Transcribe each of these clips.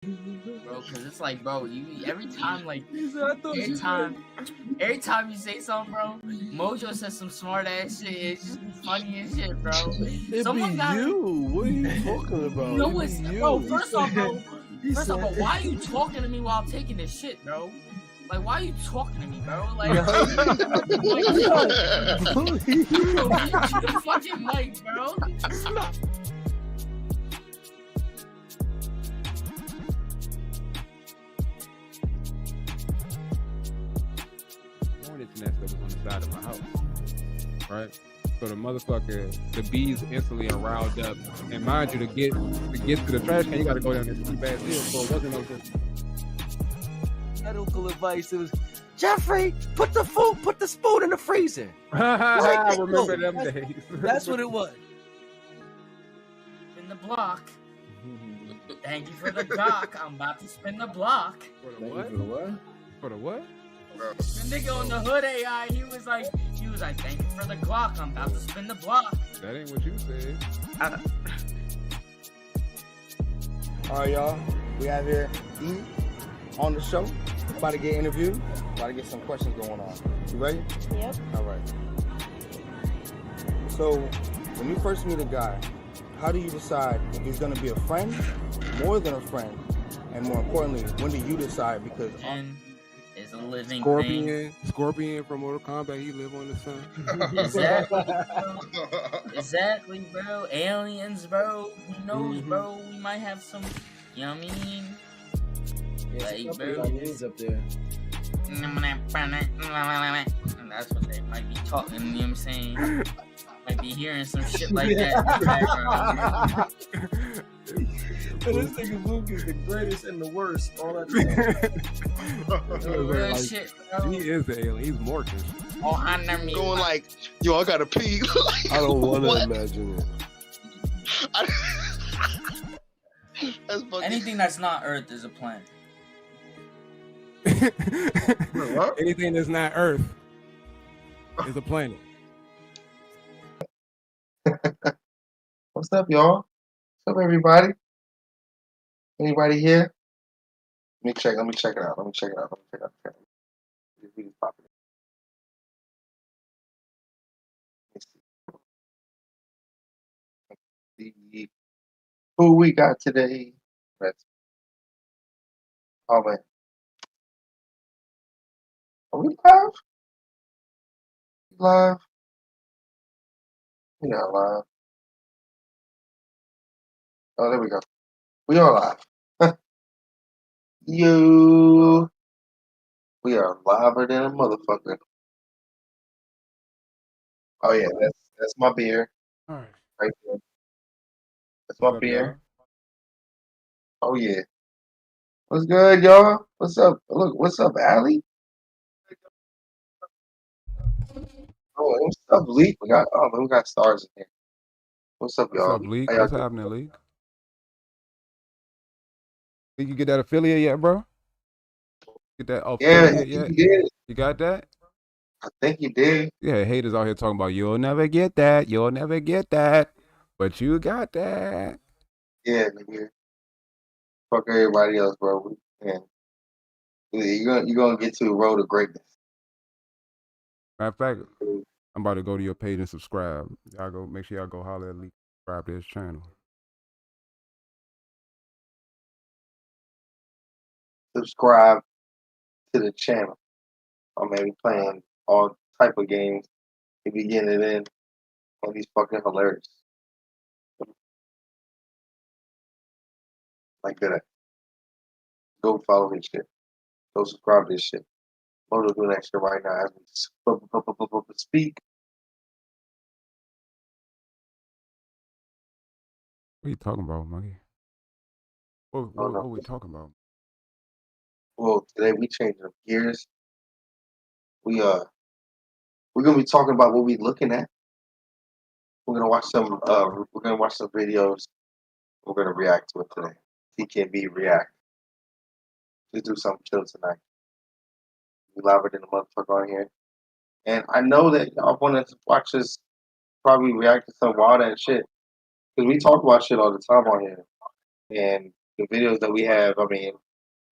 bro. Because it's like, bro, you every time you say something, bro, Mojo says some smart ass shit. It's just be funny as shit, bro. It Someone be gotta. you. What are you talking about? You know It what's, be you. bro? First off, bro, why are you talking to me while I'm taking this shit, bro? Like, why are you talking to me, bro? Like, bro, mute the fucking mic, bro. Hornet's nest that was on the side of my house, right? So the bees instantly are riled up. And mind you, to get to the trash can, you got to go down this steep ass hill. So it wasn't no just medical advice. It was, Jeffrey, put the spoon in the freezer. I remember them days. That's what it was. In the block. Thank you for the doc. I'm about to spin the block. For the what? For the what? The nigga on the hood AI, he was like, thank you for the Glock. I'm about to spin the block. That ain't what you said. All right, y'all. We have here E on the show. About to get interviewed. About to get some questions going on. You ready? Yep. All right. So, when you first meet a guy, how do you decide if he's going to be a friend, more than a friend, and more importantly, when do you decide? Because is a living Scorpion from Mortal Kombat. He live on the sun. Exactly, bro. Aliens, bro. Who knows, bro? We might have some. You know what I mean? Yeah, like, bro. Aliens up there. And that's what they might be talking. You know what I'm saying? Might be hearing some shit like that in the background. This nigga Luke is the greatest and the worst all that Real shit, bro. He is the alien. He's Mortis. Oh, I never mean. Going like, yo, I gotta pee. I don't want to imagine it. That's fucking... Anything that's not Earth is a planet. Anything that's not Earth is a planet. What's up, y'all? What's up, everybody? Anybody here? Let me check it out. It's really popular. Let's see who we got today. Oh man. Are we live? Live? We not live. Oh, there we go. We are live. You. We are liver than a motherfucker. Oh yeah, that's my beer. All right. Right there. That's my What's up, beer. y'all? Oh yeah. What's good, y'all? What's up? Look, what's up, Allie? Oh, what's up, Leak? We got stars in here. What's up, What's y'all? up, Leak? How y'all What's doing? happening, Leak? Did you get that affiliate yet, bro? Get that Yeah, affiliate yet? you did. You got that? I think you did. Yeah, haters out here talking about you'll never get that, you'll never get that, but you got that. Yeah, nigga. Fuck everybody else, bro. Yeah. You're gonna get to the road to greatness. Matter of fact, I'm about to go to your page and subscribe. Y'all go make sure y'all go holler at Leak, subscribe to his channel. Subscribe to the channel. Oh man, we playing all type of games. We be getting it in. And he's fucking hilarious. Like that. Go follow his shit. Go subscribe to this shit. Mojo doing that shit right now as we speak. What are you talking about, monkey? What we talking about? Well, today we changing up gears. We're gonna be talking about what we looking at. We're gonna watch some videos. We're gonna react to it today. TKB react. Just do something chill tonight. We louder than a motherfucker on here. And I know that y'all want to watch us probably react to some wild ass shit. Because we talk about shit all the time on here. And, the videos that we have, I mean,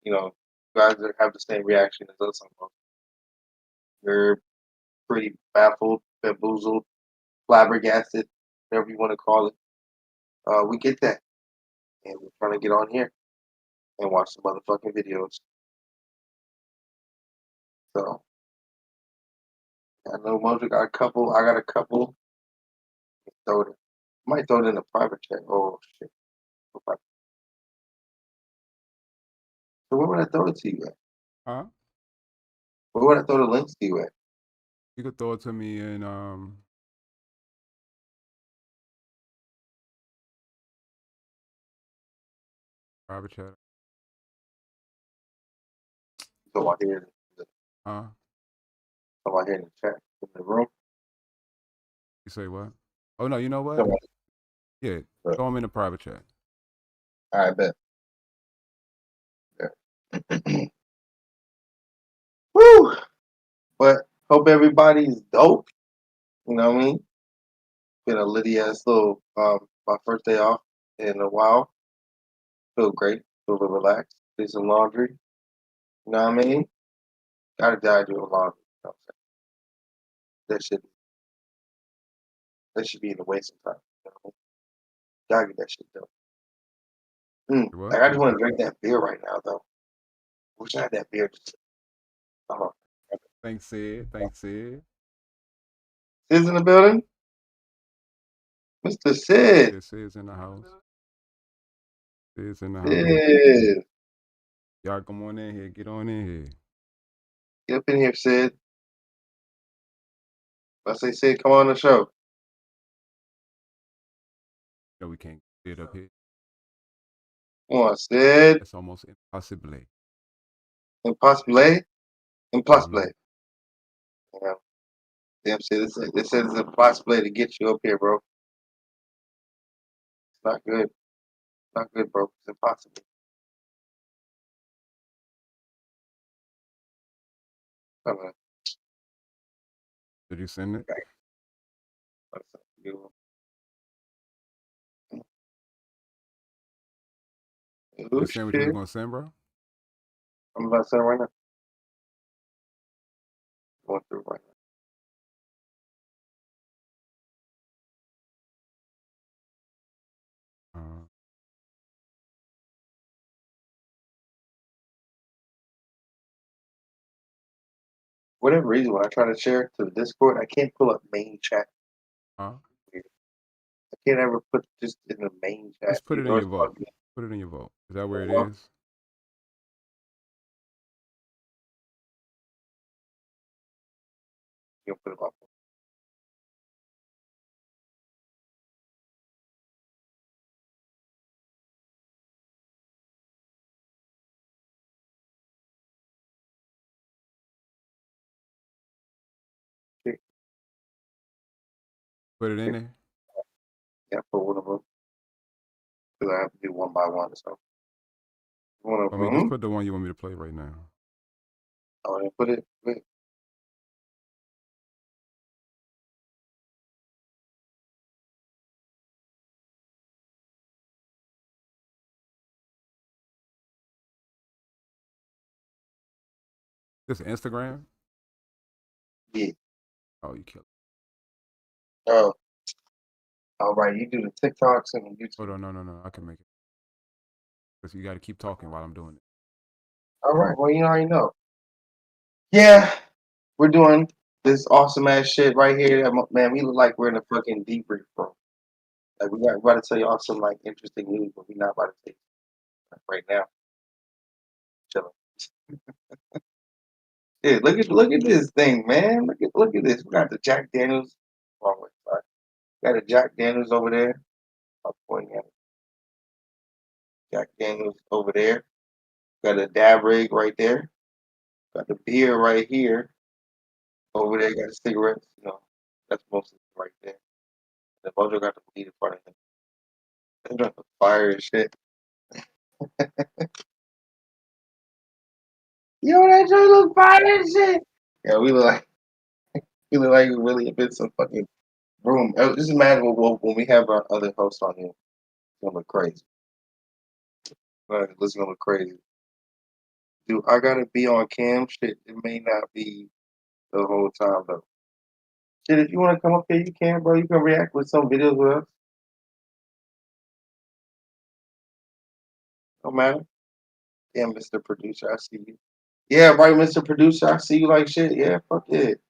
you know, guys that have the same reaction as us. You're pretty baffled, bamboozled, flabbergasted, whatever you want to call it. We get that, and we're trying to get on here and watch some motherfucking videos. So I know Mojo got a couple. I got a couple. Throw it. Might throw it in a private chat. Oh shit. So where would I throw it to you at? Huh? Where would I throw the links to you at? You could throw it to me in private chat. So out here, Huh? so out here in the chat in the room. You say what? Oh no, you know what? So out- Yeah, Right. throw them in the private chat. I bet. Yeah. Woo! But hope everybody's dope. You know what I mean? Been a litty ass little my first day off in a while. Feel great. Feel a little relaxed. Did some laundry. You know what I mean? Gotta die doing laundry. You know what I'm saying? That should be in the waste of time. You know what I mean? Gotta get that shit done. What? Like I just want to drink that beer right now though. Wish I had that beer just Thanks, Sid. Thanks, Sid. Sid's in the building? Mr. Sid. Yeah, Sid's in the house. Sid's in the house. Sid. Y'all come on in here. Get on in here. Get up in here, Sid. I say Sid, come on the show. No, we can't get up here. Come on, Sid. It's almost impossible. Impossible. Impossible. Mm-hmm. Yeah. Damn, Sid. They said it's impossible to get you up here, bro. It's not good. Not good, bro. It's impossible. Come on. Did you send it? Oh, You send what you shit. was gonna send, bro? I'm about to send right now. Going through right now. Whatever reason, when I try to share to the Discord, I can't pull up main chat. Huh? I can't ever put just in the main chat. Just put it in your vote. Put it in your vote. Is that where it is? You can put it up. Put it in there? Yeah, put one of them. Because I have to do one by one. So one of I mean, just them. put the one you want me to play right now. Oh, and put it. Wait. This Instagram? Yeah. Oh, you killed it. Oh. All right. You do the TikToks and the YouTube. Hold on, no. I can make it. Because you got to keep talking while I'm doing it. All right. Well, you already know. Yeah. We're doing this awesome ass shit right here. Man, we look like we're in a fucking debrief room. Like we're about to tell y'all some like interesting news, but we're not about to tell you right now. Chilling. Yeah, look at this thing, man. Look at this. We got the Jack Daniels. Wrong way. Sorry. Got a Jack Daniels over there. I'm pointing at it. Jack Daniels over there. Got a dab rig right there. Got the beer right here. Over there, got the cigarettes. You know, that's most of it right there. The Mojo got the weed in front of him. They drank the fire and shit. Yo, that joint look fire and shit. Yeah, we look like we really been some fucking room. Just imagine when we have our other hosts on here. It's gonna look crazy. Right, it's gonna look crazy. Dude, I gotta be on cam. Shit, it may not be the whole time though. Shit, if you wanna come up here, you can, bro. You can react with some videos with us. No matter. Yeah, Mr. Producer, I see you. Yeah, right, Mr. Producer, I see you like shit. Yeah, fuck it.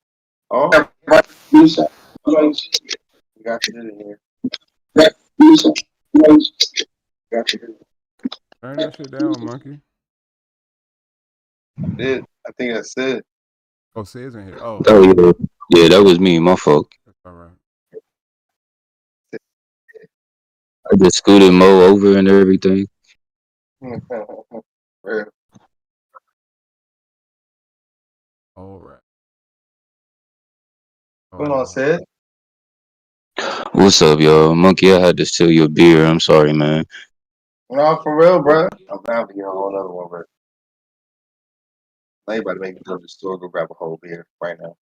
Oh, right, producer. Like shit. We got you in here. Right, producer. Got you. Turn that shit down, monkey. Did I think that's it. Oh, Sid's in here. Oh, Oh yeah, yeah, that was me. My fault. that's all right. I just scooted Mo over and everything. Real. All right. What's on, Sid? What's up, y'all? Monkey, I had to steal your beer. I'm sorry, man. No, for real, bro. I'm down to get a whole other one, bro. Anybody make me go to the store, go grab a whole beer right now.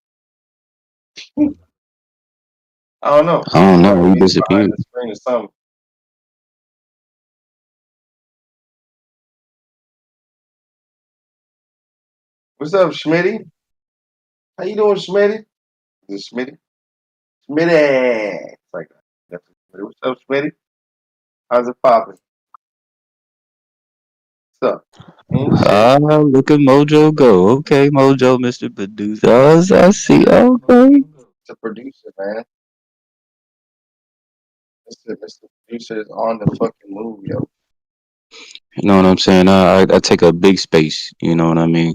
I don't know. I don't know. Probably You behind disappeared. the screen or something. What's up, Schmitty? How you doing, Schmitty? Is it Schmitty? Schmitty. It's like that. What's up, Schmitty? How's it popping? What's up? Ain't shit. Ah, look at Mojo go. Okay, Mojo, Mr. Producer. I see. Okay. It's a producer, man. Mr. Producer is on the fucking move, yo. You know what I'm saying? I take a big space. You know what I mean?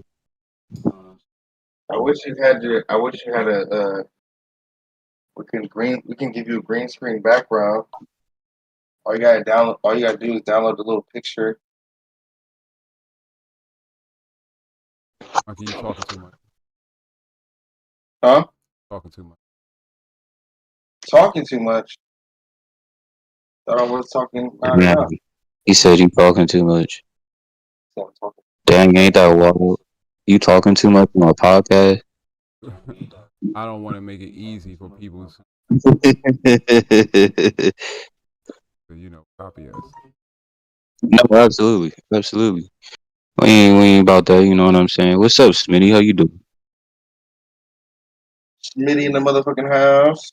I wish you had your. I wish you had a. We can give you a green screen background. All you gotta download. All you gotta do is download the little picture. Monkey, you talking too much. Huh? Talking too much. Talking too much. Thought I was talking not Man, enough. he said you talking too much. So I'm talking. Dang, ain't that wild? You talking too much on a podcast? I don't want to make it easy for people to, copy us. No, absolutely, absolutely. We ain't about that. You know what I'm saying? What's up, Smitty? How you doing? Smitty in the motherfucking house.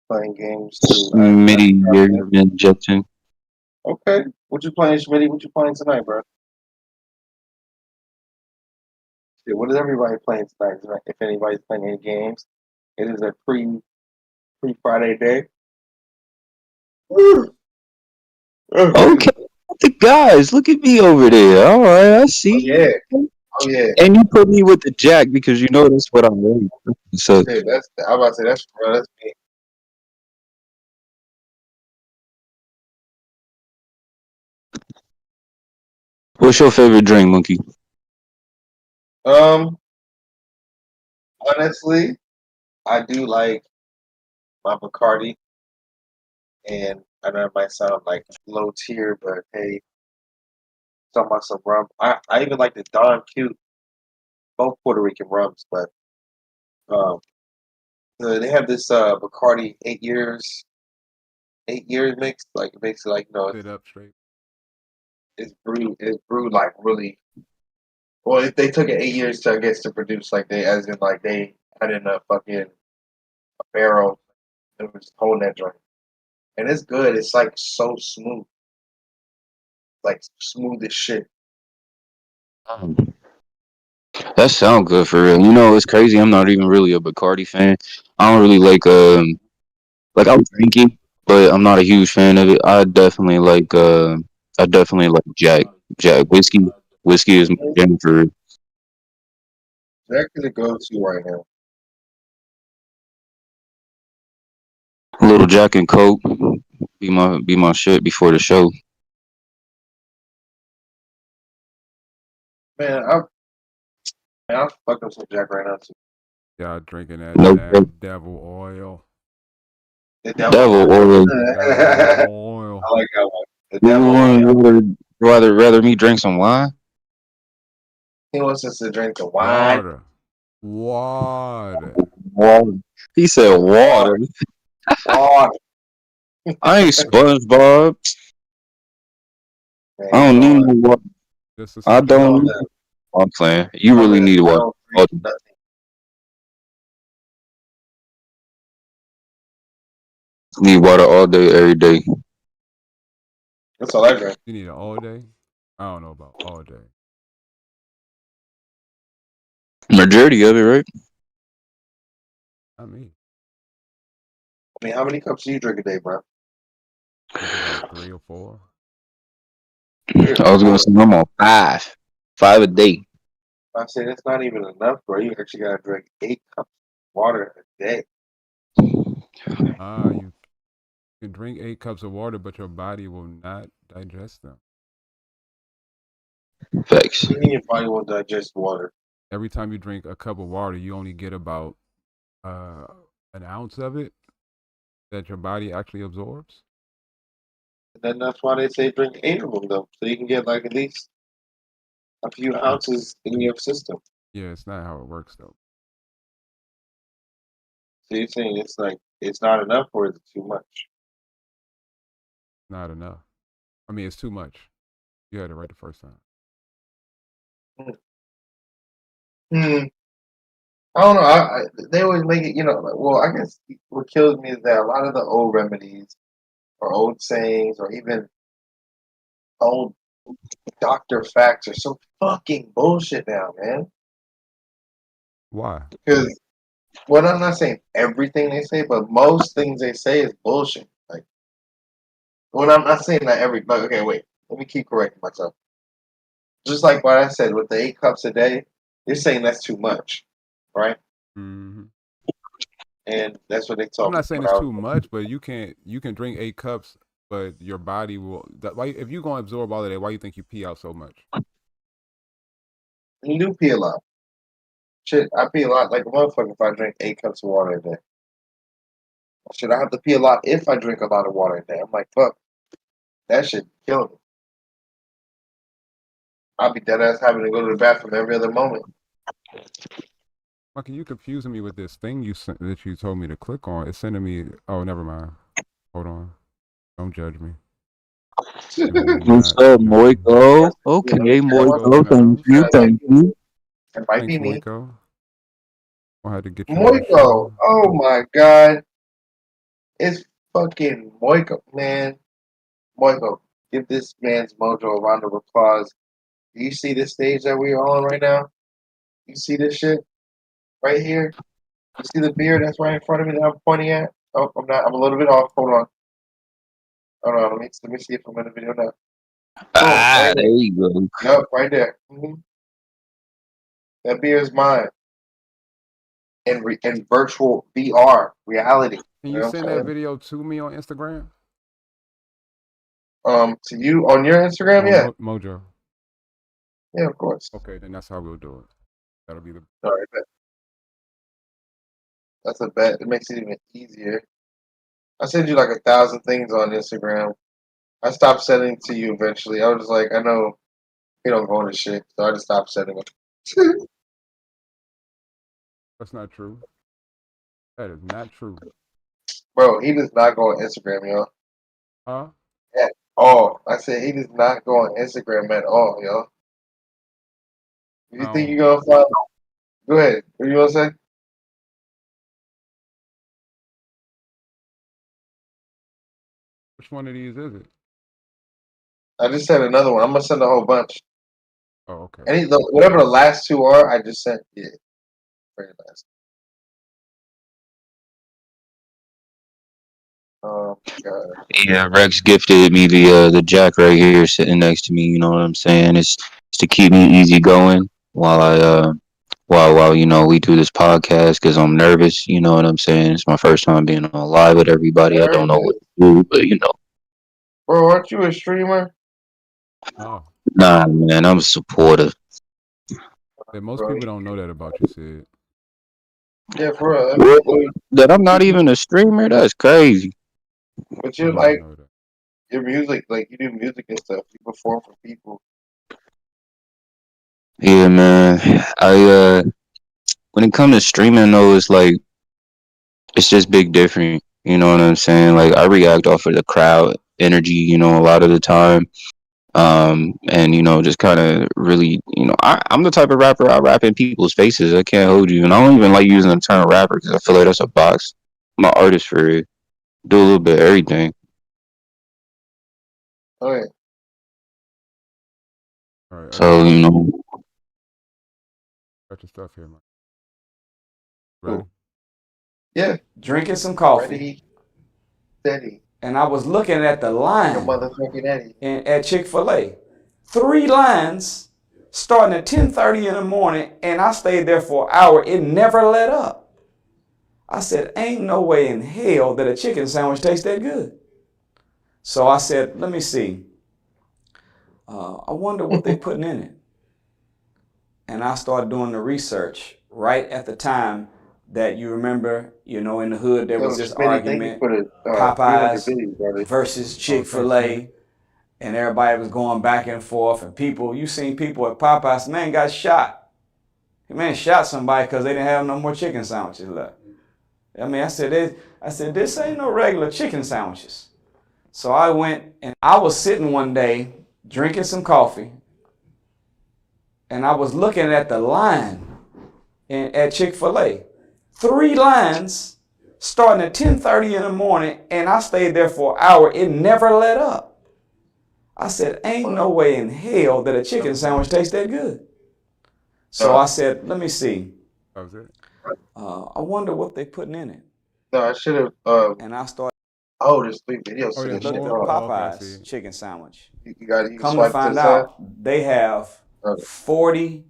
Playing games too. Smitty, you're injecting. Okay. What you playing, Smitty? What you playing tonight, bro? Shit, what is everybody playing tonight? If anybody's playing any games, it is a pre Friday day. Okay, the guys, look at me over there. All right, I see. Oh yeah. Oh yeah. And you put me with the jack because you know that's what I'm doing. So, Shit, I'm about to say that's bro, that's me. what's your favorite drink, Monkey? Um, honestly, I do like my Bacardi, and I know it might sound like low tier, but hey, talking about some rum. I even like the Don Q, both Puerto Rican rums, but um, they have this Bacardi 8 years mix. Like it makes it like Sit up straight. it's brewed like really. Well, if they took it 8 years to I guess to produce, like they as in like they had in a fucking barrel and was just holding that joint, and it's good. It's like so smooth, like smooth as shit. That sound good for real. You know, it's crazy. I'm not even really a Bacardi fan. I don't really like I'll drink it, but I'm not a huge fan of it. I definitely like Jack whiskey. Whiskey is my jam for real. That could go to right now. A little Jack and Coke be my shit before the show. Man, I'll fuck up some Jack right now too. Y'all drinking No that devil oil. The devil oil. I Devil oil. like that one. The You devil. would rather me drink some wine? He wants us to drink the wine. Water. Water. He said water. Water. I ain't SpongeBob. Man, I don't you need know, no water. Just a I simple you know don't. I'm water. the, I'm playing. You I'm really the, need I water. don't drink nothing. Need water all day, every day. That's all I drink. You need it all day. I don't know about all day. Majority of it, right? I mean, I mean, how many cups do you drink a day, bro? maybe about 3 or 4. I was gonna say I'm on 5 a day. I say that's not even enough, bro. You actually gotta drink 8 cups of water a day. You can drink 8 cups of water, but your body will not digest them. Facts. You mean your body won't digest water? Every time you drink a cup of water, you only get about uh, an ounce of it that your body actually absorbs. And then that's why they say drink 8 of them, though, so you can get like at least a few ounces in your system. Yeah, it's not how it works though. So you're saying it's like it's not enough, or is it too much? Not enough. I mean, it's too much. You had it right the first time. Hmm. I don't know. They always make it, well, I guess what kills me is that a lot of the old remedies or old sayings or even old doctor facts are so fucking bullshit now, man. Why? Because, well, I'm not saying everything they say, but most things they say is bullshit. Like, well, I'm not saying that but okay, wait. Let me keep correcting myself. Just like what I said with the 8 cups a day, you're saying that's too much, right? Hmm. And that's what they I'm told me not saying when I it's was. too much, but you can drink 8 cups, but your body will. Why if you gonna absorb all of that? Why you think you pee out so much? You do pee a lot. Shit, I pee a lot like a motherfucker if I drink 8 cups of water a day. Shit, I have to pee a lot if I drink a lot of water a day. I'm like, fuck, that shit killing me. I'll be dead ass having to go to the bathroom every other moment. Fucking, you confusing me with this thing that you told me to click on. It's sending me. Oh, never mind. Hold on. Don't judge me. It will What's not up, judge me. Moiko? You know, Okay, Moiko in Moiko. the Thank house. you. Thank you. it might Thanks, be me. Moiko. I had to get you on the Moiko. show. Oh my god. It's fucking Moiko, man. Moiko, give this man's mojo a round of applause. Do you see this stage that we're on right now? You see this shit right here? You see the beard that's right in front of me that I'm pointing at? Oh, I'm not. I'm a little bit off. Hold on. Hold on. Let me see if I'm in the video now. Boom. Right There there. you go. Yup, right there. That beer is mine in virtual VR reality. Can You you know what send I'm that saying? video to me on Instagram? To you on your Instagram, On yeah, Mojo. yeah, of course. Okay, then that's how we'll do it. That'll be the. All right, bet. That's a bet. It makes it even easier. I send you like 1,000 things on Instagram. I stopped sending to you eventually. I was just like, I know he don't go on this shit, so I just stopped sending them. That's not true. That is not true. Bro, he does not go on Instagram, yo. Huh? At all. I said he does not go on Instagram at all, yo. You think No. you're gonna find? Go ahead. What you gonna say? Which one of these is it? I just sent another one. I'm gonna send a whole bunch. Oh, okay. Whatever the last two are, I just sent. Yeah, very last. God. Yeah, Rex gifted me the jack right here sitting next to me. You know what I'm saying? It's to keep me easy going while while we do this podcast because I'm nervous. You know what I'm saying? It's my first time being on live with everybody. I don't know what Nervous. to do, but Bro, aren't you a streamer? No. nah, man, I'm supportive. Yeah, most Bro, people don't know that about you, Sid. yeah, for real. What? That I'm not even a streamer? That's crazy. But you're People don't like know that. your music, like you do music and stuff. You perform for people. Yeah, man. When it comes to streaming though, it's like it's just big different. You know what I'm saying? Like I react off of the crowd energy, a lot of the time. And just kind of really, I'm the type of rapper I rap in people's faces. I can't hold you, and I don't even like using the term rapper because I feel like that's a box. I'm an artist for it. Do a little bit of everything. All right. All right, So got your stuff here, man. Cool. Ready? Yeah. Drinking some coffee. Ready, steady. And I was looking at the Your line motherfucking Eddie. at Chick-fil-A. 3 lines starting at 10:30 in the morning, and I stayed there for an hour. It never let up. I said, ain't no way in hell that a chicken sandwich tastes that good. So I said, let me see. I wonder what they're putting in it. And I started doing the research right at the time that you remember, in the hood, there was this argument, Popeyes versus Chick-fil-A, and everybody was going back and forth, and you seen people at Popeyes, man, got shot. Man shot somebody because they didn't have no more chicken sandwiches left. I mean, I said, this ain't no regular chicken sandwiches. So I went, and I was sitting one day drinking some coffee, and I was looking at the line at Chick-fil-A. 3 lines starting at 10:30 in the morning, and I stayed there for an hour. It never let up. I said, ain't no way in hell that a chicken sandwich tastes that good. So I said, let me see. That was it. I wonder what they're putting in it. No, I should have. And I started There's 3 videos to this looking shit. at Hold on. Popeyes chicken sandwich. You got. You Come swipe to find the side. out, they have Okay.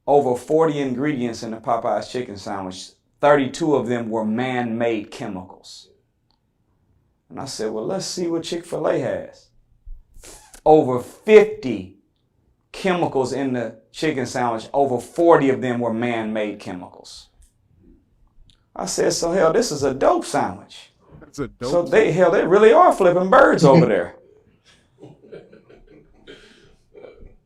over 40 ingredients in the Popeyes chicken sandwich. 32 of them were man-made chemicals. And I said, well, let's see what Chick-fil-A has. Over 50 chemicals in the chicken sandwich. Over 40 of them were man-made chemicals. I said, so hell, this is a dope sandwich. It's a dope. So they really are flipping birds over there.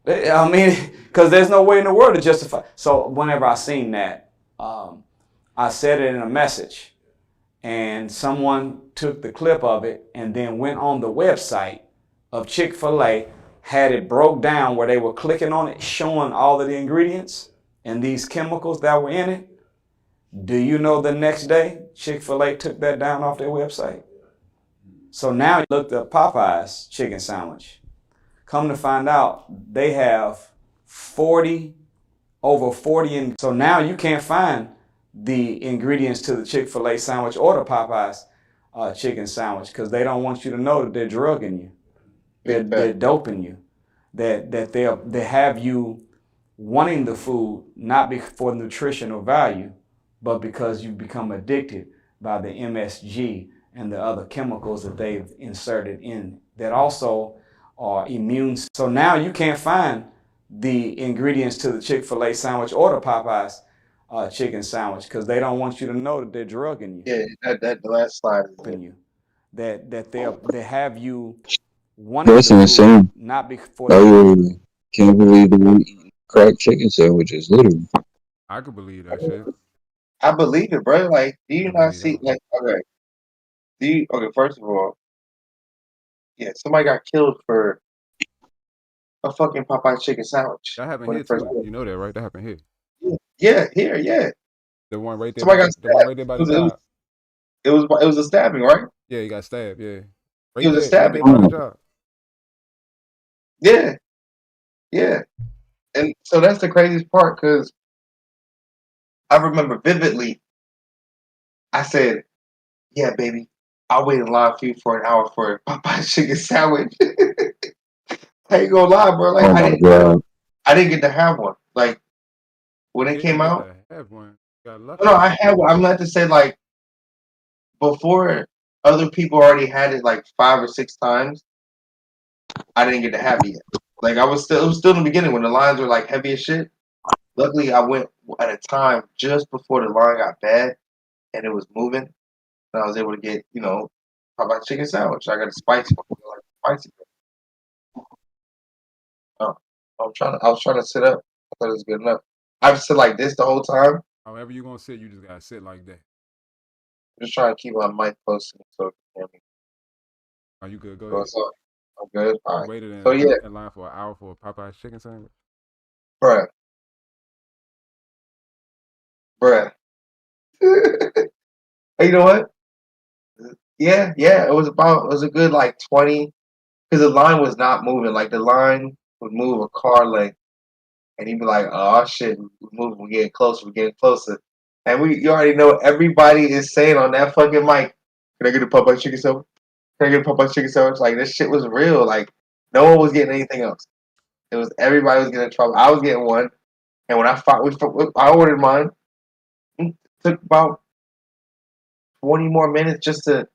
I mean, because there's no way in the world to justify. So whenever I seen that, I said it in a message, and someone took the clip of it and then went on the website of Chick-fil-A, had it broke down where they were clicking on it, showing all of the ingredients and these chemicals that were in it. Do you know the next day, Chick-fil-A took that down off their website? So now you looked up Popeyes chicken sandwich. Come to find out, they have over 40. So now you can't find the ingredients to the Chick-fil-A sandwich or the Popeyes chicken sandwich because they don't want you to know that they're drugging you. They're doping you. That they have you wanting the food not for nutritional value, but because you become addicted by the MSG and the other chemicals that they've inserted in that also are immune. So now you can't find the ingredients to the Chick-fil-A sandwich or the Popeyes chicken sandwich because they don't want you to know that they're drugging you. Yeah, that the last slide. You that they have you wanting that's the food insane. not for. I really can't believe that we eat crack chicken sandwiches. Literally. I could believe that shit. I believe it, bro. Like, do you not see? Like, okay. Okay? First of all, yeah, somebody got killed for a fucking Popeye chicken sandwich. That happened here too. You know that, right? That happened here. Yeah, here, yeah. The one right there. Somebody got the one right there by the job. It was a stabbing, right? Yeah, he got stabbed. Yeah, It was a stabbing. Right there by the job. Yeah, yeah. And so that's the craziest part because I remember vividly. I said, "Yeah, baby, I'll wait in line for you for an hour for a Popeye chicken sandwich." I ain't gonna lie, bro. Like I didn't get to have one. Like when it came out. Have one. No, I had one. I'm not to say like before other people already had it like 5 or 6 times. I didn't get to have it yet. Like it was still in the beginning when the lines were like heavy as shit. Luckily, I went at a time just before the line got bad and it was moving, and I was able to get Popeye chicken sandwich. I got a spicy one, like spicy. Oh, I was trying to sit up. I thought it was good enough. I've sit like this the whole time. However you gonna sit, you just gotta sit like that. I'm just trying to keep my mic close so you can hear me. Oh, you good? Go ahead. I'm good. All You right. waited So yeah, in line for an hour for a Popeye's chicken sandwich. bruh. Hey, you know what? Yeah. It was a good like 20 because the line was not moving. Like the line would move a car length, and he'd be like, "Oh shit, we're moving. We're getting closer. We're getting closer." And you already know everybody is saying on that fucking mic, "Can I get a Popeye chicken sandwich? Can I get a Popeye chicken sandwich?" Like this shit was real. Like no one was getting anything else. It was everybody was getting trouble. I was getting one, and when I ordered mine, it took about 20 more minutes just to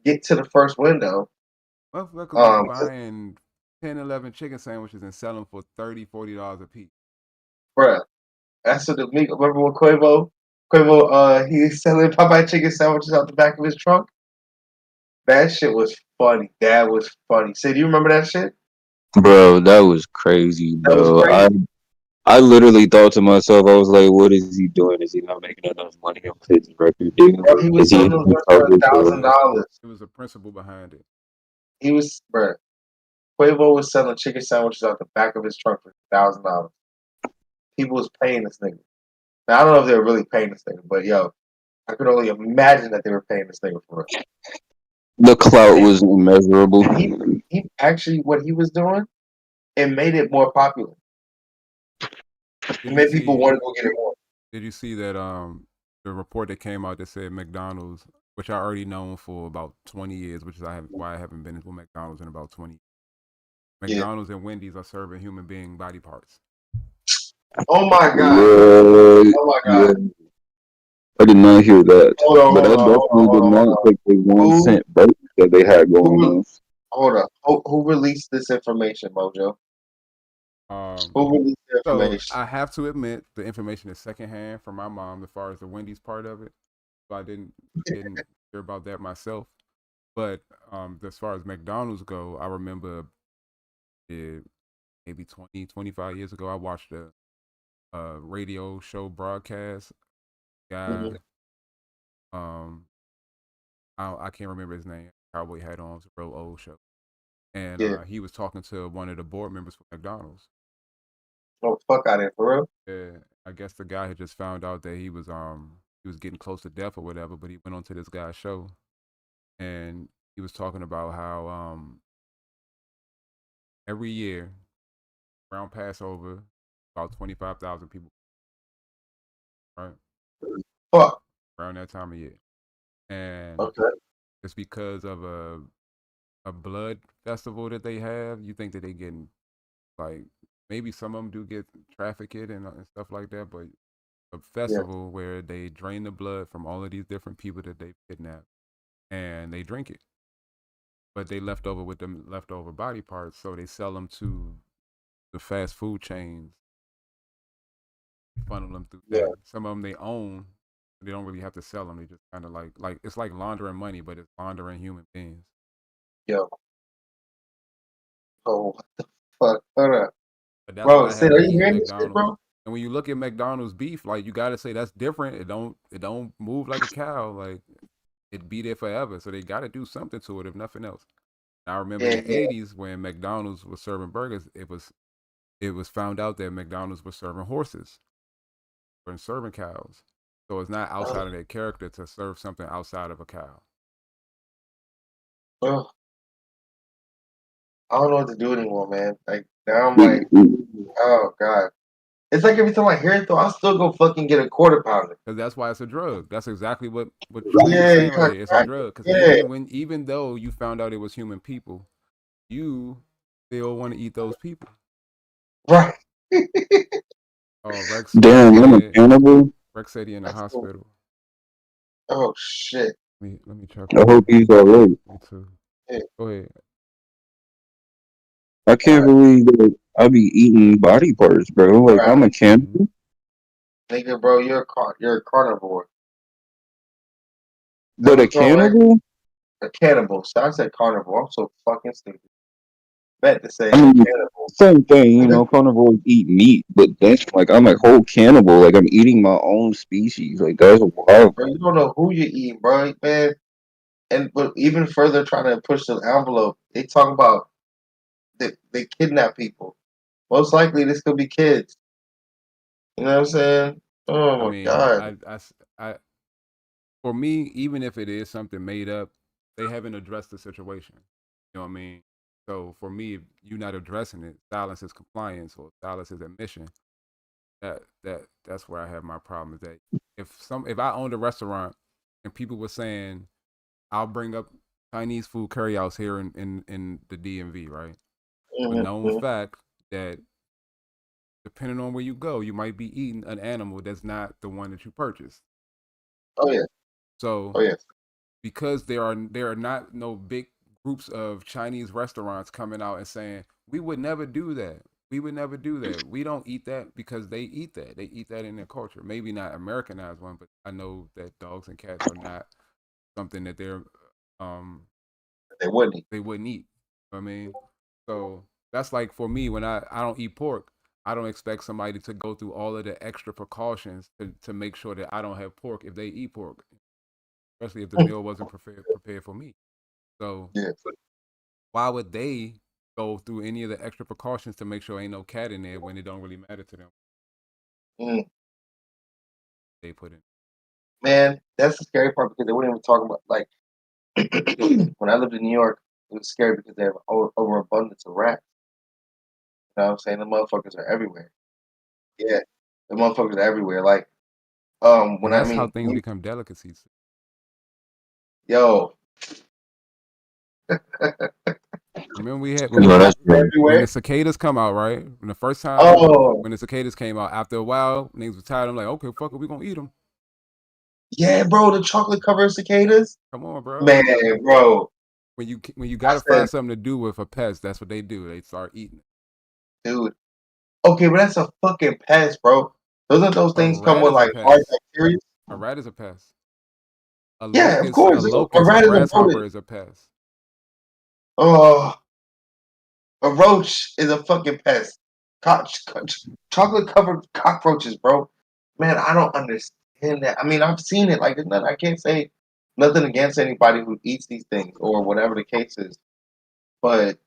get to the first window. Motherfuckers was Just, buying 10, 11 chicken sandwiches and selling for $30, $40 a piece. bruh, that's what the meat. Remember when he was selling Popeye chicken sandwiches out the back of his trunk? That shit was funny. That was funny. Say, do you remember that shit? Bro, that was crazy, That was bro. crazy. I literally thought to myself, I was like, what is he doing? Is he not making enough money on his record deal? Bro, he was Is he selling those joints for $1,000. It was a principle behind it. Bruh, Quavo was selling chicken sandwiches out the back of his trunk for $1,000. People was paying this nigga. Now I don't know if they were really paying this nigga, but yo, I could only imagine that they were paying this nigga for it. The clout was immeasurable. And he actually what he was doing, it made it more popular. It made people want to go get it more. Did you see that the report that came out that said McDonald's, which I already known for about 20 years, which is why I haven't been to McDonald's in about 20 years. McDonald's and Wendy's are serving human being body parts. Oh my god. Yeah, Oh my god. yeah. I did not hear that. But I Hold definitely did not on. take the 1 cent break that they had going on. Hold up. Who released this information, Mojo? Who released the information? So I have to admit the information is secondhand from my mom as far as the Wendy's part of it. So I didn't hear about that myself. But as far as McDonald's go, I remember maybe 20, 25 years ago, I watched a radio show broadcast. Guy, I can't remember his name. Cowboy hat on. It's a real old show. And he was talking to one of the board members for McDonald's. Oh, fuck out of here, for real? Yeah, I guess the guy had just found out that he was getting close to death or whatever, but he went on to this guy's show and he was talking about how every year around Passover, about 25,000 people, right? Fuck. Around that time of year. And it's because of a blood festival that they have. You think that they getting like maybe some of them do get trafficked and stuff like that, but a festival where they drain the blood from all of these different people that they kidnapped and they drink it. But they left over with them leftover body parts, so they sell them to the fast food chains. Funnel them through that. Some of them they own. They don't really have to sell them. They just kind of like it's like laundering money, but it's laundering human beings. Yo. Oh, what the fuck? Hold up. But that's Bro, why I had are to you eat hearing this McDonald's. shit, bro? And when you look at McDonald's beef, like you gotta say that's different. It don't move like a cow. Like it be there forever. So they gotta do something to it, if nothing else. And I remember in the 80s when McDonald's was serving burgers, it was found out that McDonald's was serving horses and serving cows. So it's not outside of their character to serve something outside of a cow. Ugh. I don't know what to do anymore, man. Like now I'm like, oh god. It's like every time I hear it though, I'll still go fucking get a quarter pounder. Because that's why it's a drug. That's exactly what Trudy is saying right here. It's a drug. Because even though you found out it was human people, you still want to eat those people. Right. Oh, Rex. Damn, I'm a cannibal. Rex said he in the hospital. Oh shit. Let me check. I hope he's alright. Me too. Yeah. Go ahead. I can't believe that I be eating body parts, bro. Like I'm a cannibal. Nigga, bro, you're a carnivore. But a cannibal? A cannibal. So I said carnivore. I'm so fucking stupid. Meant to say cannibal. Same thing, you know, carnivores eat meat, but that's like I'm a whole cannibal. Like I'm eating my own species. Like that's wild. Bro, you don't know who you're eating, bro, man. But even further trying to push the envelope, they talk about they kidnap people. Most likely, this could be kids. You know what I'm saying? Oh I my mean, God. for me, even if it is something made up, they haven't addressed the situation. You know what I mean? So for me, if you're not addressing it, silence is compliance or silence is admission. That's where I have my problem. Is that if I owned a restaurant and people were saying, I'll bring up Chinese food carryouts here in the DMV, right? But known fact that depending on where you go, you might be eating an animal that's not the one that you purchased. Oh yeah. So Oh yeah. because there are not no big groups of Chinese restaurants coming out and saying, we would never do that. We would never do that. We don't eat that because they eat that. They eat that in their culture. Maybe not Americanized one, but I know that dogs and cats are not something that um They wouldn't. they wouldn't eat. You know what I mean? So that's like for me when I don't eat pork, I don't expect somebody to go through all of the extra precautions to make sure that I don't have pork if they eat pork, especially if the meal wasn't prepared for me. So Yeah. why would they go through any of the extra precautions to make sure ain't no cat in there when it don't really matter to them? Mm. They put in. Man, that's the scary part because they wouldn't even talk about like when I lived in New York, it was scary because they have overabundance of rats. You know what I'm saying? The motherfuckers are everywhere. Yeah, the motherfuckers are everywhere. Like, And when I that's how mean, things become delicacies. yo, Remember we had No, that's rats are true. when the everywhere. cicadas come out, right? When the first time Oh, when the cicadas came out, after a while, niggas were tired. I'm like, okay, fuck it, we gonna eat them. yeah, bro, the chocolate covered cicadas. Come on, bro. Man, bro, When you I gotta said, find something to do with a pest, that's what they do. They start eating it. dude, okay, but that's a fucking pest, bro. Doesn't those A things come rat with is a like hard pest. bacteria? A rat is a pest. Yeah, of A course. A locust, a rat is a grasshopper rodent. is a pest. Oh, a roach is a fucking pest. Chocolate covered cockroaches, bro. Man, I don't understand that. I mean, I've seen it. Like, I can't say nothing against anybody who eats these things or whatever the case is. But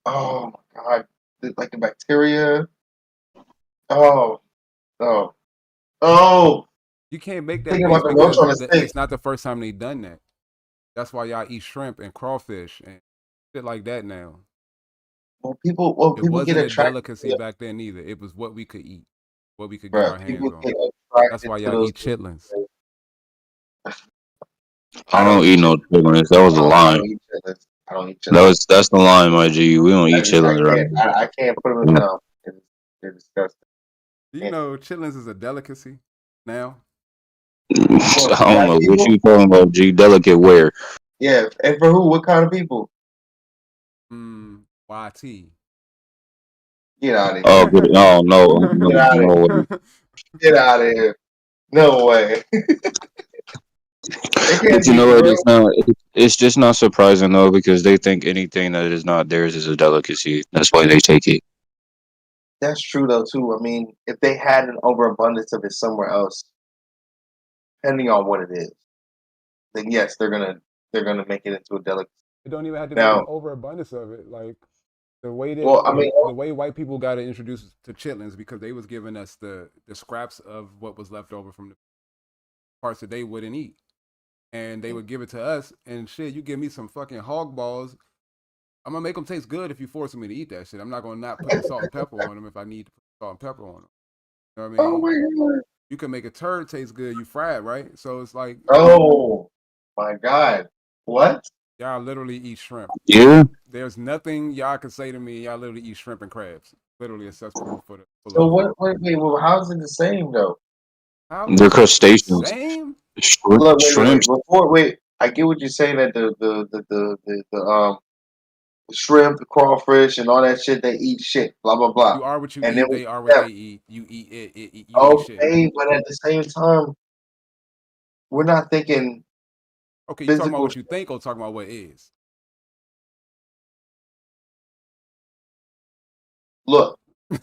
oh my god, like the bacteria. Oh, oh, oh. You can't make that Thinking about face the roach because on the stick. it's not the first time they done that. That's why y'all eat shrimp and crawfish and shit like that now. Well, It people get wasn't a attracted delicacy to it, back then either. It was what we could eat, what we could get bro. our hands People on. get That's attracted why to y'all those eat things. chitlins. I I don't don't eat eat no chitlins. chitlins. That was a I lie. don't eat chitlins. I don't eat chitlins. That's the line, my G. We don't eat I chitlins can't. right I can't put them in now. my mouth. They're disgusting. You Can't do know, chitlins is a delicacy now. it. I For don't black know what people, you talking about, G. Delicate where? yeah. And for who? What kind of people? YT. Get out of Oh, here. good. Oh no, no, Get out of no here. way. Get out of here. No way. It can't But you be know for what? real. It's just not surprising though because they think anything that is not theirs is a delicacy. That's why they take it. That's true though too. I mean, if they had an overabundance of it somewhere else, depending on what it is, then yes, they're gonna make it into a delicacy. It don't even have to be an Now, overabundance of it. Like the way well, I mean, the way white people got introduced to chitlins because they was giving us the scraps of what was left over from the parts that they wouldn't eat. And they would give it to us and shit, you give me some fucking hog balls. I'm gonna make them taste good if you forcing me to eat that shit. I'm not gonna not put the salt and pepper on them if I need to put salt and pepper on them. You know what I oh mean? my god. You can make a turd taste good, you fry it, right? So it's like Oh my god. What? y'all literally eat shrimp. Yeah, There's nothing y'all can say to me. Y'all literally eat shrimp and crabs. Literally a cesspool full So of. what? Wait. Well, how is it the same though? How they're is it the crustaceans. same? Look, Shrimp. wait. Before, wait. I get what you're saying that the shrimp, the crawfish, and all that shit. They eat shit. Blah blah blah. You are what you And then eat. we They are what yeah. they eat. You eat it. You eat shit. Okay, but at the same time, we're not thinking Okay, you talking about physical. what you think or talking about what is? Look, if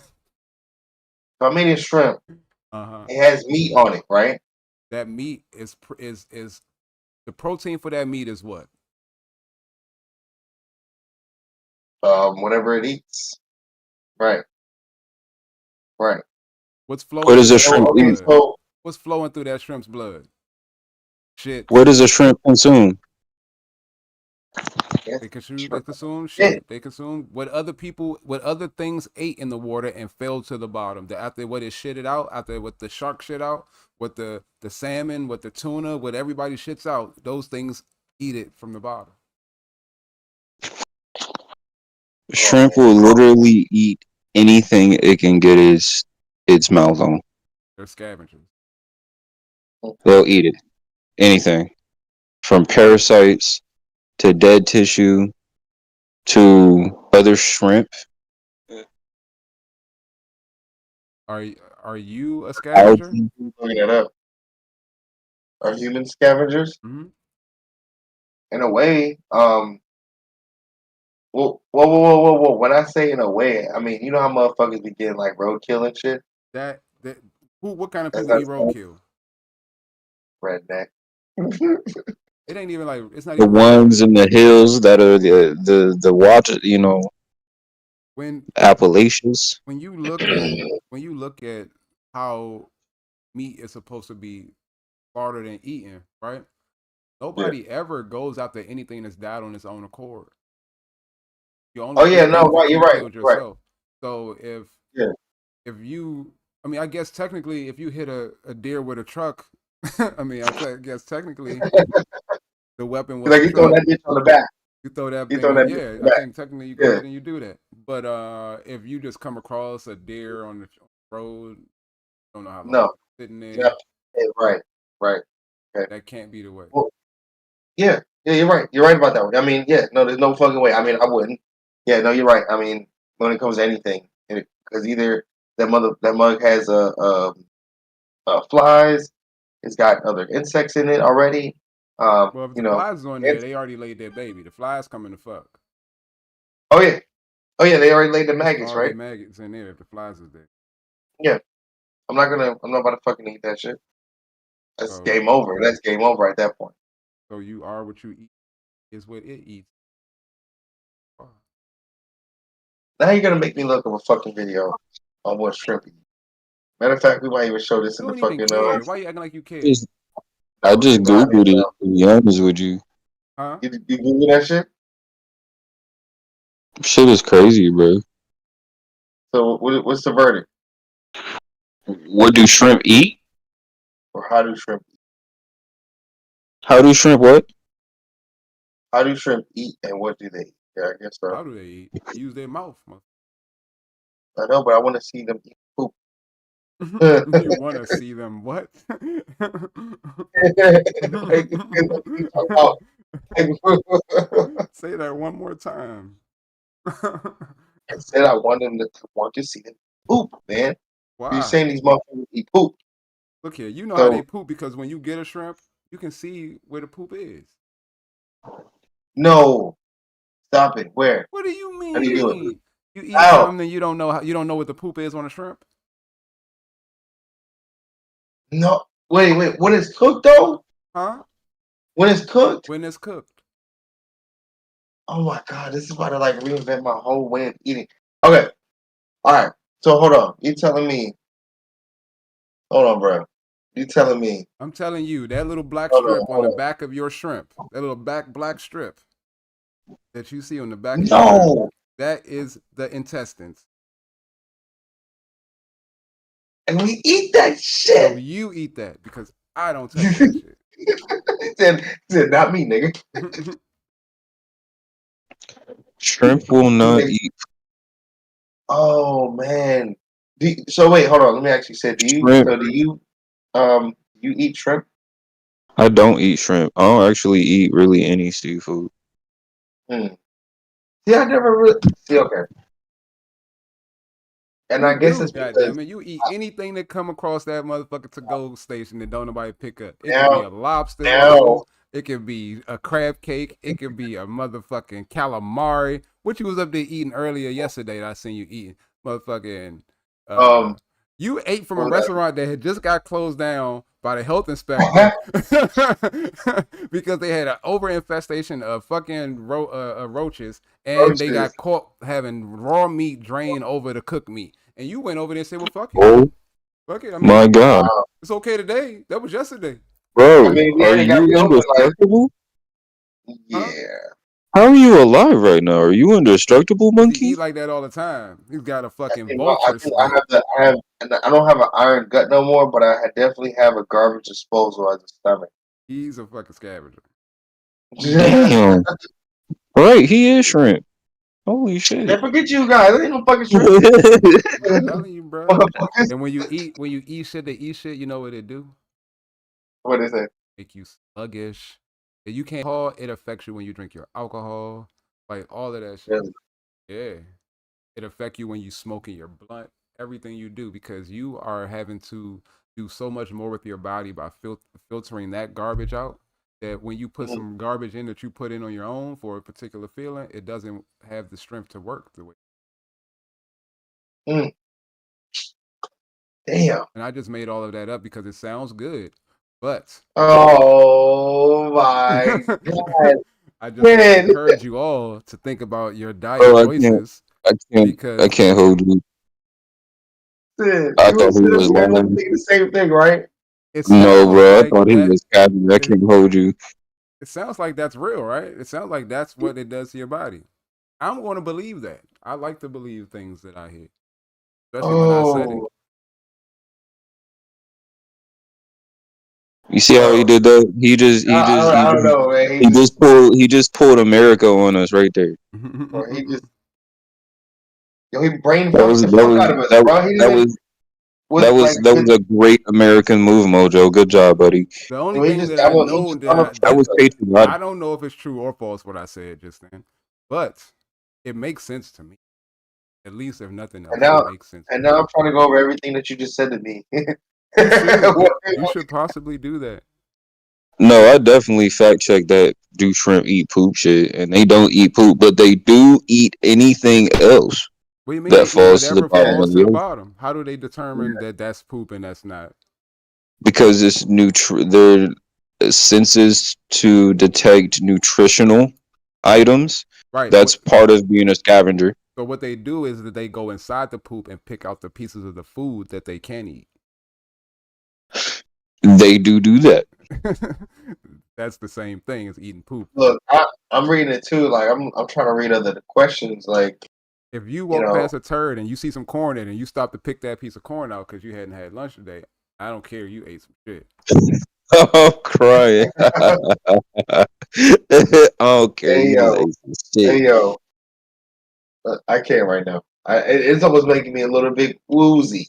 I'm eating shrimp, Uh huh. it has meat on it, right? That meat is the protein for that meat is what? whenever it eats. Right. What's flowing What through does a that shrimp shrimp's eat? blood? So What's flowing through that shrimp's blood? Shit. What does a shrimp consume? They consume Yeah. shit. They consume what other things ate in the water and fell to the bottom. After what it shitted out, after what the shark shit out, what the salmon, what the tuna, what everybody shits out, those things eat it from the bottom. Shrimp will literally eat anything it can get its mouth on. They're scavengers. They'll eat it. Anything. From parasites to dead tissue to other shrimp. Are you a scavenger? Algae. looking it up. Are humans scavengers? Mm-hmm. In a way. Whoa. When I say in a way, I mean, you know how motherfuckers be getting like roadkill and shit? What kind of That's people not eat roadkill? redneck. It ain't even like it's not The even really like ones in the hills that are the watch, when Appalachians. you look at how meat is supposed to be slaughtered and eaten, right? Nobody ever goes after anything that's died on its own accord. You only Oh yeah, eat no, things that right, you're you right, killed right. yourself. So Yeah. if you, I mean, I guess technically, if you hit a deer with a truck, I mean, guess technically the weapon was Like a you throw truck. that bitch on the back. You throw that You thing throw on, that bitch yeah. on the I back. think technically you go Yeah. ahead and you do that. But if you just come across a deer on the road, don't know how long No. it's sitting there. Yep. Yeah, right. Okay. That can't be the way. Well, yeah, you're right. You're right about that one. I mean, yeah, no, there's no fucking way. I mean, I wouldn't. Yeah, no, you're right. I mean, when it comes to anything, because either that mug has flies, it's got other insects in it already. Well, if You the know, flies is on there, they already laid their baby. The flies coming to fuck. oh yeah, they already laid the There's maggots, already right? maggots in there if the flies is there. Yeah, I'm not about to fucking eat that shit. That's So, game over. That's game over at that point. so you are what you eat is what it eats. Now you're gonna make me look up a fucking video on what shrimp eat. Matter of fact, we might even show this You in the don't even fucking care. Why you acting like you care? I just nah, googled it. To be honest with you, Huh? You Google that shit? shit is crazy, bro. So what's the verdict? What do shrimp eat? Or how do shrimp eat? How do shrimp what? How do shrimp eat and what do they eat? Yeah, I guess so. How do they eat? Use their mouth. I know, but I want to see them eat poop. You want to see them what? Say that one more time. I said I want to see them poop, man. Why? You're saying these motherfuckers eat poop. Look here, you know how So they poop because when you get a shrimp, you can see where the poop is. no, stop it. Where? What do you How do you do it? mean? You eat How? something and you don't know what the poop is on a shrimp? No, wait. When it's cooked though? Huh? When it's cooked? When it's cooked. Oh my god, this is about to like reinvent my whole way of eating. Okay, all right. So hold on. You telling me? Hold on, bro. You telling me? I'm telling you, that little black Hold on, strip on hold the on. back of your shrimp, that little black strip that you see on the back of your shrimp, No, that is the intestines. and we eat that So shit. you eat that because I don't touch that shit. he said, not me, nigga. Shrimp will not eat Oh man. So wait, hold on. Let me actually say, shrimp. you eat shrimp? I don't eat shrimp. I don't actually eat really any seafood. Hmm. See, I never really see. Okay, and I You guess do, it's because goddammit. You eat anything that come across that motherfucker to go station that don't nobody pick up. It could be now, a lobster now, roll. It could be a crab cake. It could be a motherfucking calamari. What you was up there eating earlier yesterday that I seen you eating? Motherfucking um, You ate from a Well, restaurant that had just got closed down by the health inspector because they had an overinfestation of fucking roaches, and they got caught having raw meat drained over the cooked meat. And you went over there and said, "Well, fuck it, Oh fuck it. I my mean, God, it's okay today. That was yesterday." bro, I mean, are yeah, they got you me over like, indestructible? yeah. How are you alive right now? Are you indestructible, Because he monkey? eat like that all the time. He's got a fucking I vulture think I stomach. I don't have an iron gut no more, but I definitely have a garbage disposal as a stomach. He's a fucking scavenger. Damn. Right, he is shrimp. Holy shit. Man, forget you guys. There ain't no fucking shrimp. I'm telling you, bro. Motherfuckers. And when you eat shit, they eat shit. You know what it do? What is it? Make you sluggish. And you can't call it affects you when you drink your alcohol, like all of that shit. Really? Yeah, it affects you when you smoking your blunt. Everything you do because you are having to do so much more with your body by filtering that garbage out. That when you put some garbage in that you put in on your own for a particular feeling, it doesn't have the strength to work the way. Mm. Damn. And I just made all of that up because it sounds good, but Oh my God. I just want to Man. encourage you all to think about your diet Oh, choices I because can't hold you. Listen, I you thought was he was lying. thinking the same thing, right? it No, sounds bro, I like thought he that. was capping. I can't hold you. It sounds like that's real, right? It sounds like that's what it does to your body. I'm going to believe that. I like to believe things that I hear, especially when I said it. Oh, You see how he bro. did that? I don't know, man. He just pulled America on us right there. Or he just, yo, he brain That fucked was the that fuck was out of us, that bro. He that didn't was that was like, that was a great American move, Mojo. Good job, buddy. The only he thing just that I know That was patriotic. I don't know if it's true or false what I said just then, but it makes sense to me. At least if nothing else, it makes sense. And now I'm trying to go over everything that you just said to me. You should possibly do that. No, I definitely fact check that. Do shrimp eat poop shit? And they don't eat poop, but they do eat anything else What do you mean that they eat falls to the whatever bottom of falls to the the ocean. bottom? How do they determine that that's poop and that's not? Because it's their senses to detect nutritional items. Right. That's part of being a scavenger. So what they do is that they go inside the poop and pick out the pieces of the food that they can eat. They do that. That's the same thing as eating poop. Look, I'm reading it too. Like I'm trying to read other questions. Like if you walk past a turd and you see some corn in it and you stop to pick that piece of corn out because you hadn't had lunch today, I don't care. You ate some shit. I'm crying. Okay, hey you just ate some shit. hey yo, I can't right now. It's almost making me a little bit woozy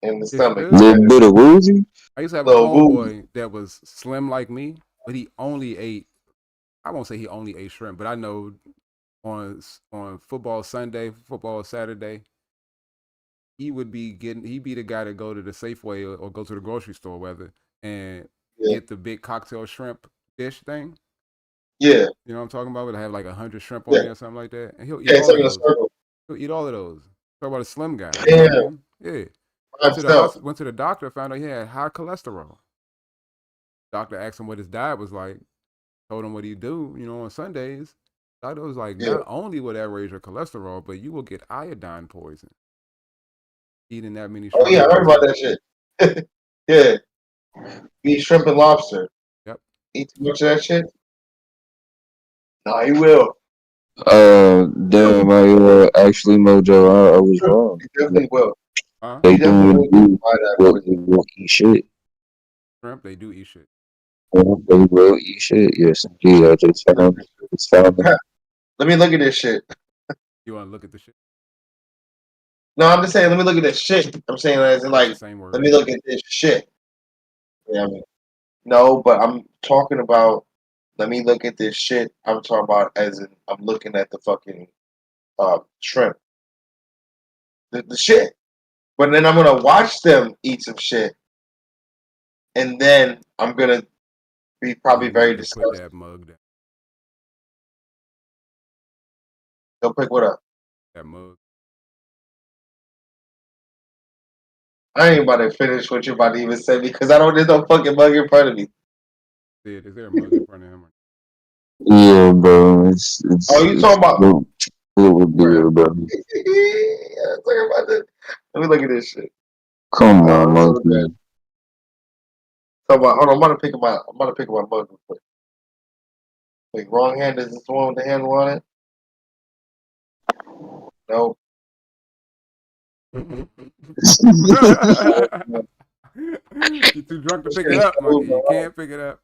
in the stomach. A little bit of woozy. I used to have a homeboy that was slim like me, but he only ate. I won't say he only ate shrimp, but I know on football Sunday, football Saturday, he'd be the guy to go to the Safeway or go to the grocery store, whether and get the big cocktail shrimp dish thing. Yeah, you know what I'm talking about. Would have like 100 shrimp on there or something like that, and he'll eat yeah, all of in a those. circle. He'll eat all of those. Talk about a slim guy. Yeah. Yeah. Himself. Went to the doctor, found out he had high cholesterol. Doctor asked him what his diet was like. Told him what he do, on Sundays. Doctor was like, not only will that raise your cholesterol, but you will get iodine poison. Eating that many shrimp. Oh yeah, I heard about that shit. Yeah. Eat shrimp and lobster. Yep. Eat too much of that shit? No, he will. Damn, actually, Mojo, I was wrong. He definitely will. Huh? They will eat shit. Shrimp, they do eat shit. They will eat shit. Yes, indeed. I just found it. Let me look at this shit. You want to look at the shit? No, I'm just saying, let me look at this shit. I'm saying, as in, like, let me look at this shit. Yeah, I mean, no, but I'm talking about, let me look at this shit. I'm talking about as in, I'm looking at the fucking shrimp. The shit. But then I'm going to watch them eat some shit. And then I'm going to be probably very disgusted. Put that mug down. Go pick what up? That mug. I ain't about to finish what you're about to even say because I don't. There's no fucking mug in front of me. Sid, is there a mug in front of him? Yeah, bro. It's Oh, you talking about? fluid beer, bro. Yeah, talking about this. Let me look at this shit. Come on, monkey. Talking about. Hold on, I'm about to pick up my mug real quick. Wait, wrong hand. Is this the one with the handle on it? No. You're too drunk to pick it up, monkey. You can't pick it up.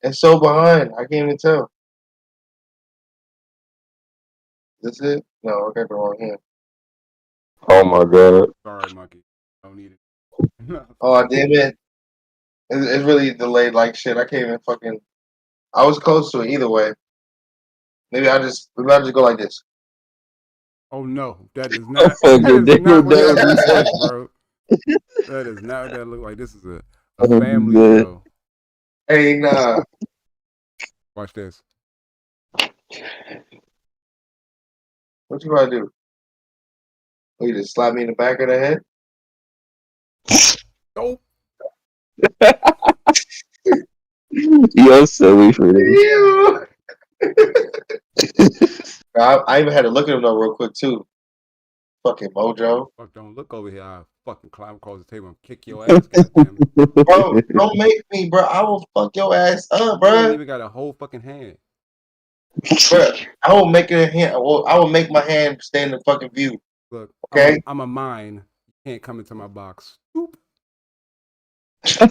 It's so behind. I can't even tell. This it? No, I got the wrong hand. Oh my god. Sorry, monkey. Don't need it. Oh damn it! It's really delayed like shit. I can't even fucking. I was close to it either way. Maybe I just go like this. Oh no, that is not. Oh, That is not what that that looks like, bro. That is not what that look like. This is a family good. show. Hey, nah. Watch this. What you gonna do? Oh, you just slap me in the back of the head? Nope. You're silly for this. Ew. I even had to look at him though real quick too. Fucking Mojo. Fuck, don't look over here. I'll fucking climb across the table and kick your ass, goddamn. Bro, don't make me, bro. I will fuck your ass up, You ain't bro. even got a whole fucking hand. Bro, I will make it a hand. I will make my hand stay in the fucking view. Look, okay. I'm a mine. You can't come into my box. Oop. Try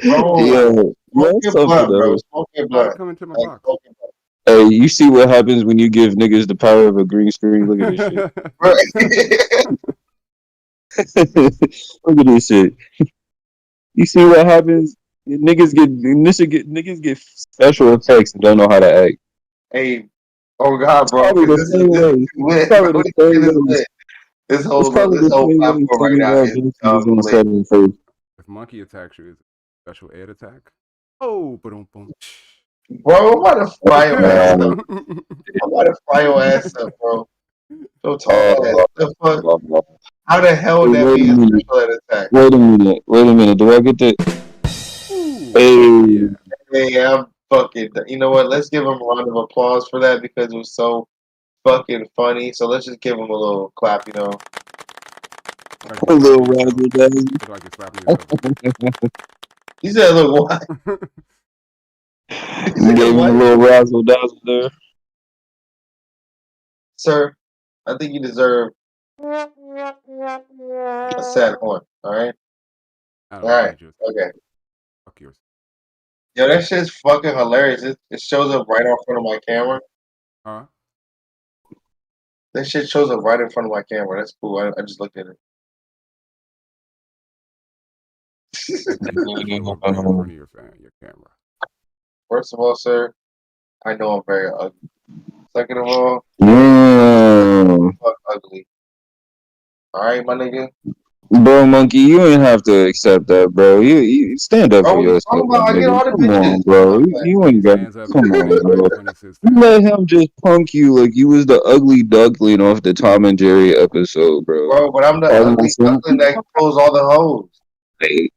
it. Bro, smoke your blunt, bro. Smoke your Try to blunt. come into my box. Hey, you see what happens when you give niggas the power of a green screen? Look at this shit. Look at this shit. You see what happens? Niggas get special effects and don't know how to act. Hey, oh god, bro. Probably the same way. This whole platform right now is lit. If monkey attacks you, is it a special ed attack? Oh, boom, boom. Bro, I'm about to fry your ass up. I'm about to fry your ass up, bro. Don't talk that. The fuck? How the hell would that be a special ed attack? Wait a minute. Do I get the? Hey. Hey, I'm fucking. You know what? Let's give him a round of applause for that because it was so fucking funny. So let's just give him a little clap, you know. A little razzle dazzle. You said a little what? You gave him a little razzle dazzle there. Sir, I think you deserve a sad horn. All right. All right. Okay. Fuck yours. Yo, that shit's fucking hilarious. It shows up right in front of my camera. Huh? That shit shows up right in front of my camera. That's cool. I just looked at it. Your camera. First of all, sir, I know I'm very ugly. Second of all, fuck ugly. All right, my nigga. Bro, monkey, you ain't have to accept that, bro. You stand up for yourself. I get all the come bitches. on, bro. You ain't got. Come on, bro. You let him just punk you like you was the ugly duckling off the Tom and Jerry episode, bro. Bro, but I'm the ugly duckling that pulls all the hoes. Hey,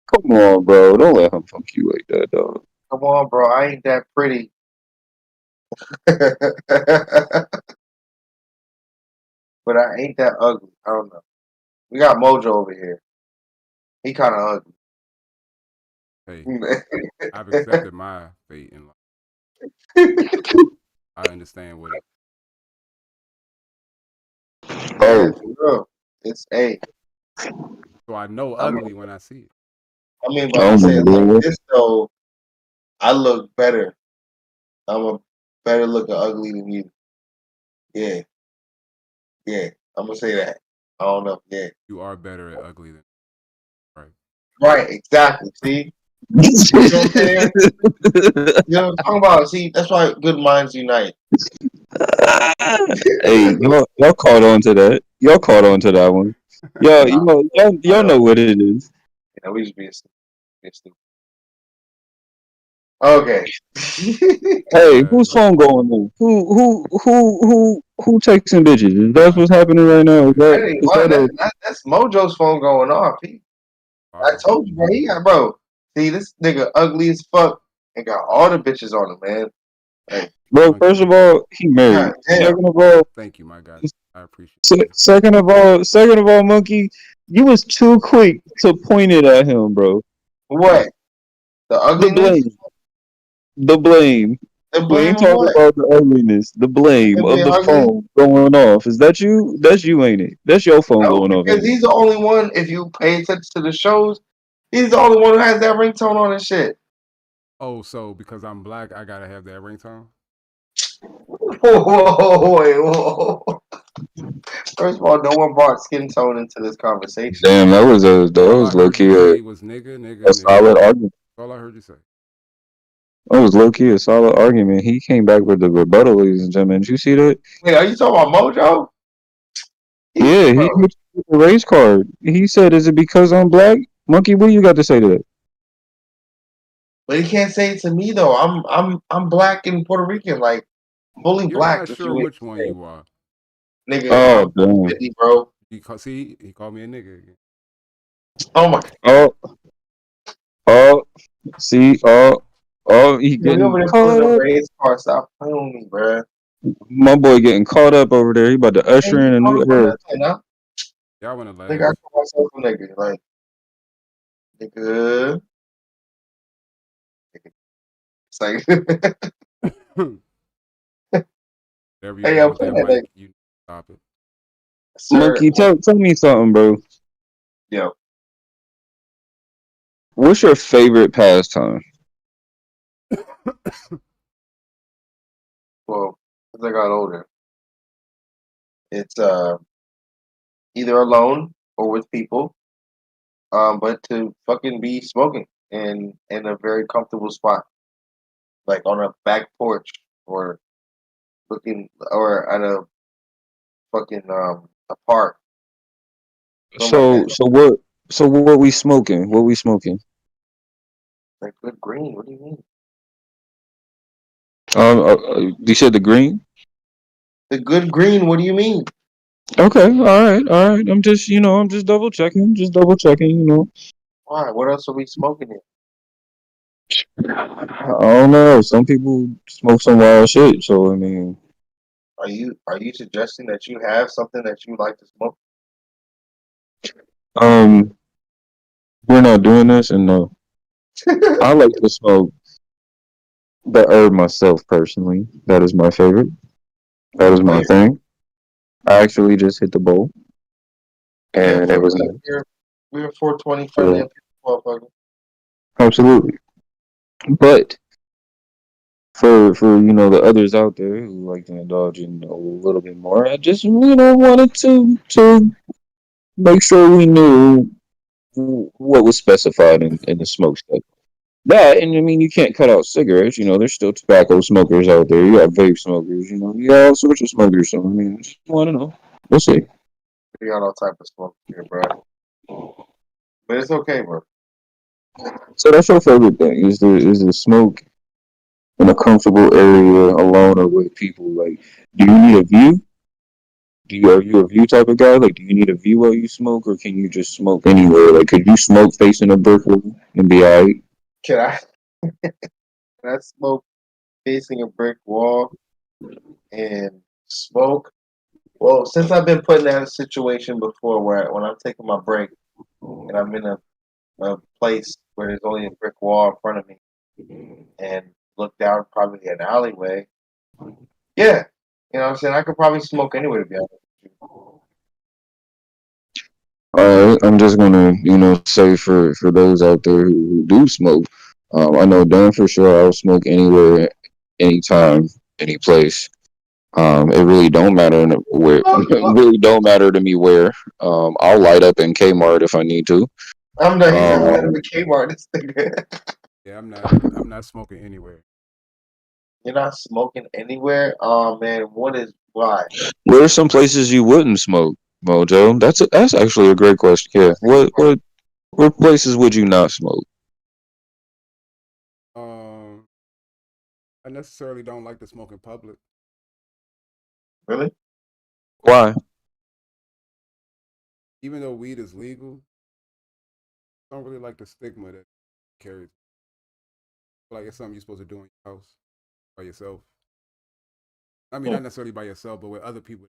come on, bro. Don't let him punk you like that, dog. Come on, bro. I ain't that pretty. But I ain't that ugly. I don't know. We got Mojo over here. He kind of ugly. Hey, I've accepted my fate in life. I understand what it. Oh, it's A. So I know ugly when I see it. I mean, but I'm saying like this though, I look better. I'm a better looking ugly than you. Yeah. Yeah. I'm gonna say that. I don't know. Yeah. You are better at ugly than right. Right, exactly. See? You know what I'm saying? You know what I'm talking about? See, that's why good minds unite. Hey, y'all caught on to that. Y'all caught on to that one. Y'all know what it is. Yeah, we just being stupid. Okay. Hey, whose phone going on? Who who texting bitches? Is that what's happening right now? That ain't what. That's Mojo's phone going off. I told you, bro. He got, bro. See, this nigga ugly as fuck and got all the bitches on him, man. Hey, bro, first of all, he married. Second of all, thank you, my guy. I appreciate it. Second of all, Monkey, you was too quick to point it at him, bro. What? The ugliness? The blame. The We blame ain't of talking what? about the ugliness. The blame of the ugly? phone going off. Is that you? That's you, ain't it? That's your phone No, going off. because he's the only one, if you pay attention to the shows, he's the only one who has that ringtone on and shit. Oh, so because I'm black, I gotta have that ringtone? Whoa. First of all, no one brought skin tone into this conversation. Damn, that was All I low heard key you say was nigga. solid argument. All I heard you say. That was low key a solid argument. He came back with the rebuttal, ladies and gentlemen. Did you see that? Wait, are you talking about Mojo? Yeah, he hit you with the race card. He said, "Is it because I'm black?" Monkey, what you got to say to that? But he can't say it to me though. I'm black and Puerto Rican, like fully You're black. not sure which one you are. Nigga, Oh, I'm damn. 50, bro. He called me a nigga again. Oh my. See, he getting caught up. Race car. Stop playing with me, bro. My boy getting caught up over there. He about to usher in a new era. Y'all wanna laugh? Nigga, I call myself a nigga. Like, nigga. It's like, Whatever you hey, do I'm with that playing mic, that. you stop it. Monkey, tell me something, bro. Yeah. What's your favorite pastime? Well, as I got older, it's either alone or with people. But to fucking be smoking in a very comfortable spot, like on a back porch or looking or at a fucking a park. So what we smoking? What we smoking? Like good green. What do you mean? You said the green. The good green. What do you mean? Okay, all right. I'm just double checking, Why? What else are we smoking here? I don't know. Some people smoke some wild shit, so I mean. Are you suggesting that you have something that you like to smoke? We're not doing this, and no. I like to smoke the herb myself personally. That is my favorite. That is my thing. I actually just hit the bowl, and it was nice. We're 420 friendly, motherfucker. Absolutely. But for the others out there who like to indulge in a little bit more, I just wanted to make sure we knew what was specified in the smoke stuff. That, and I mean, you can't cut out cigarettes. There's still tobacco smokers out there. You got vape smokers. You got all sorts of smokers. So I mean, I just want to know. We'll see. We got all type of smoke here, bro. But it's okay, bro. So that's your favorite thing? Is the smoke in a comfortable area, alone or with people? Like, do you need a view? Are you a view type of guy? Like, do you need a view while you smoke, or can you just smoke anywhere? Like, could you smoke facing a brick wall and be alright? Can I? Can I smoke facing a brick wall and smoke? Well, since I've been put in that situation before, where when I'm taking my break and I'm in a place where there's only a brick wall in front of me and look down probably an alleyway. Yeah, you know what I'm saying? I could probably smoke anywhere, to be honest with you. I'm just gonna, say for those out there who do smoke, I know damn for sure I'll smoke anywhere, anytime, any place. It really don't matter where. It really don't matter to me where. I'll light up in Kmart if I need to. I'm not. He's not letting me Kmart. This nigga. Yeah, I'm not smoking anywhere. You're not smoking anywhere? Oh man, why? Where are some places you wouldn't smoke, Mojo? That's actually a great question. Yeah. What places would you not smoke? I necessarily don't like to smoke in public. Really? Why? Even though weed is legal, I don't really like the stigma that it carries. Like it's something you're supposed to do in your house by yourself. I mean, not necessarily by yourself, but with other people.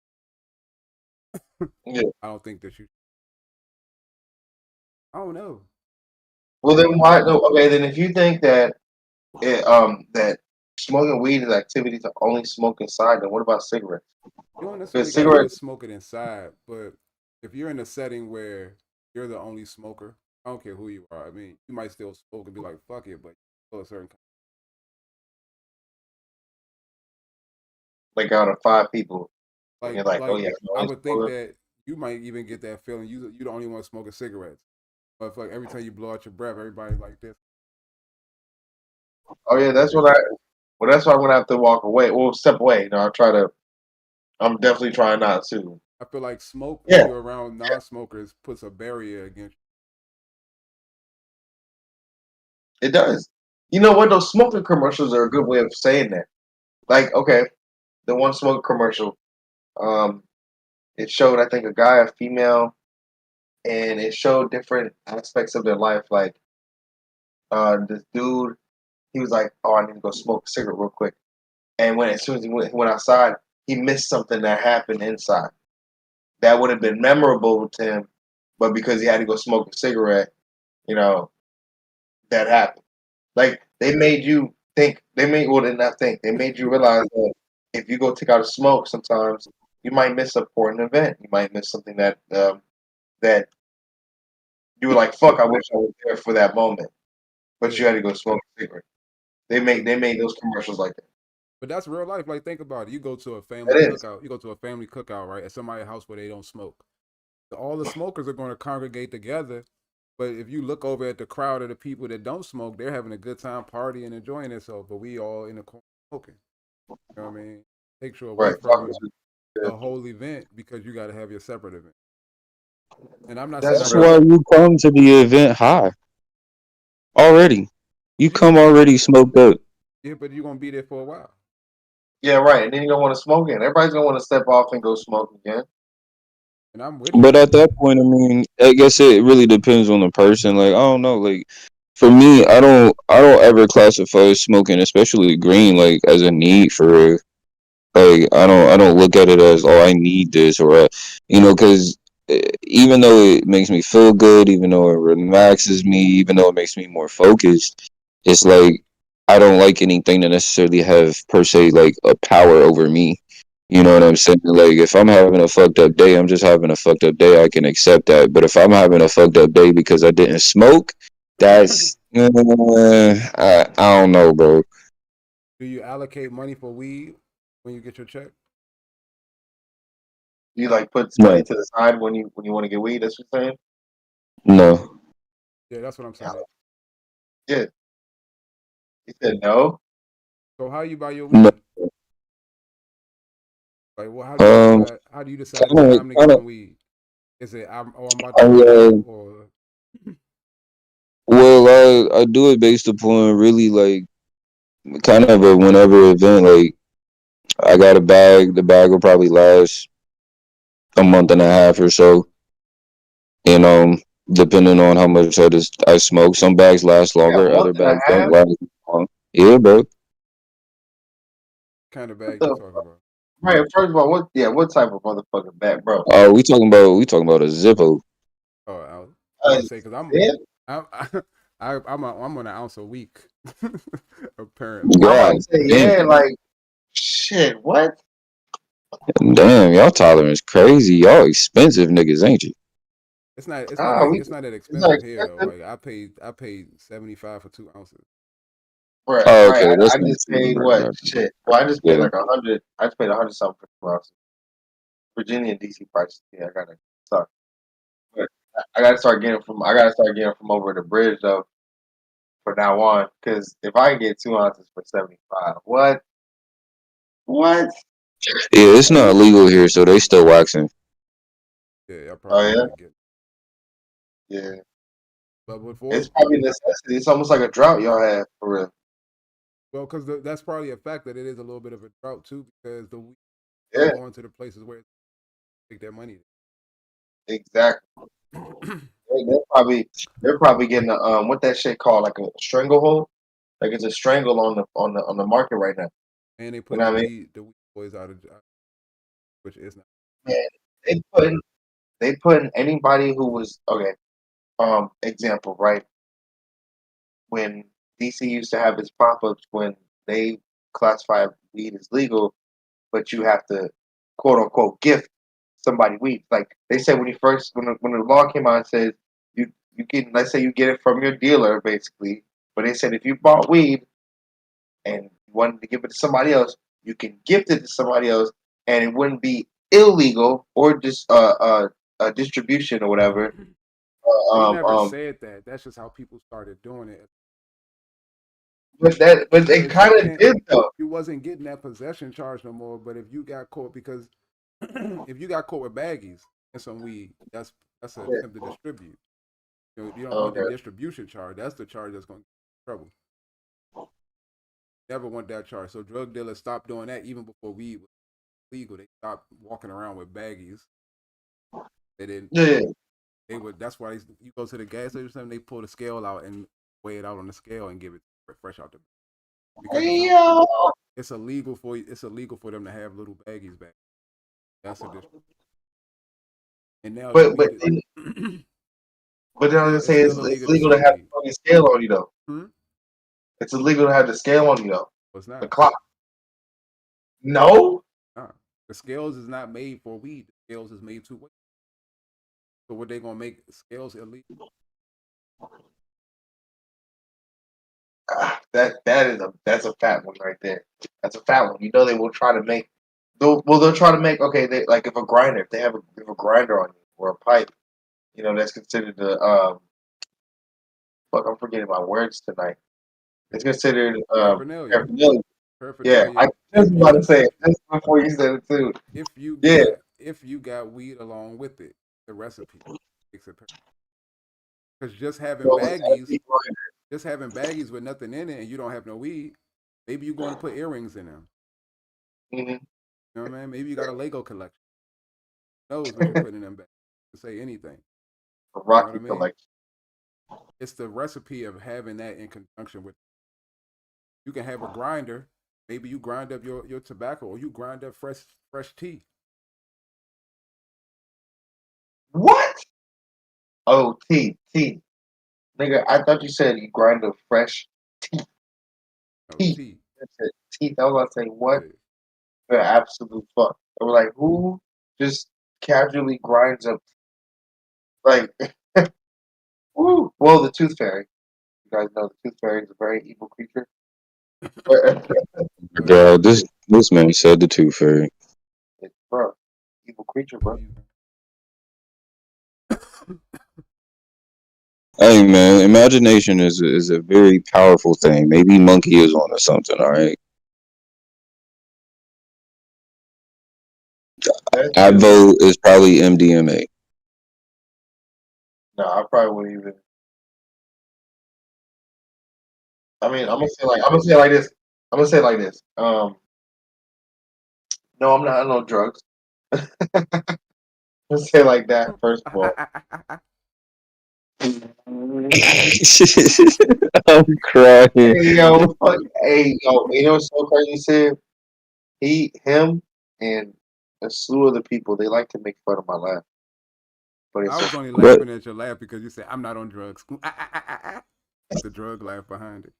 Yeah. I don't think that you. I don't know. Well, then why? No, okay, then if you think that that smoking weed is activity to only smoke inside, then what about cigarettes? You don't necessarily Because got to do it cigarettes, smoking inside, but if you're in a setting where you're the only smoker, I don't care who you are. I mean, you might still smoke and be like, "Fuck it," but you a certain. like out of 5 people, and you're like, oh Like yeah, I'm the I only would think smoker. that you might even get that feeling. You the only one smoking cigarettes, but like every time you blow out your breath, everybody's like this. Oh yeah, that's what I. Well, that's why I'm gonna have to walk away. Well, step away. You know, I try to. I'm definitely trying not to. I feel like smoke when Yeah, you're around non-smokers puts a barrier against. it does. You know what? Those smoking commercials are a good way of saying that. Like, okay, the one smoke commercial, um, it showed I think a guy, a female, and it showed different aspects of their life. Like, this dude, he was like, "Oh, I need to go smoke a cigarette real quick." And when as soon as he went outside, he missed something that happened inside that would have been memorable to him, but because he had to go smoke a cigarette, you know, that happened. Like they made you think. They made well, they not think. They made you realize that if you go take out a smoke, sometimes you might miss an important event. You might miss something that you were like, "Fuck, I wish I was there for that moment," but you Yeah, had to go smoke a cigarette. They made those commercials like that. but that's real life. Like think about it. You go to a It family is cookout. You go to a family cookout, right? At somebody's house where they don't smoke. All the smokers are going to congregate together. But if you look over at the crowd of the people that don't smoke, they're having a good time partying and enjoying themselves. But we all in the corner smoking. You know what I mean? Takes you away right. Talking from to the whole event because you got to have your separate event. And I'm not saying that's I'm That's true. why you come to the event high already. You yeah, come already smoked up. yeah, but you're gonna be there for a while. Yeah, right. And then you don't want to smoke again. Everybody's gonna want to step off and go smoke again. And I'm with But you. at that point, I mean, I guess it really depends on the person. Like, I don't know. Like, for me, I don't ever classify smoking, especially green, like as a need for real. Like, I don't look at it as, oh, I need this or, because even though it makes me feel good, even though it relaxes me, even though it makes me more focused, it's like I don't like anything to necessarily have per se like a power over me. You know what I'm saying? Like if I'm having a fucked up day, I'm just having a fucked up day. I can accept that. But if I'm having a fucked up day because I didn't smoke, that's I don't know, bro. Do you allocate money for weed when you get your check? You like put money No, to the side when you want to get weed. That's what you're saying. no, Yeah, that's what I'm saying. Yeah. He said no. So how you buy your no. weed? Like, well, how do you Um, decide? How do you decide it's kind of, time to get kind of. some weed? Is it I'm about to run Uh, out, or well, I do it based upon really like kind of a whenever event. Like I got a bag. The bag will probably last a month and a half or so. And depending on how much I smoke, some bags last Yeah, a longer, month other and a bags don't half. last long. Yeah, bro. kind of What bag you the talking about? right? First of all, what? Yeah, what type of motherfucking bag, bro? We talking about a Zippo. Oh, I'm Uh, about to say because yeah, I'm I'm on an ounce a week, apparently. I'm about God to say damn, yeah. Like shit. What? damn, y'all tolerance crazy. Y'all expensive niggas, ain't you? Ah, we. It's not that It's not expensive here though. expensive. Like I paid 75 for 2 ounces. Right, Oh, right. okay, I that's not just too paid what? bad. Shit. Well, I just paid Yeah, like 100. I just paid 100 something for 2 ounces. Virginia and DC prices. Yeah, I gotta start. But I gotta start getting from. I gotta start getting from over the bridge though. From now on, because if I can get 2 ounces for 75, what? What? yeah, it's not legal here, so they still waxing. Yeah, I Oh probably yeah, gotta get. yeah. But It's before, probably a necessity. It's almost like a drought y'all have for real. well, because that's probably a fact that it is a little bit of a drought too, because the weed not Yeah, going to the places where. take that money. Exactly. They're probably getting a what that shit called, like a stranglehold. Like it's a strangle on the market right now. And they You put know the what I mean? weed boys out of which is not. Man, they putting anybody who was okay. Example, right? When DC used to have its pop ups when they classify weed as legal, but you have to quote unquote gift somebody weed. Like they said when when the law came out, it says you can, let's say you get it from your dealer basically, but they said if you bought weed and you wanted to give it to somebody else, you can gift it to somebody else, and it wouldn't be illegal or just a distribution or whatever. They Um, never um, said that. That's just how people started doing it. but they Because you kind of can't, did though. you wasn't getting that possession charge no more. But if you got caught, because if you got caught with baggies and some weed, that's an Yeah. attempt to distribute. You don't want the Okay. distribution charge. That's the charge that's going to get you in trouble. Never want that charge. So drug dealers stopped doing that even before weed was legal. They stopped walking around with baggies. They didn't. Yeah. They would. That's why you go to the gas station or something. They pull the scale out and weigh it out on the scale and give it fresh out the because Hey yo. it's illegal for them to have little baggies back. That's a district. And now the But weed then, is but then I was gonna it's say still it's illegal to legal to sell have weed. the fucking scale on you though. Hmm? It's illegal to have the scale on you though. Well, it's The not. clock. No. Nah. The scales is not made for weed. The scales is made to weigh. So what they gonna make scales illegal? That's a fat one right there. That's a fat one. You know they will try to make. They'll try to make. Okay, they like if they have a grinder on you or a pipe. You know that's considered the Fuck, I'm forgetting my words tonight. It's considered Paraphernalia. paraphernalia. Yeah, I Paraphernalia. was just about to say it just before you said it too. Yeah. If you got weed along with it, the recipe makes it because just having So it's baggies, empty with nothing in it, and you don't have no weed, maybe you're going to put earrings in them. grinder. You know what I mean? Maybe you got a Lego collection. Who knows what you're putting in them bags? To say anything. A You know Rocky what I mean? collection. It's the recipe of having that in conjunction with. You can have a grinder. Maybe you grind up your tobacco, or you grind up fresh tea. What? Oh, tea. Nigga, I thought you said you grind up fresh teeth. No, Teeth. tea. That's it. Teeth. I was about to say, what Yeah. the absolute fuck? I was like, who just casually grinds up, like, woo. Well, the tooth fairy. You guys know the tooth fairy is a very evil creature. God, this man said the tooth fairy. It's, bro, evil creature, bro. Hey man, imagination is a very powerful thing. Maybe Monkey is on or something. All right, I vote is probably MDMA. No, I probably wouldn't even. I mean, I'm gonna say it like this. I'm gonna say it like this. No, I'm not on no drugs. Let's say it like that first of all. I'm crying. Hey yo, fuck, hey yo, you know what's so crazy? Said him, and a slew of the people. They like to make fun of my laugh, but I it's was a only But laughing at your laugh because you said I'm not on drugs. The drug laugh behind it.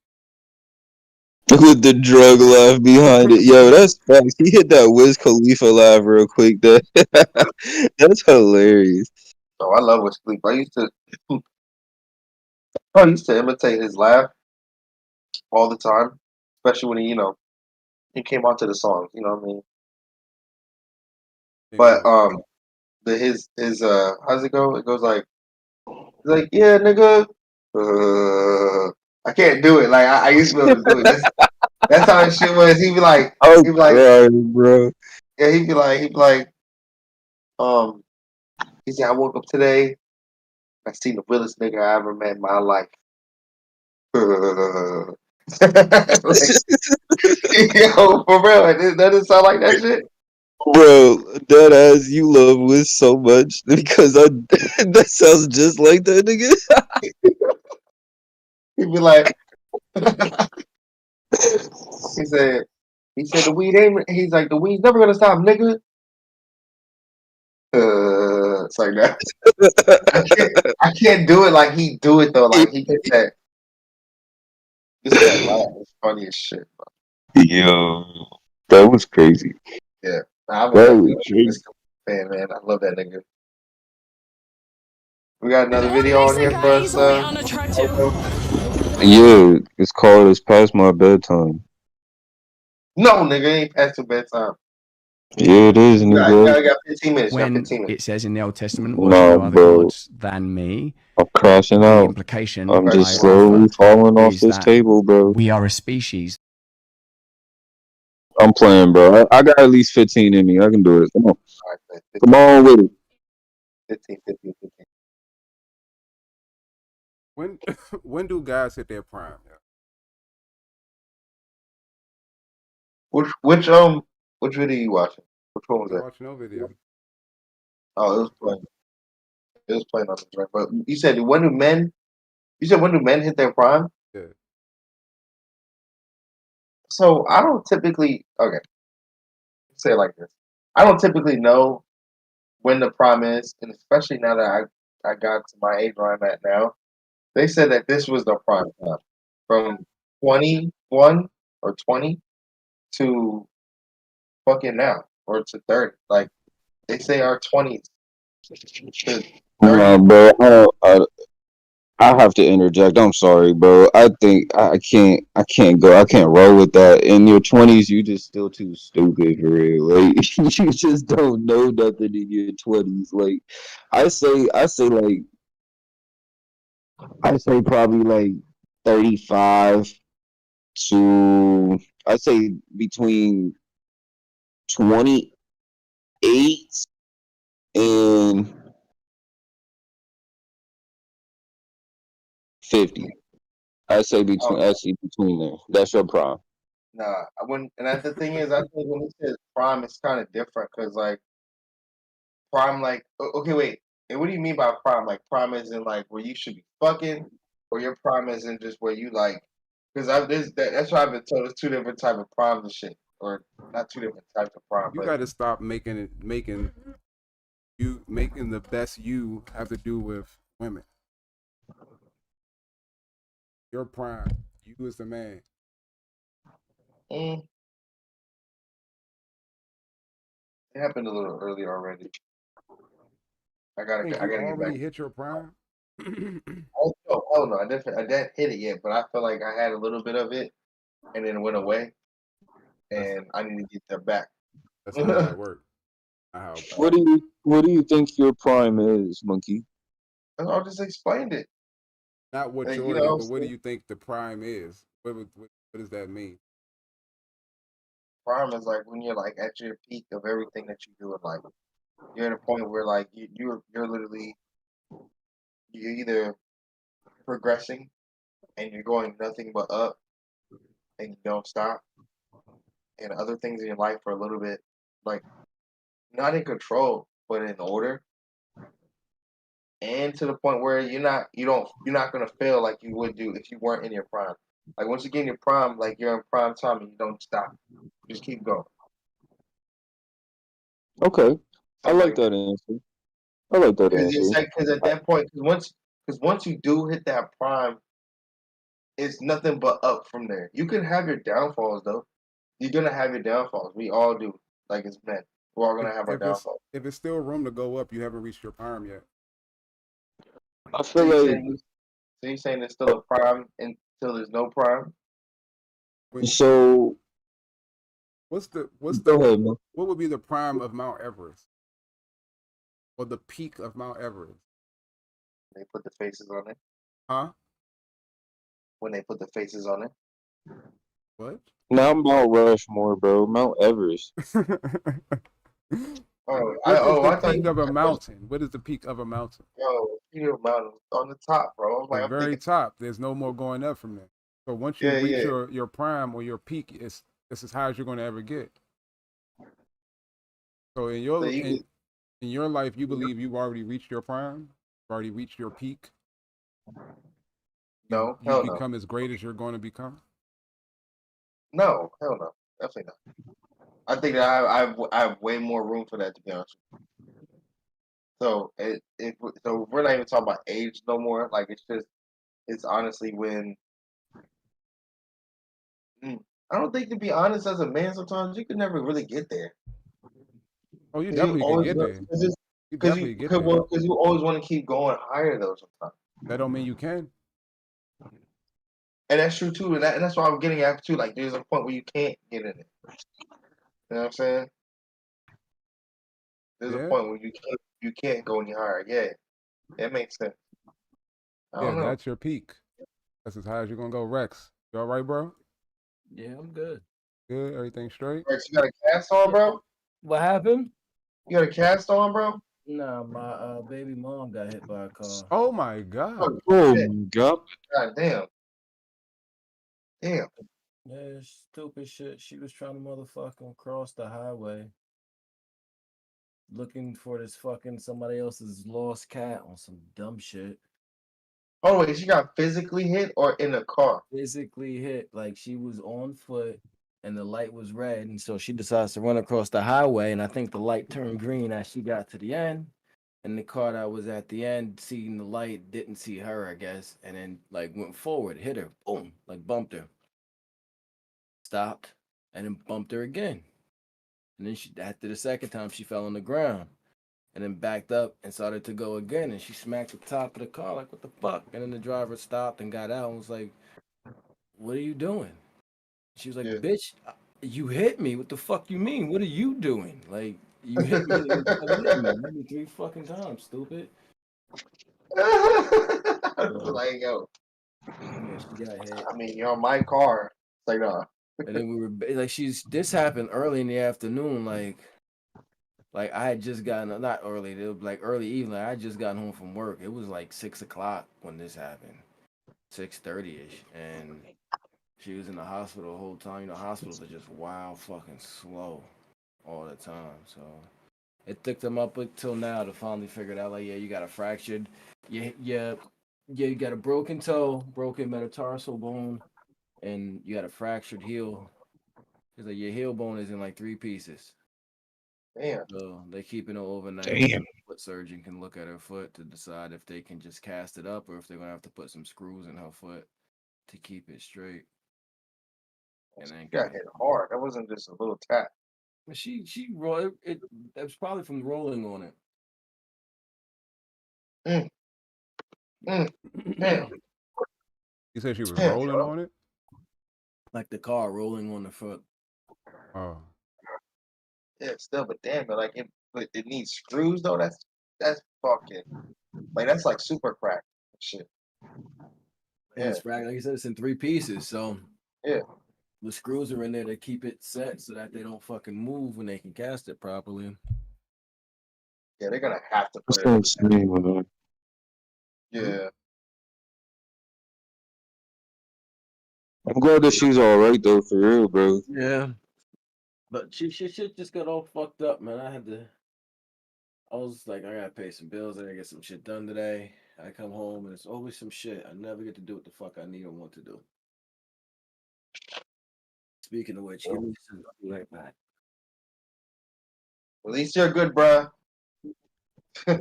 with the drug laugh behind it, yo, that's facts. He hit that Wiz Khalifa laugh real quick. That's hilarious. so I love with sleep. I used to imitate his laugh all the time, especially when he came onto the songs. You know what I mean? But his how's it go? It goes like yeah, nigga. I can't do it. Like I used to be able to do it. That's how his shit was. I'm He'd be like, crying, bro. yeah, he'd be like, um, he said, I woke up today. I seen the realest nigga I ever met in my life. Like, yo, for real, that doesn't sound like that shit. Bro, that ass you love Wiz so much because I that sounds just like that nigga. He'd be like, he said the weed ain't. He's like the weed's never gonna stop, nigga. It's like that. I can't do it like he do it though. Like he gets that. Just that laugh. It's funny as shit. Yo, that was crazy. Yeah, I'm a That was Wiz fan, man. I love that nigga. We got another video on here for us. Yeah, it's called "It's Past My Bedtime." No, nigga, ain't past your bedtime. Yeah, it is, You nigga. got 15 minutes. When 15 minutes. it says in the Old Testament, "Worship Nah, no other bro. gods than me," I'm crashing the out. implication I'm by just slowly Alpha falling off is this that table, bro. we are a species. I'm playing, bro. I got at least 15 in me. I can do it. Come on. All right, Come on with it. 15. When do guys hit their prime? Yeah. Which video you watching? Which one was I that? watch no video. Oh, it was playing. It was playing on the track. But you said when do men? You said when do men hit their prime? Yeah. So I don't typically. Okay, say it like this. I don't typically know when the prime is, and especially now that I got to my age where I'm at now. They said that this was the prime time from 21 or 20 to fucking now or to 30. Like they say our 20s to 30. Bro. I have to interject. I'm sorry, bro. I think I can't go. I can't roll with that. In your 20s, you just still too stupid for real. Like you just don't know nothing in your 20s. Like I say probably like 35 to I say between 28 and 50. I say between there. That's your prime. Nah, I wouldn't. And that's the thing is, I think when it says prime, it's kind of different because like prime, like okay, wait. And what do you mean by prime? Like prime is in like where you should be fucking, or your prime is in just where you like. Because that's why I've been told there's two different type of primes and shit, or not two different types of prime, You but got to stop making the best you have to do with women. Your prime. You as the man. it happened a little earlier already. I I think you gotta get back. already hit your prime. Oh no, hell no, I didn't hit it yet, but I feel like I had a little bit of it, and then it went away, and I need to get that back. That's not how it works. Not how. What do you think your prime is, Monkey? I just explained it. Not what Like, yours is, but what do you think the prime is? What does that mean? prime is like when you're like at your peak of everything that you do in life. You're at a point where like you're literally you're either progressing and you're going nothing but up and you don't stop, and other things in your life are a little bit like not in control but in order, and to the point where you're not gonna fail like you would do if you weren't in your prime. Like once you get in your prime, like you're in prime time and you don't stop. You just keep going. Okay, I Something like like that. that answer. I like that Because it's answer. like because at that point, because once you do hit that prime, it's nothing but up from there. You can have your downfalls though. You're gonna have your downfalls. We all do. Like it's men. We're all gonna have our downfalls. If it's still room to go up, you haven't reached your prime yet. I So feel like you're saying there's still a prime until there's no prime? so. What's Go the ahead, man. what would be the prime of Mount Everest or the peak of Mount Everest? They put the faces on it. Huh? When they put the faces on it. What? Not Mount Rushmore, bro. Mount Everest. Oh, The I thought peak you of a mountain? What is the peak of a mountain? Peter Mountain on the top, bro. The I'm very thinking, top. There's no more going up from there. So once you yeah, reach yeah. your prime or your peak, it's as high as you're going to ever get. So in So your you in your life, you believe you've already reached your prime, you've already reached your peak. no, You've hell no, become as great as you're going to become. no, hell no, definitely not. I think that I have way more room for that, to be honest. So so we're not even talking about age no more. Like it's honestly when I don't think, to be honest, as a man, sometimes you can never really get there. Oh, you Because you definitely can always get there. You because definitely get there. you always want to keep going higher though sometimes. That don't mean you can. And that's true too, and that's why I'm getting at too. Like there's a point where you can't get in it. You know what I'm saying? There's a Yeah. point where you can't go any higher. Yeah, that makes sense. I Yeah, don't know. that's your peak. That's as high as you're gonna go. Rex, you all right, bro? Yeah, I'm good. Good. Everything straight? Rex, you got a cast on, bro? What happened? You got a cast on, bro? Nah, my baby mom got hit by a car. Oh my God. Oh Shit. my god. God damn. Damn. Yeah, stupid shit. She was trying to motherfucking cross the highway, looking for this fucking somebody else's lost cat on some dumb shit. Oh wait, she got physically hit or in a car? Physically hit, like she was on foot and the light was red, and so she decides to run across the highway, and I think the light turned green as she got to the end. And the car that was at the end, seeing the light, didn't see her, I guess, and then like went forward, hit her, boom, like bumped her, stopped, and then bumped her again. And then she, after the second time, she fell on the ground, and then backed up and started to go again, and she smacked the top of the car, like what the fuck? And then the driver stopped and got out and was like, "What are you doing?" She was like, Yeah. "Bitch, you hit me. What the fuck you mean? What are you doing? Like you hit me, you kept hitting me. You hit me 3 fucking times, stupid." So, Like, yo, yeah, she got hit. I mean, you're on my car. It's like, And then we were like, this happened early in the afternoon, like I had just gotten, not early, it was like early evening. I had just gotten home from work. It was like 6 o'clock when this happened, 6:30ish, and she was in the hospital the whole time. You know, hospitals are just wild fucking slow all the time. So it took them up until now to finally figure it out. Like, yeah, you got a fractured, you got a broken toe, broken metatarsal bone, and you got a fractured heel. It's like your heel bone is in like 3 pieces. damn. So they're keeping it overnight. Damn. Foot surgeon can look at her foot to decide if they can just cast it up or if they're gonna have to put some screws in her foot to keep it straight. And then You got hit hard. That wasn't just a little tap. she rolled it. It was probably from rolling on it. Mm, damn. You said she was Damn, rolling bro. on it? Like the car rolling on the foot. Oh. Yeah, still, but damn, but it needs screws though. That's fucking like that's like super crack shit. And Yeah, it's like I said, it's in 3 pieces. So yeah. the screws are in there to keep it set so that they don't fucking move when they can cast it properly. Yeah, they're gonna have to put That's it in. insane, man. Yeah. I'm glad that she's all right though, for real, bro. Yeah. But she just got all fucked up, man. I was like, I gotta pay some bills. I gotta get some shit done today. I come home and it's always some shit. I never get to do what the fuck I need or want to do. Speaking of which, give me some. I'll be right back. At least you're good, bruh. Yeah.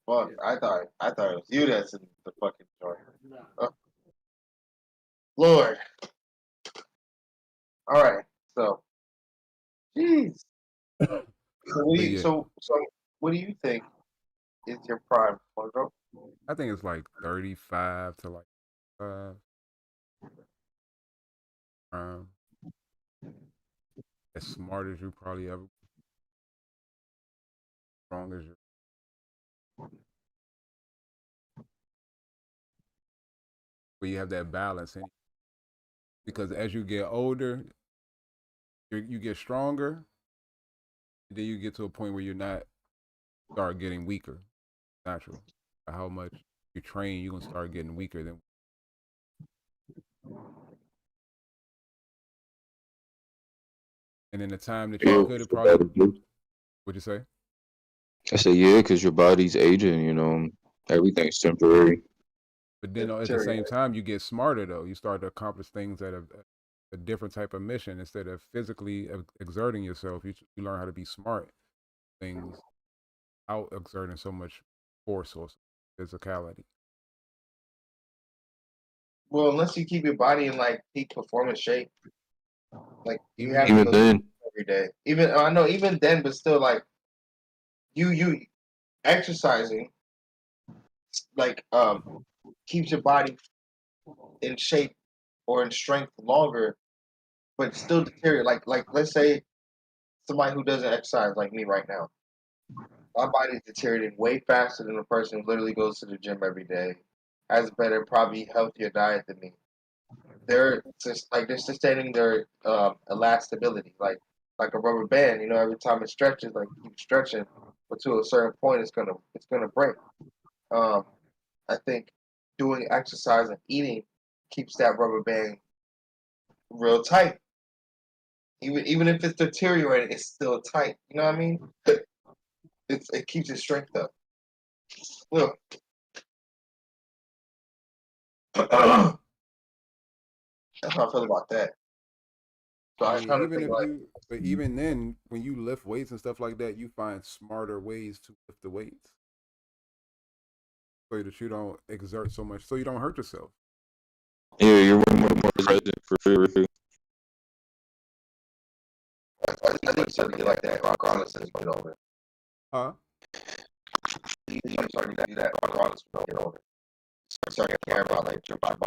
Fuck, I thought it was you that's in the fucking joint. Oh, Lord. All right. So, jeez. So But yeah, what do you think is your prime, Mojo? I think it's like 35 to like 5. As smart as you probably ever, strong as you. But you have that balance in, because as you get older, you get stronger, and then you get to a point where you're not start getting weaker. Natural. How much you train, you're gonna start getting weaker. Then And in the time that you could have probably, what'd you say? I said, yeah, because your body's aging, you know, everything's temporary. But then at the same time, you get smarter though. You start to accomplish things at a different type of mission instead of physically exerting yourself. You learn how to be smart. Things out exerting so much force or physicality. Well, unless you keep your body in like peak performance shape, like you have Even to go then, every day. Even I know, even then, but still, like you exercising, like keeps your body in shape or in strength longer, but still deteriorate. Like let's say somebody who doesn't exercise like me right now, my body's deteriorating way faster than a person who literally goes to the gym every day, has a better, probably healthier diet than me. They're just like they're sustaining their elastability, like a rubber band. You know, every time it stretches, like keep stretching, but to a certain point, it's gonna break. Um, I think doing exercise and eating keeps that rubber band real tight. Even if it's deteriorating, it's still tight. You know what I mean? It keeps its strength up. Look. That's how I feel about that. So I kind of Even think if like, but even then, when you lift weights and stuff like that, you find smarter ways to lift the weights so that you don't exert so much, so you don't hurt yourself. yeah, you're more resident for free. I think something like that, regardless as you get older. Huh? You start to do that regardless as you get older. Start to care about like your body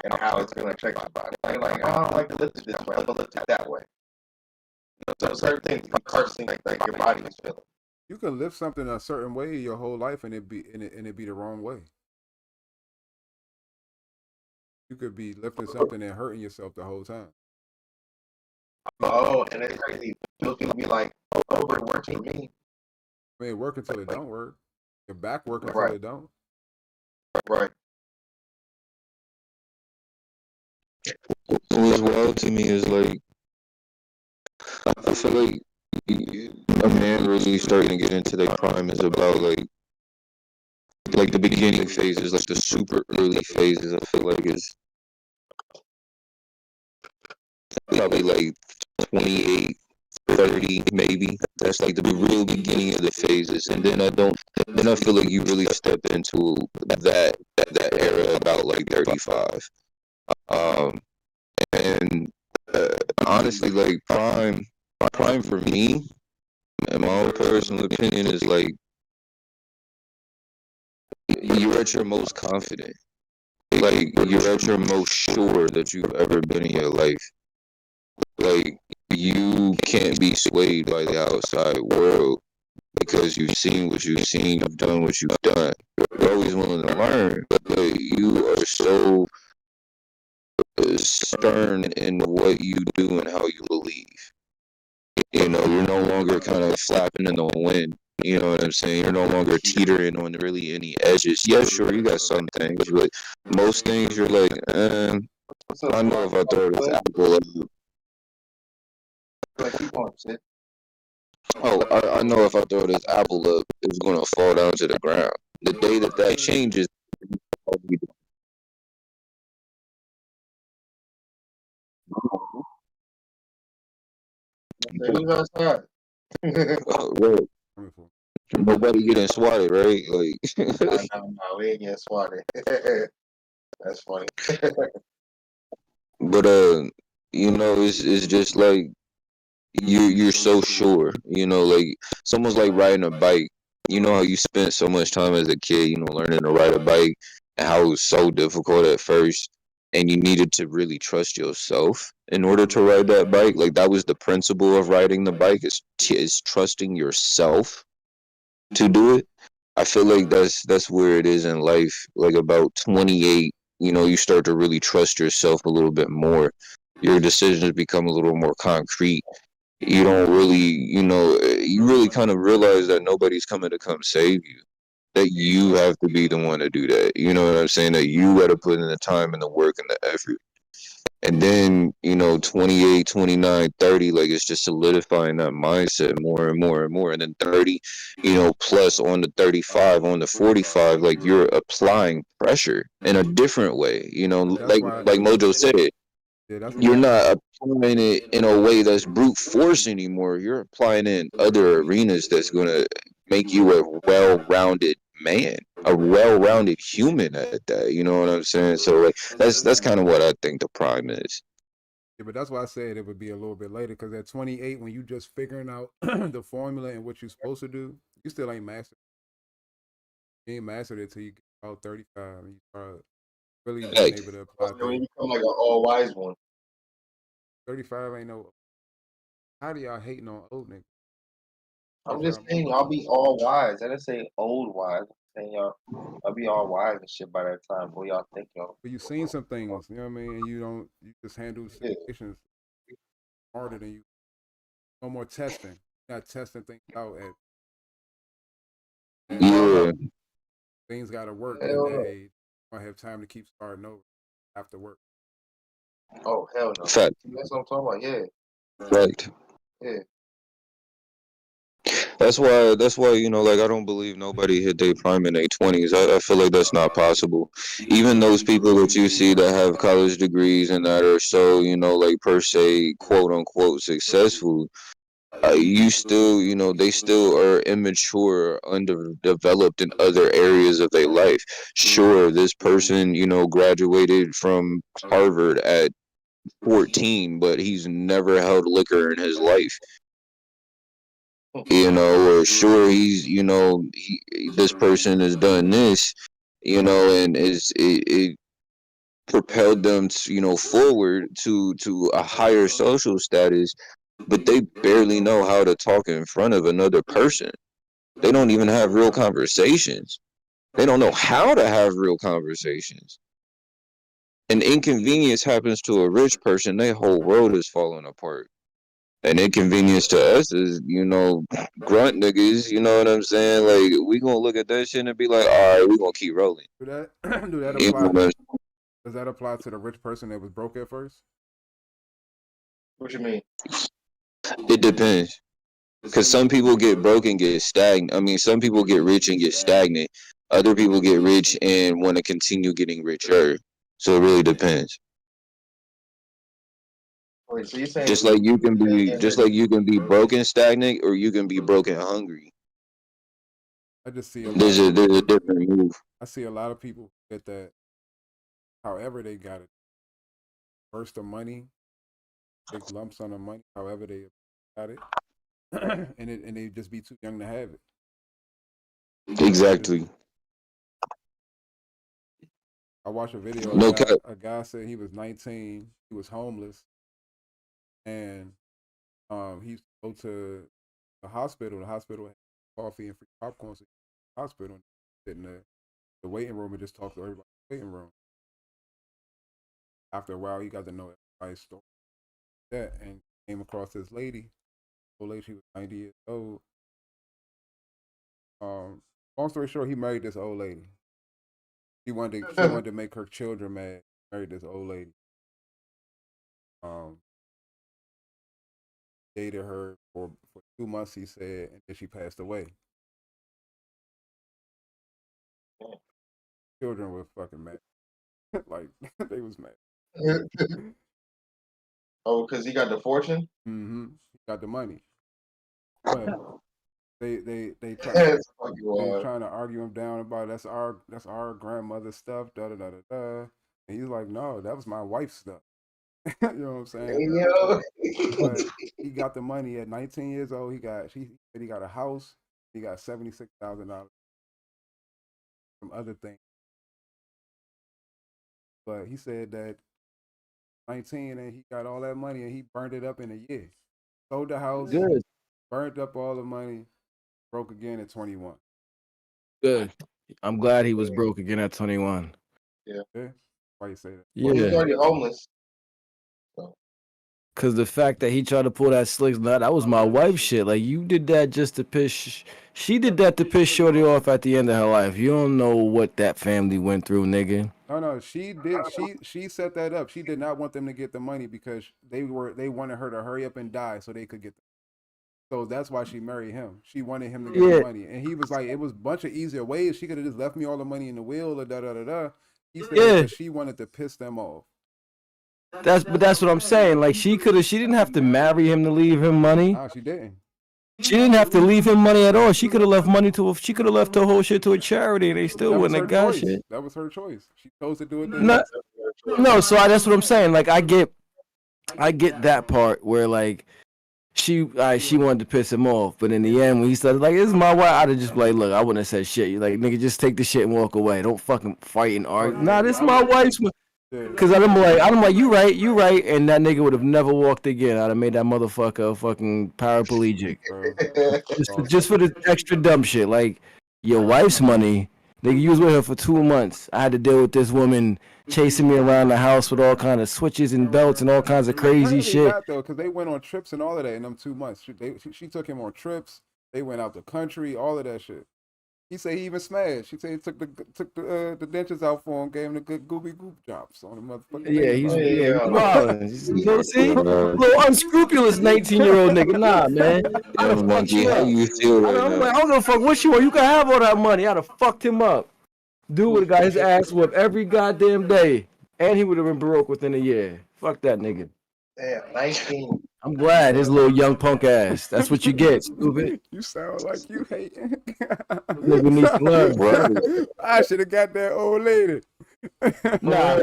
and how it's gonna affect your body. Like I don't like to lift it this way. I'm gonna lift it that way. So certain things you personally like your body is feeling. You can lift something a certain way your whole life and it be the wrong way. You could be lifting something and hurting yourself the whole time. Oh, and it's crazy. Those people be like, "Oh, it works for me." I mean, work until it don't work. Your back work until Right. it don't. Right. What's wild to me is like, I feel like a man really starting to get into their prime is about like the beginning phases, like the super early phases. I feel like is probably like 28, 30 maybe. That's like the real beginning of the phases, and then I feel like you really step into that era about like 35. And honestly, like prime for me, in my own personal opinion, is like you're at your most confident. Like you're at your most sure that you've ever been in your life. Like you can't be swayed by the outside world because you've seen what you've seen, you've done what you've done. You're always willing to learn, but you are so stern in what you do and how you believe. You know, you're no longer kind of flapping in the wind. You know what I'm saying? You're no longer teetering on really any edges. Yeah, sure, you got some things, but most things you're like, I know if I throw this apple up. Keep on, shit. Oh, I know if I throw this apple up, it's gonna fall down to the ground. The day that changes, Who's outside? right. Nobody getting swatted, right? Like, No, we ain't getting swatted. That's funny. but you know, it's just like you're so sure. You know, like it's almost like riding a bike. You know how you spent so much time as a kid, you know, learning to ride a bike, and how it was so difficult at first, and you needed to really trust yourself in order to ride that bike. Like that was the principle of riding the bike is trusting yourself to do it. I feel like that's where it is in life. Like about 28, you know, you start to really trust yourself a little bit more. Your decisions become a little more concrete. You don't really, you know, you really kind of realize that nobody's coming to come save you. That you have to be the one to do that. You know what I'm saying? That you got to put in the time and the work and the effort. And then, 28, 29, 30, like it's just solidifying that mindset more and more and more. And then 30, plus on the 35, on the 45, like you're applying pressure in a different way. Like Mojo said, you're not applying it in a way that's brute force anymore. You're applying it in other arenas that's gonna make you a well-rounded man, a well-rounded human at that. You know what I'm saying? So like that's kind of what I think the prime is. Yeah, but that's why I said it would be a little bit later, because at 28, when you just figuring out the formula and what you're supposed to do, you still ain't mastered. You ain't mastered it till you get about 35 and you start really being able to apply When you things. become like an all wise one. 35 ain't no. How do y'all hating on old niggas? I'm just saying y'all be all wise. I didn't say old wise. I'm saying y'all be all wise and shit by that time. Boy, y'all think y'all. But you've seen some things, you know what I mean? And you just handle situations harder than you. No more testing. You're not testing things out at. Yeah. Things got to work at that age. You don't have time to keep starting over after work. Oh, hell no. Fact. That's what I'm talking about. Yeah. Right. Yeah. That's why like I don't believe nobody hit their prime in their 20s. I feel like that's not possible. Even those people that you see that have college degrees and that are so like per se quote unquote successful, you still they still are immature, underdeveloped in other areas of their life. Sure, this person graduated from Harvard at 14, but he's never held liquor in his life. Or sure he's this person has done this, and it propelled them forward to a higher social status, but they barely know how to talk in front of another person. They don't even have real conversations. They don't know how to have real conversations. An inconvenience happens to a rich person, their whole world is falling apart. An inconvenience to us is, grunt niggas, you know what I'm saying? Like, we gonna look at that shit and be like, all right, we gonna keep rolling. Do that apply? Does that apply to the rich person that was broke at first? What you mean? It depends. Because some people get broke and get stagnant. I mean, some people get rich and get stagnant. Other people get rich and want to continue getting richer. So it really depends. Wait, so you're saying just like you can be broken stagnant, or you can be broken hungry. I just see there's a different move. I see a lot of people get that. However they got it, first the money, big lump sum of money. However they got it, and they just be too young to have it. Exactly. I watched a video. A guy said he was 19. He was homeless, and he used to go to the hospital. The hospital had coffee and free popcorn. So the hospital, sit in the waiting room and just talk to everybody in the waiting room. After a while, he got to know everybody's story. That and came across this lady. Old lady, she was 90 years old. Long story short, he married this old lady. He wanted to make her children mad. Married this old lady. Dated her for 2 months, he said, and then she passed away. Children were fucking mad. Like, they was mad. Oh, because he got the fortune? Mm-hmm. He got the money. But they trying to argue him down about that's our grandmother's stuff, da da da da da. And he's like, no, that was my wife's stuff. You know what I'm saying? Yo. But he got the money at 19 years old. He got a house. He got $76,000 from other things. But he said that 19 and he got all that money and he burned it up in a year. Sold the house, Good. burned up all the money, broke again at 21. Good. I'm glad he was broke again at 21. Yeah. Why you say that? Yeah. Well, he's already homeless. So. Cause the fact that he tried to pull that slick, that was my wife's shit. Like you did that just to piss. She did that to piss Shorty off at the end of her life. You don't know what that family went through, nigga. No, she did. She set that up. She did not want them to get the money because they wanted her to hurry up and die so they could get. So that's why she married him. She wanted him to get the money, and he was like, it was a bunch of easier ways. She could have just left me all the money in the will, or da da da da. He said because she wanted to piss them off. That's what I'm saying. Like she didn't have to marry him to leave him money. Nah, she didn't. She didn't have to leave him money at all. She could have left she could have left her whole shit to a charity and they still wouldn't have got shit. That was her choice. She chose to do it. No, so that's what I'm saying. Like I get that part where like she wanted to piss him off, but in the end when he started like, this is my wife, I'd have just like, look, I wouldn't have said shit. You like, nigga, just take the shit and walk away. Don't fucking fight and argue. Nah, this is my wife's. Cause I'm like, you right, and that nigga would have never walked again. I'd have made that motherfucker fucking paraplegic, just for the extra dumb shit. Like your wife's money, nigga, you was with her for 2 months. I had to deal with this woman chasing me around the house with all kinds of switches and belts and all kinds of crazy shit. Not, though, because they went on trips and all of that in them 2 months. She took him on trips. They went out the country, all of that shit. He said he even smashed. He said he took the dentures out for him, gave him the good goopy goop drops on the motherfucker. Yeah, he's wildin'. You know, see, little unscrupulous 19-year-old nigga. Nah, man. I'd have fucked you up. I'm like, I don't give a fuck what you want. You can have all that money. I'd have fucked him up. Dude would have got his ass whooped every goddamn day, and he would have been broke within a year. Fuck that nigga. Damn, 19. I'm glad his little young punk ass. That's what you get, stupid. You sound like you hating. Nigga needs to learn. I should have got that old lady. Nah,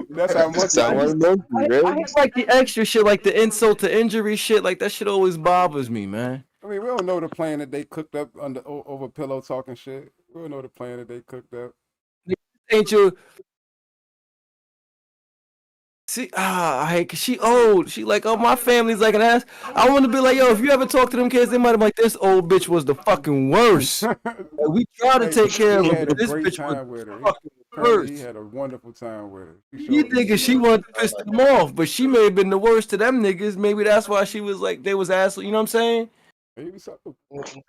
that's how much I hate like the extra shit, like the insult to injury shit. Like that shit always bothers me, man. I mean, we don't know the plan that they cooked up over pillow talking shit. We don't know the plan that they cooked up. Ain't you? See, I hate, cause she old. She like, oh, my family's like an ass. I want to be like, yo, if you ever talk to them kids, they might have like, this old bitch was the fucking worst. Like, we tried to take care of her, but this bitch was the fucking worst. He had a wonderful time with her. You thinking she wanted to piss them off, but she may have been the worst to them niggas. Maybe that's why she was like, they was asshole. You know what I'm saying? Maybe so.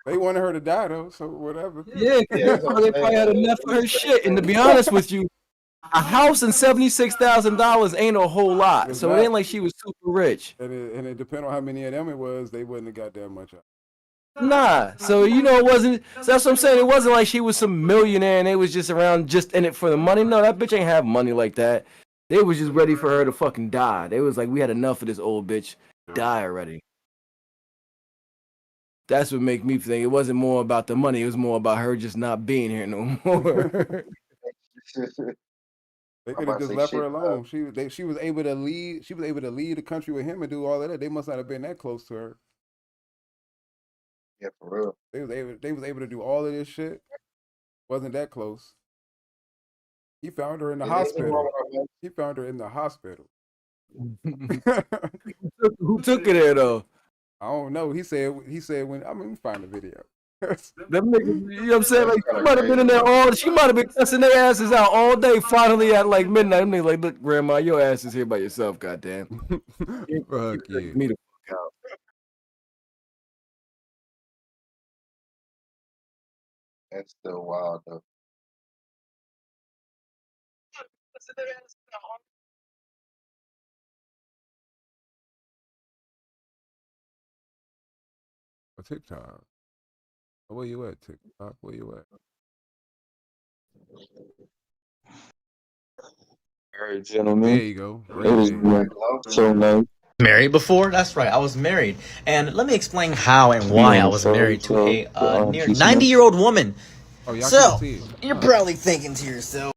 They wanted her to die though, so whatever. Yeah, they probably had enough of her shit. And to be honest with you, a house and $76,000 ain't a whole lot, so it ain't like she was super rich. And it depends on how many of them it was. They wouldn't have got that much out. Nah, so you know it wasn't. So that's what I'm saying. It wasn't like she was some millionaire and they was just around just in it for the money. No, that bitch ain't have money like that. They was just ready for her to fucking die. They was like, we had enough of this old bitch. Die already. That's what make me think it wasn't more about the money. It was more about her just not being here no more. They could have just left her alone. She was able to lead. She was able to lead the country with him and do all of that. They must not have been that close to her. Yeah, for real. They was able to do all of this shit. Wasn't that close? He found her in the hospital. He found her in the hospital. Who took her there though? I don't know. He said when let me find the video. Them niggas, you know what I'm saying? Like she might have been in there she might have been cussing their asses out all day. Finally at like midnight, them niggas like, look, grandma, your ass is here by yourself, goddamn. Fuck you. Me the fuck out. That's still wild though. TikTok. Where you at, TikTok? Where you at? All right, gentlemen. There you go. It was so nice. Married before? That's right, I was married. And let me explain how and why I was married to a near 90-year-old woman. Oh, y'all so, can't see it. You're probably thinking to yourself.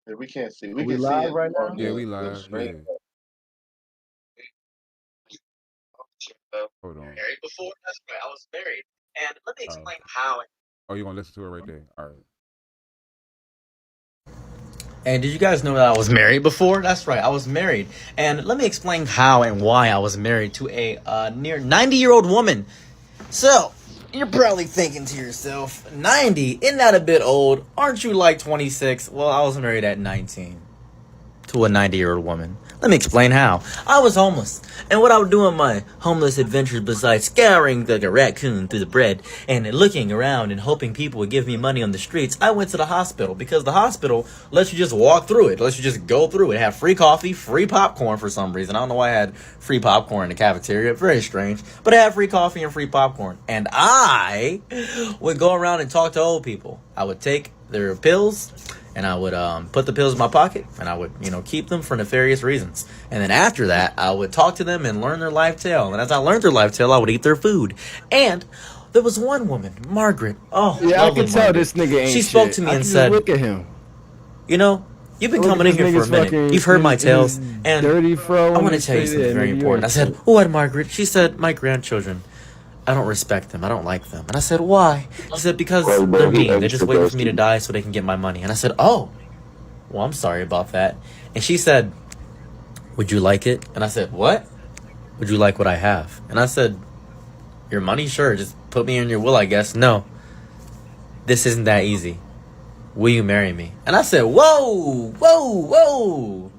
Yeah, we can't see. We can live see right now? Yeah, we live. Yeah. Hold on. Married before? That's right, I was married. And let me explain how. Oh, you gonna listen to it right there? All right. And did you guys know that I was married before? That's right, I was married. And let me explain how and why I was married to a near 90-year-old woman. So, you're probably thinking to yourself, 90? Isn't that a bit old? Aren't you like 26? Well, I was married at 19 to a 90-year-old woman. Let me explain how. I was homeless, and what I would do on my homeless adventures besides scouring like a raccoon through the bread and looking around and hoping people would give me money on the streets, I went to the hospital because the hospital lets you just walk through it, lets you just go through it, have free coffee, free popcorn for some reason. I don't know why I had free popcorn in the cafeteria, very strange, but I had free coffee and free popcorn, and I would go around and talk to old people. I would take their pills, and I would put the pills in my pocket, and I would, keep them for nefarious reasons. And then after that, I would talk to them and learn their life tale. And as I learned their life tale, I would eat their food. And there was one woman, Margaret. Oh, Yeah, I can tell Margaret. this nigga ain't She spoke shit. to me I and can said, look at him. You've been Look coming at in this here for a nigga's minute. fucking- You've heard my his tales. And dirty fro I and want to his tell you face, something yeah, very nigga, you important. I ain't said, shit. what, Margaret? She said, my grandchildren. I don't respect them. I don't like them. And I said, why? She said, because they're mean. They're just waiting for me to die so they can get my money. And I said, oh, well, I'm sorry about that. And she said, would you like it? And I said, what? Would you like what I have? And I said, your money? Sure. Just put me in your will, I guess. No. This isn't that easy. Will you marry me? And I said, whoa, whoa, whoa.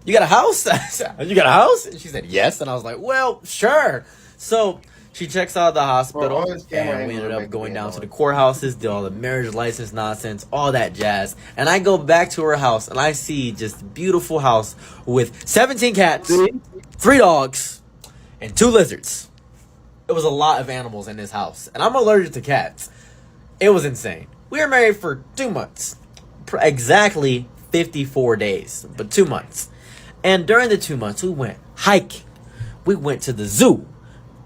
You got a house? I said, you got a house? And she said, yes. And I was like, well, sure. So she checks out of the hospital, and we ended up going down to the courthouses, did all the marriage license nonsense, all that jazz. And I go back to her house, and I see just a beautiful house with 17 cats, 3 dogs, and 2 lizards. It was a lot of animals in this house, and I'm allergic to cats. It was insane. We were married for 2 months, exactly 54 days, but 2 months. And during the 2 months, we went hiking. We went to the zoo.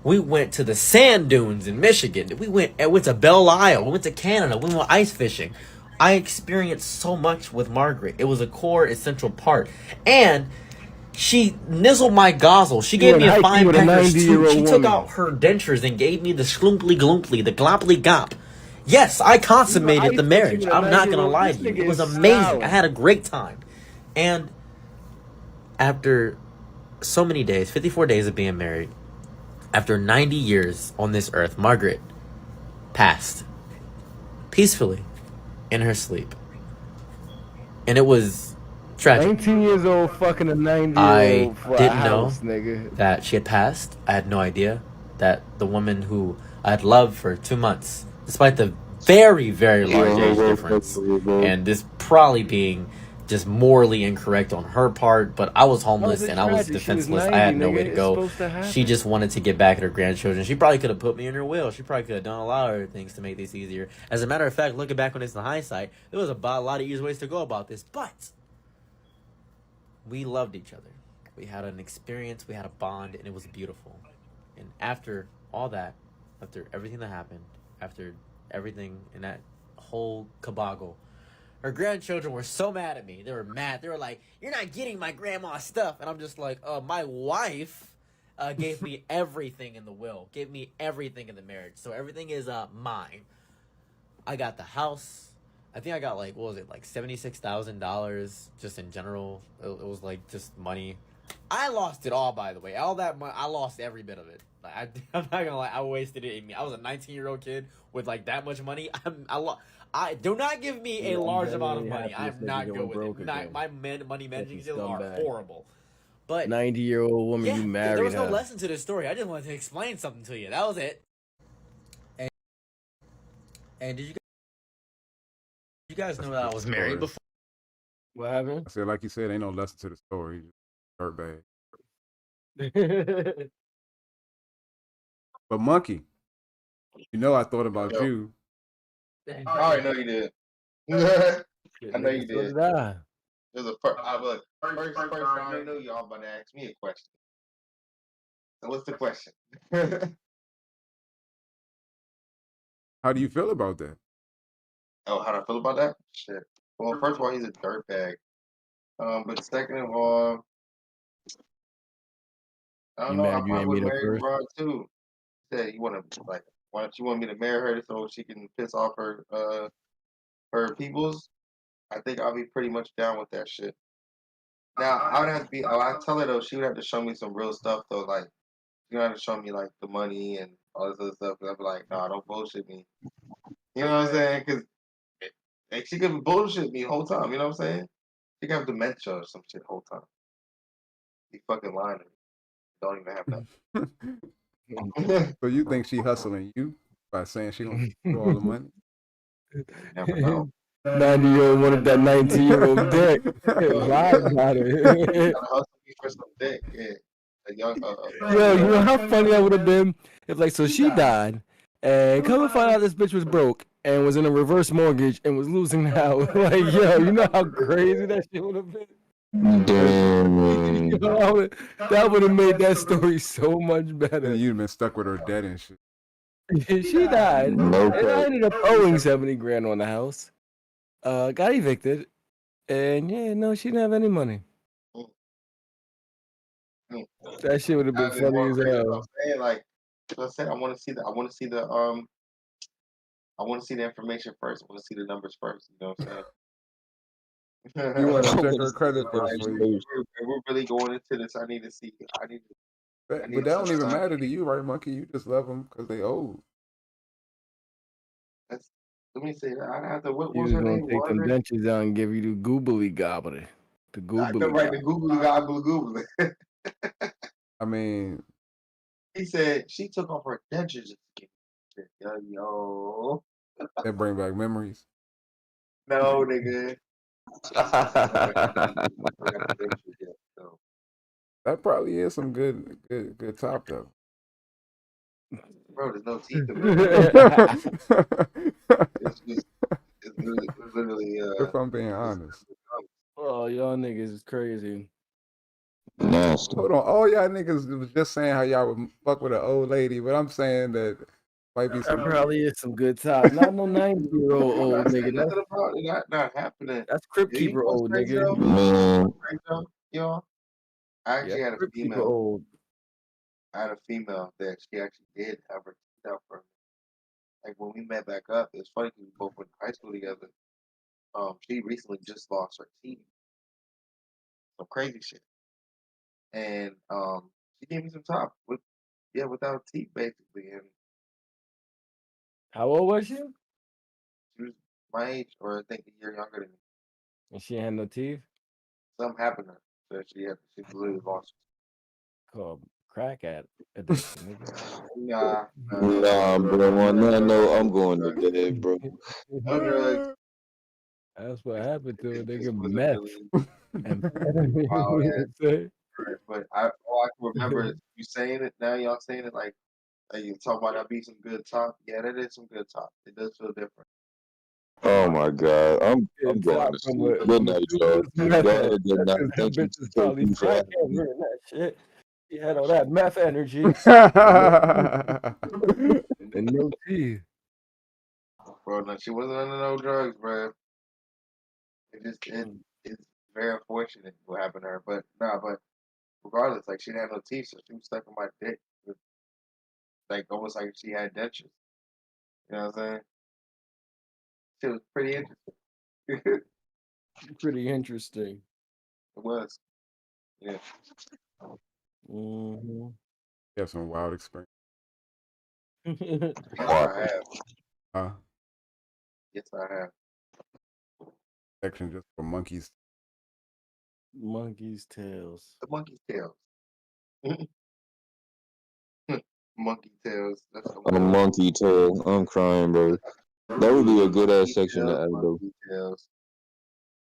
We went to the sand dunes in Michigan. We went to Belle Isle. We went to Canada. We went ice fishing. I experienced so much with Margaret. It was a core essential part. And she nizzled my gozzle. She gave me a fine peckers too. She took out her dentures and gave me the schlumply glomply, the glomply gomp. Yes, I consummated the marriage. I'm not going to lie to you. It was amazing. I had a great time. And after so many days, 54 days of being married, after 90 years on this earth, Margaret passed peacefully in her sleep. And it was tragic. 19 years old fucking a 90-year-old for I didn't a house, know nigga. that she had passed. I had no idea that the woman who I had loved for 2 months, despite the very, very large age difference, and this probably being just morally incorrect on her part, but I was homeless and I was defenseless. I had no way to go. She just wanted to get back at her grandchildren. She probably could have put me in her will. She probably could have done a lot of other things to make this easier. As a matter of fact, looking back on this in hindsight, there was a lot of easier ways to go about this, but we loved each other. We had an experience, we had a bond, and it was beautiful. And after all that, after everything that happened, after everything in that whole caboggle, her grandchildren were so mad at me. They were mad. They were like, you're not getting my grandma's stuff. And I'm just like, my wife gave me everything in the will. Gave me everything in the marriage. So everything is mine. I got the house. I think I got like, what was it? Like $76,000 just in general. It was like just money. I lost it all, by the way. All that money, I lost every bit of it. Like, I'm not gonna lie, I wasted it in me. I was a 19-year-old kid with like that much money. I do not give me a large amount of money. I'm not good with it. My money managing skills are horrible. But 90-year-old woman, you married there was no her. lesson to this story. I just wanted to explain something to you. That was it. And did you guys know that I was married before? What happened? I said, like you said, ain't no lesson to the story. Dirtbag. But Monkey, I thought about you. I already know you did. I know you did. There's a first. First, I know y'all about to ask me a question. So what's the question? How do you feel about that? Oh, how do I feel about that? Shit. Well, first of all, he's a dirtbag. But second of all, I don't know. I probably would marry Rod too. Said you want to why don't you want me to marry her so she can piss off her peoples? I think I'll be pretty much down with that shit. Now I would have to be. I tell her though, she would have to show me some real stuff though. Like you have to show me like the money and all this other stuff. I'd be like, nah, don't bullshit me. You know what I'm saying? Because she could bullshit me the whole time. You know what I'm saying? She could have dementia or some shit the whole time. He fucking lying. Don't even have that. So you think she hustling you by saying she gonna do all the money? You never know. 90-year-old wanted that 19-year-old dick. Lied about You it. gotta hustle me for some dick. Yeah. A young, Yo, you know how funny that would have been if, like, so she died, and come to find out this bitch was broke and was in a reverse mortgage and was losing the house. Like, yo, you know how crazy that shit would have been. Damn. That would have made that story so much better. And you've been stuck with her dead and shit. She died, No and I ended up owing 70 grand on the house. Got evicted, and yeah, no, she didn't have any money. That shit would have been funny as hell. Like I said, I want to see the information first. I want to see the numbers first. You know what I'm saying? You want to check her credit first, Like, please. we're really going into this. I need to see. But that don't even matter to you, right, Monkey? You just love them because they old. Let me say that. I have to. What He was was her gonna name? take them dentures out and give you the goobly gobbly. The I goobly know, right? The gobbly. googly. I mean, He said she took off her dentures. Yo. that bring back memories. No, nigga. That probably is some good top though. Bro, there's no teeth in it. It's literally. If I'm being honest. Oh, y'all niggas is crazy. Nasty. Hold on, all y'all niggas was just saying how y'all would fuck with an old lady, but I'm saying that might be That some. probably is some good top. Not no 90-year-old I'm old not saying nigga. nothing about it not happening. That's Crypt Yeah, you Keeper know what's old crazy nigga. though? Man. Crazy though, y'all. I actually had a Crypt Keeper female. old. I had a female that she actually did have her teeth out for me. Like when we met back up, it's funny because we both went to high school together. She recently just lost her teeth. Some crazy shit. And she gave me some top without teeth basically. And How old was she? she was my age, or I think a year younger than me. And she had no teeth? Something happened to her. So she literally lost Called crack addiction, nigga. Nah, Nah, bro. On that note, I'm going to bed, bro. no drugs. That's what happened to a It just nigga. wasn't Meth. really wild ass. Say. But all I can remember is you saying it now. Y'all saying it like you talk about that be some good top. Yeah, that is some good top. It does feel different. Oh my God, I'm It's going not to from sleep. a Good night, y'all. meth Go head. ahead, good That's night. 'cause that Thank you, bitch is probably TKB, for having crackhead me. hearing that shit. She had all that meth energy and no teeth. Bro, no, she wasn't under no drugs, bro. It's very unfortunate what happened to her. But but regardless, like she didn't have no teeth, so she was stuck in my dick, like almost like she had dentures. You know what I'm saying? It was pretty interesting. It Pretty interesting. was. Yeah. Mm-hmm. You have some wild experience. Yes, I have. Huh? Yes, I have. Section just for monkeys. Monkey's tails. The monkey's tails. Monkey tails. That's the A monkey tail. I'm crying, bro. That would be a good ass section to add, though. Monkey tails.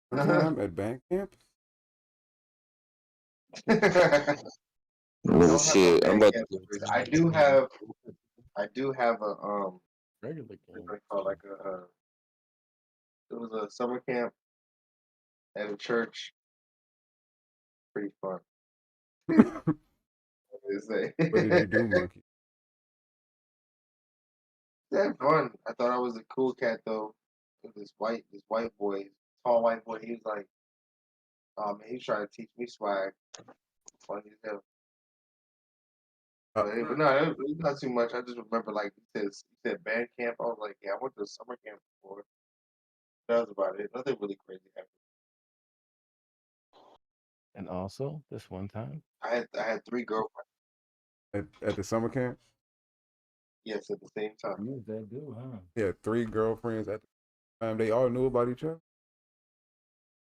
What time at band camp? Oh shit! I'm about to. I do have a Regular what game. do they call like it was a summer camp at a church. Pretty fun. What did you do, monkey? That fun. I thought I was a cool cat though. This white boy, tall white boy. He was like, man, he was trying to teach me swag. Funny as hell. But no, it was not too much. I just remember like he said band camp. I was like, yeah, I went to a summer camp before. That was about it. Nothing really crazy happened. And also, this one time, I had 3 girlfriends. At the summer camp? Yes, at the same time. you that dude, huh? Yeah, 3 girlfriends at the time. They all knew about each other.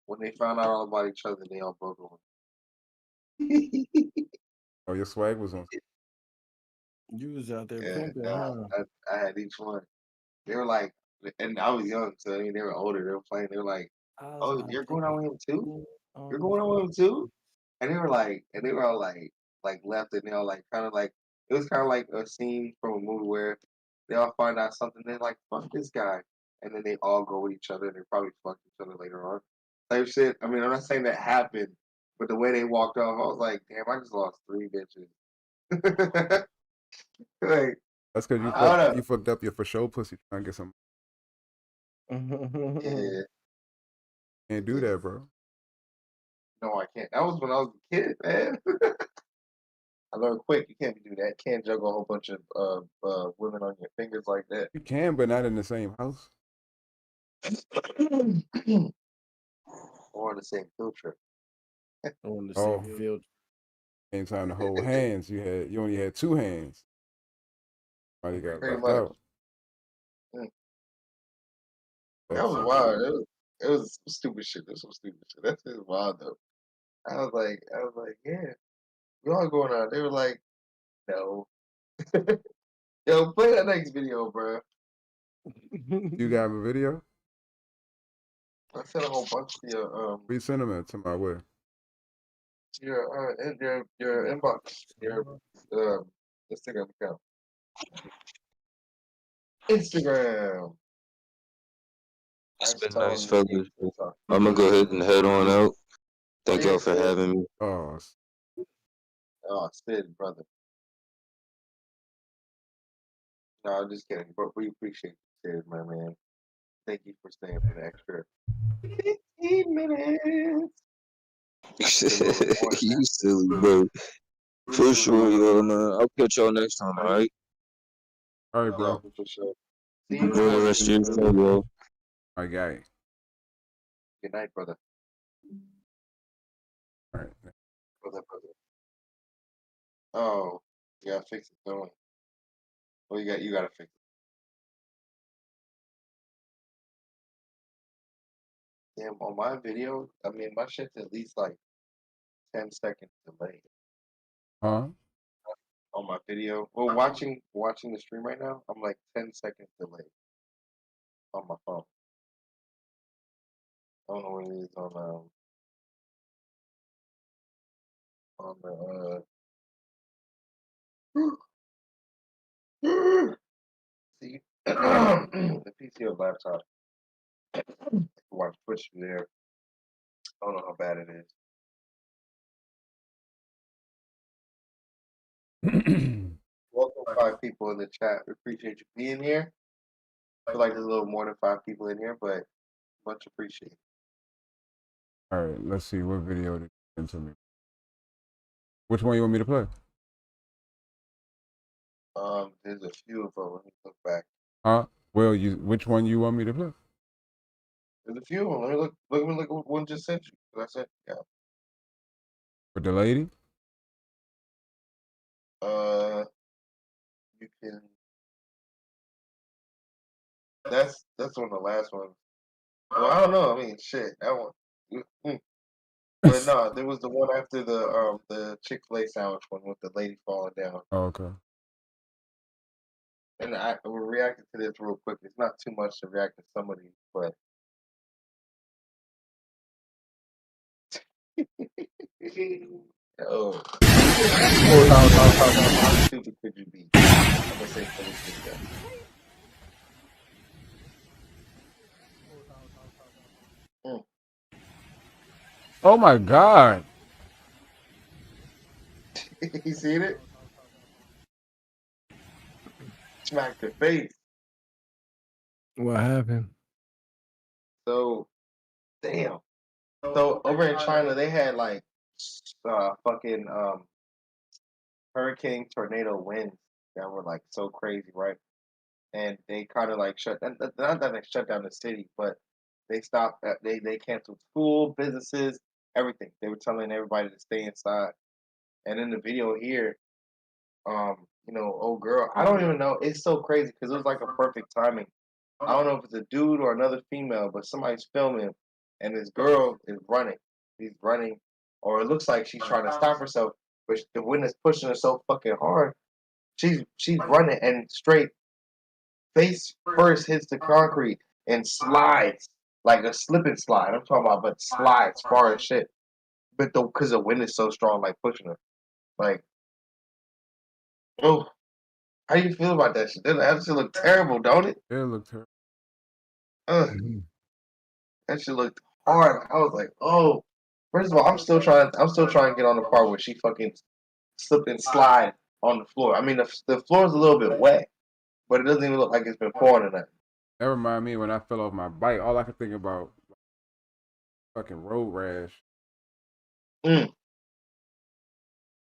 When they found out all about each other, they all broke away. Oh, your swag was on. You was out there Yeah, pimping, nah, huh? I had each one. They were like, and I was young, so I mean, they were older. They were playing. They were like, I was "Oh, out you're there going out with him too? You're on going out with him the too?" And they were like, and they were all like left, and they all like kind of like it was kind of like a scene from a movie where they all find out something. They're like, "Fuck this guy," and then they all go with each other, and they probably fuck each other later on. Type shit. I mean, I'm not saying that happened, but the way they walked off, I was like, "Damn, I just lost 3 bitches." Like, That's because I don't you fucked up your for show pussy trying to get some. know. Yeah, Can't do that, bro. no, I can't. That was when I was a kid, man. I learned quick. You can't do that. Can't juggle a whole bunch of women on your fingers like that. You can, but not in the same house. Or on the same field trip. on the Oh, same field. same time to hold hands. You only had 2 hands. Somebody got Pretty left much. out. Mm. That That's was wild. It was some stupid shit. That's some stupid shit. That's just wild though. I was like, yeah, we all going on. They were like, no. Yo, play that next video, bro. You got a video? I sent a whole bunch to We sent them to my way. your inbox, your Instagram account. Instagram. It's Nice been nice, telling the fellas. I'm gonna go ahead and head on out. Thank y'all for having me. Oh, Oh, Sid, brother. No, I'm just kidding. But we appreciate you, Sid, my man. Thank you for staying for the extra 15 minutes. You silly, bro. For sure, yo, man. I'll catch y'all next time, alright? all right, bro. For sure. See you, Enjoy the rest of your show, yo. I got it. Good night, brother. All right. Brother. Oh, you gotta fix it, don't we? Well, you gotta fix it. Damn, on my video, I mean, my shit's at least like 10 seconds delayed Huh? on my video. Well, watching the stream right now, I'm like 10 seconds delayed on my phone. I don't know what it is on the see the PC or laptop. Watch Twitch there. I don't know how bad it is. Welcome 5 people in the chat. We appreciate you being here. I feel like there's a little more than 5 people in here, but much appreciated. All right, let's see what video did you send to me. Which one you want me to play? There's a few of them. Let me look back. Huh? Well, which one you want me to play? There's a few of them. Let me look what one just sent you. That's it. Yeah. With the lady? You can. That's on the last one. Well, I don't know. I mean, shit, that one. But no, there was the one after the Chick-fil-A sandwich one with the lady falling down. Oh, okay. And we're reacting to this real quick. It's not too much to react to some of these, but oh, how stupid could you be? I'm gonna say for this video. Oh my God. You seen it? Smack the face. What happened? So, damn. So over in China, they had like fucking hurricane tornado winds that were like so crazy, right? And they kind of like not that they shut down the city, but they stopped. They canceled school, businesses, everything. They were telling everybody to stay inside. And in the video here, old girl, I don't even know. It's so crazy because it was like a perfect timing. I don't know if it's a dude or another female, but somebody's filming, and this girl is running. He's running, or it looks like she's trying to stop herself, but the wind is pushing her so fucking hard. She's running and straight face first hits the concrete and slides like a slip and slide. I'm talking about, but slides far as shit. But because the wind is so strong, like pushing her, like, oh, how do you feel about that shit? That shit look terrible, don't it? It looked terrible. That shit looked hard. I was like, oh. First of all, I'm still trying to get on the part where she fucking slip and slide on the floor. I mean, the floor is a little bit wet, but it doesn't even look like it's been pouring in that. That reminded me when I fell off my bike. All I could think about fucking road rash.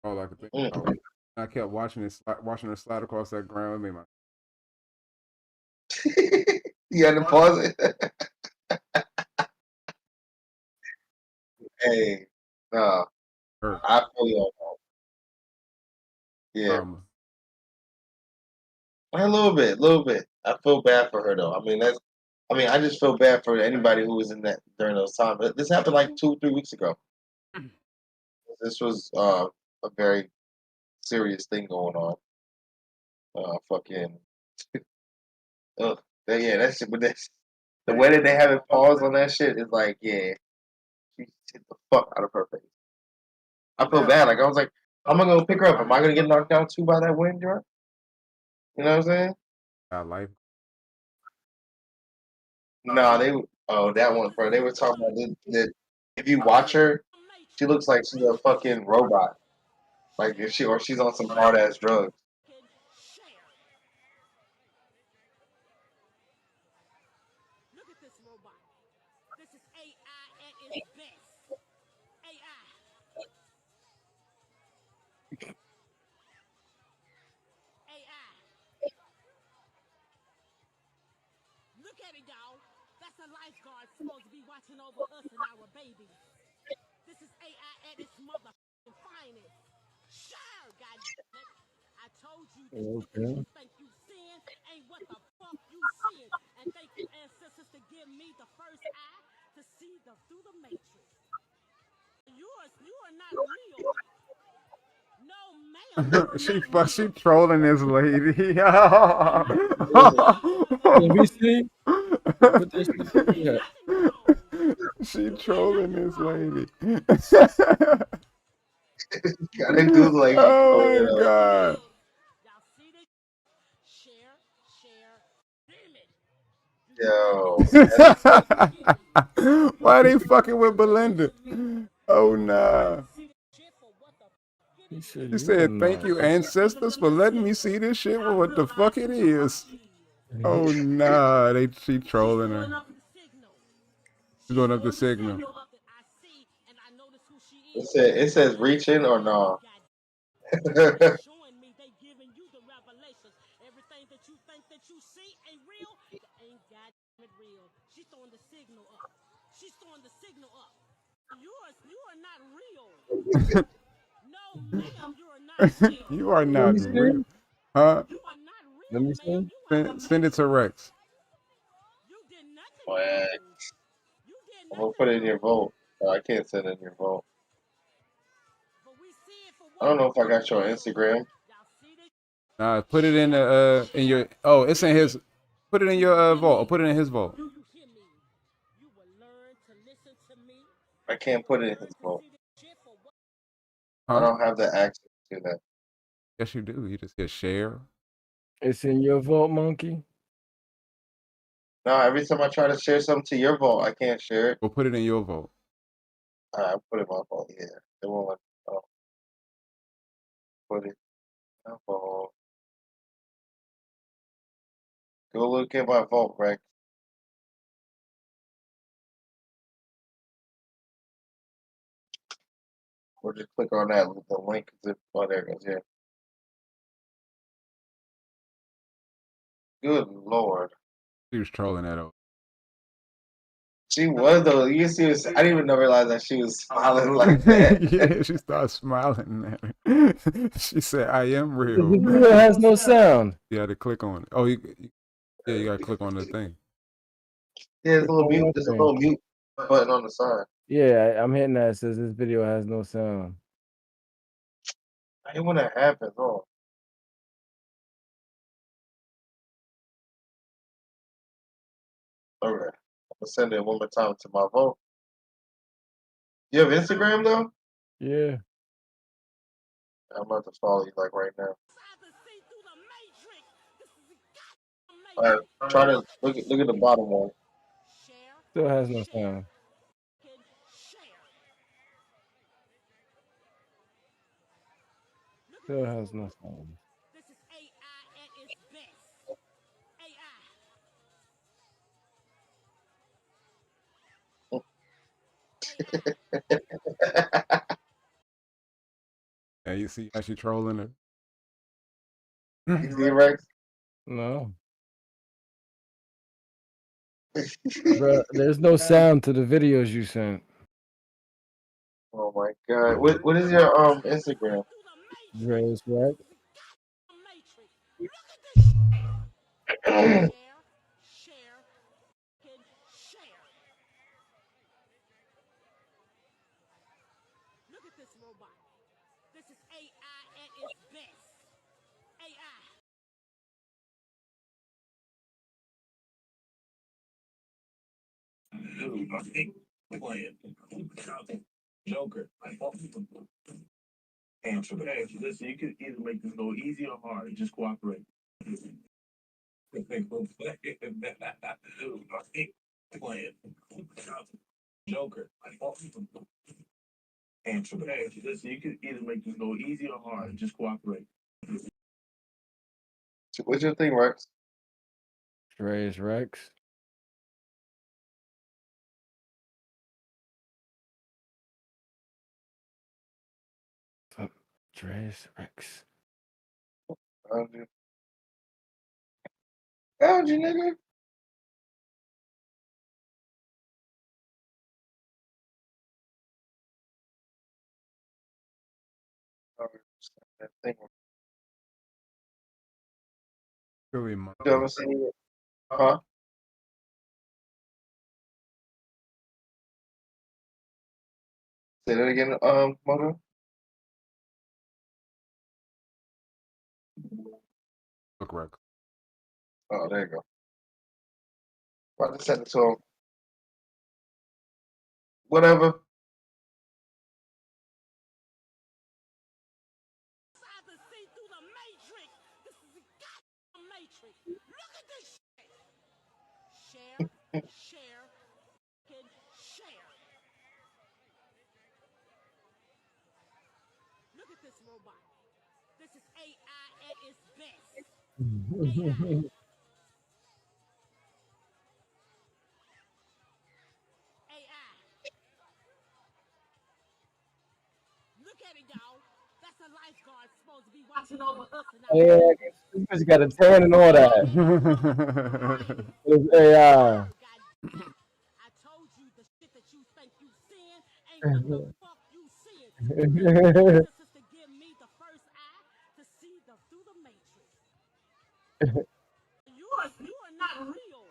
All I could think about. I kept watching her slide across that ground. It made my You had to pause it. Hey, no, I feel you on that. Yeah, a little bit. I feel bad for her though. I mean, I just feel bad for anybody who was in that during those times. But this happened like 2-3 weeks ago. This was a very serious thing going on. Fucking, yeah, that shit. But the way that they have it paused on that shit is like, yeah, she hit the fuck out of her face. I feel bad. Like I was like, I'm gonna go pick her up. Am I gonna get knocked down too by that wind, bro? You know what I'm saying? life. No, that one, bro. They were talking about that if you watch her, she looks like she's a fucking robot. Like if she's on some hard ass drugs. Look at this robot. This is AI at its best. AI. AI. Look at it, y'all. That's a lifeguard supposed to be watching over us and our babies. This is AI at its motherfucking finest. Sure, goddammit. I told you this you think you sin ain't what the fuck you sin. And thank you, ancestors, to give me the first eye to see through the matrix. You are not real. No, ma'am. she trolling this lady. Let me see. Put this shit She trolling this lady. Gotta do like, oh my god. Yo. Why are they fucking with Belinda? Oh nah. She said, thank you, ancestors, for letting me see this shit for what the fuck it is. Oh nah, she trolling her. She's going up the signal. It says reaching or no? Showing me they giving you the revelations. Everything that you think that you see ain't real, ain't goddamn real. She's throwing the signal up. She's throwing the signal up. You are not real. No, ma'am, you are not real. You are not real. Huh? You are not real. Let me see. Send it to Rex. You did nothing. Rex. I'm gonna put it in your vote. I can't send it in your vote. I don't know if I got your Instagram. Nah, put it in your. Oh, it's in his. Put it in your vault. Or put it in his vault. I can't put it in his vote. Huh? I don't have the access to that. Yes, you do. You just hit share. It's in your vault, monkey. No, every time I try to share something to your vault, I can't share it. We'll put it in your vault. I put it in my vault. Yeah, it won't let me. Put it in my vault. Go look at my vault, Rex. Or just click on that. The link is oh, there it goes. Yeah. Good Lord. She was trolling that over. She was though. You see, I didn't even realize that she was smiling like that. Yeah, she started smiling at her. She said, "I am real." The video has no sound. You had to click on it. Oh, you gotta click on the thing. Yeah, there's a little mute. There's a little mute button on the side. Yeah, I'm hitting that. It says this video has no sound. I hate when that happens. Oh, okay. I'm gonna send it one more time to my phone. You have Instagram though? Yeah. I'm about to follow you like right now. All right, try to look at the bottom one. Still has no sound. Still has no sound. This is AI at its best. Yeah, you see how she trolling her? You see, Rex? No. Bro, there's no sound to the videos you sent. Oh my god. What is your Instagram? Dre's right. Look at this robot. This is AI at its best. AI. I think playing Joker. Answer the answer. Listen, you can either make this go easy or hard. Just cooperate. I think playing Joker. Answer the answer. Listen, you can either make this go easy or hard. Just cooperate. What's your thing, Rex? Dre's Rex. Dre's Rex. Found you. Found you, nigga. That thing. Really, You ever seen it? Huh? Say that again, Moto? Look, Rex. Oh, there you go. About to send it to him. Whatever. Share. Look at this robot. This is AI at its best. AI. Look at it, y'all. That's a lifeguard supposed to be watching over us and our Yeah, babies. this bitch got a tan and all that. It's AI. I told you the shit that you think you seeing ain't what the fuck you seeing. This is to give me the first eye to see through the matrix. You are not real.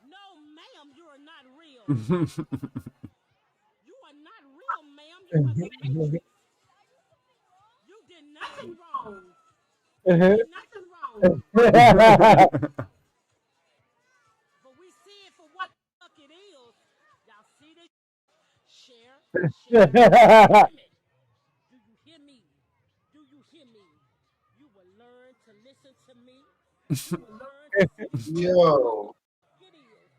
No, ma'am, you are not real. You are not real, ma'am. You are the matrix. You did nothing wrong. You did nothing wrong. But we see it for what the fuck it is. Y'all see this? Share. Do you hear me? Do you hear me? You will learn to listen to me. You will learn to see Yo. it is.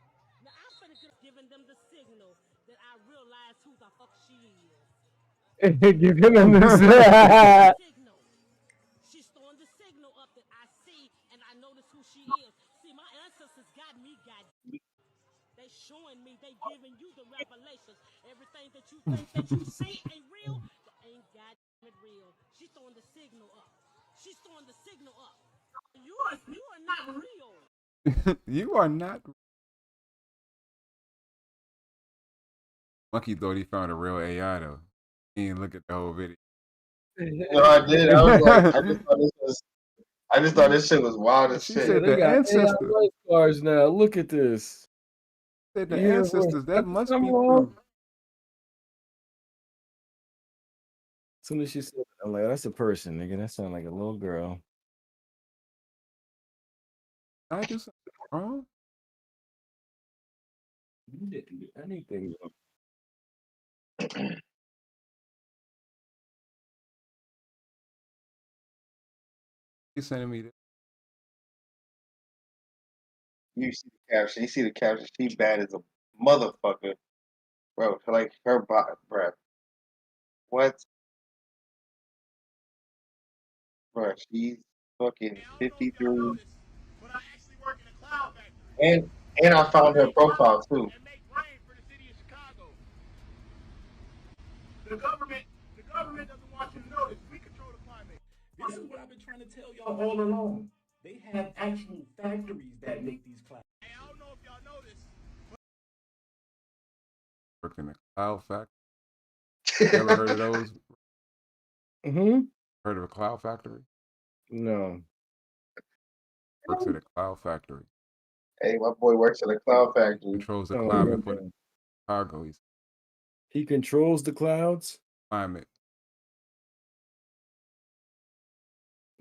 Now I'm finna just giving them the signal that I realize who the fuck she is. Give him this. Signal. She's throwing the signal up that I see and I notice who she is. See, my ancestors got me, they showing me, they giving you the revelations. Everything that you think that you see ain't real, that ain't goddamn it real. She's throwing the signal up. She's throwing the signal up. You are not real. You are not. Monkey thought he found a real AI though. He didn't look at the whole video. No, I did. I was like, I just thought this shit was wild as She shit. said They the got AI ancestors. lifeguards now. Look at this. Said the Universe ancestors. That must be symbol. true. As soon as she said, I'm like, that's a person, nigga. That sound like a little girl. I do something wrong? You didn't do anything. He's sending me this. You see the caption. You see the caption. She bad as a motherfucker, bro. Like her body, bro. What, bro? She's fucking 53, and I found her profile too. The government doesn't want you to know this. We control the climate. This is what I've been trying to tell y'all all along. They have actual factories that make these clouds. Hey, I don't know if y'all know this. Work in the cloud factory. You ever heard of those? Mm-hmm. Heard of a cloud factory? No. Works at a cloud factory. Hey, my boy works at a cloud factory. Controls the Oh, climate okay. for the cargo. He controls the clouds? Climate.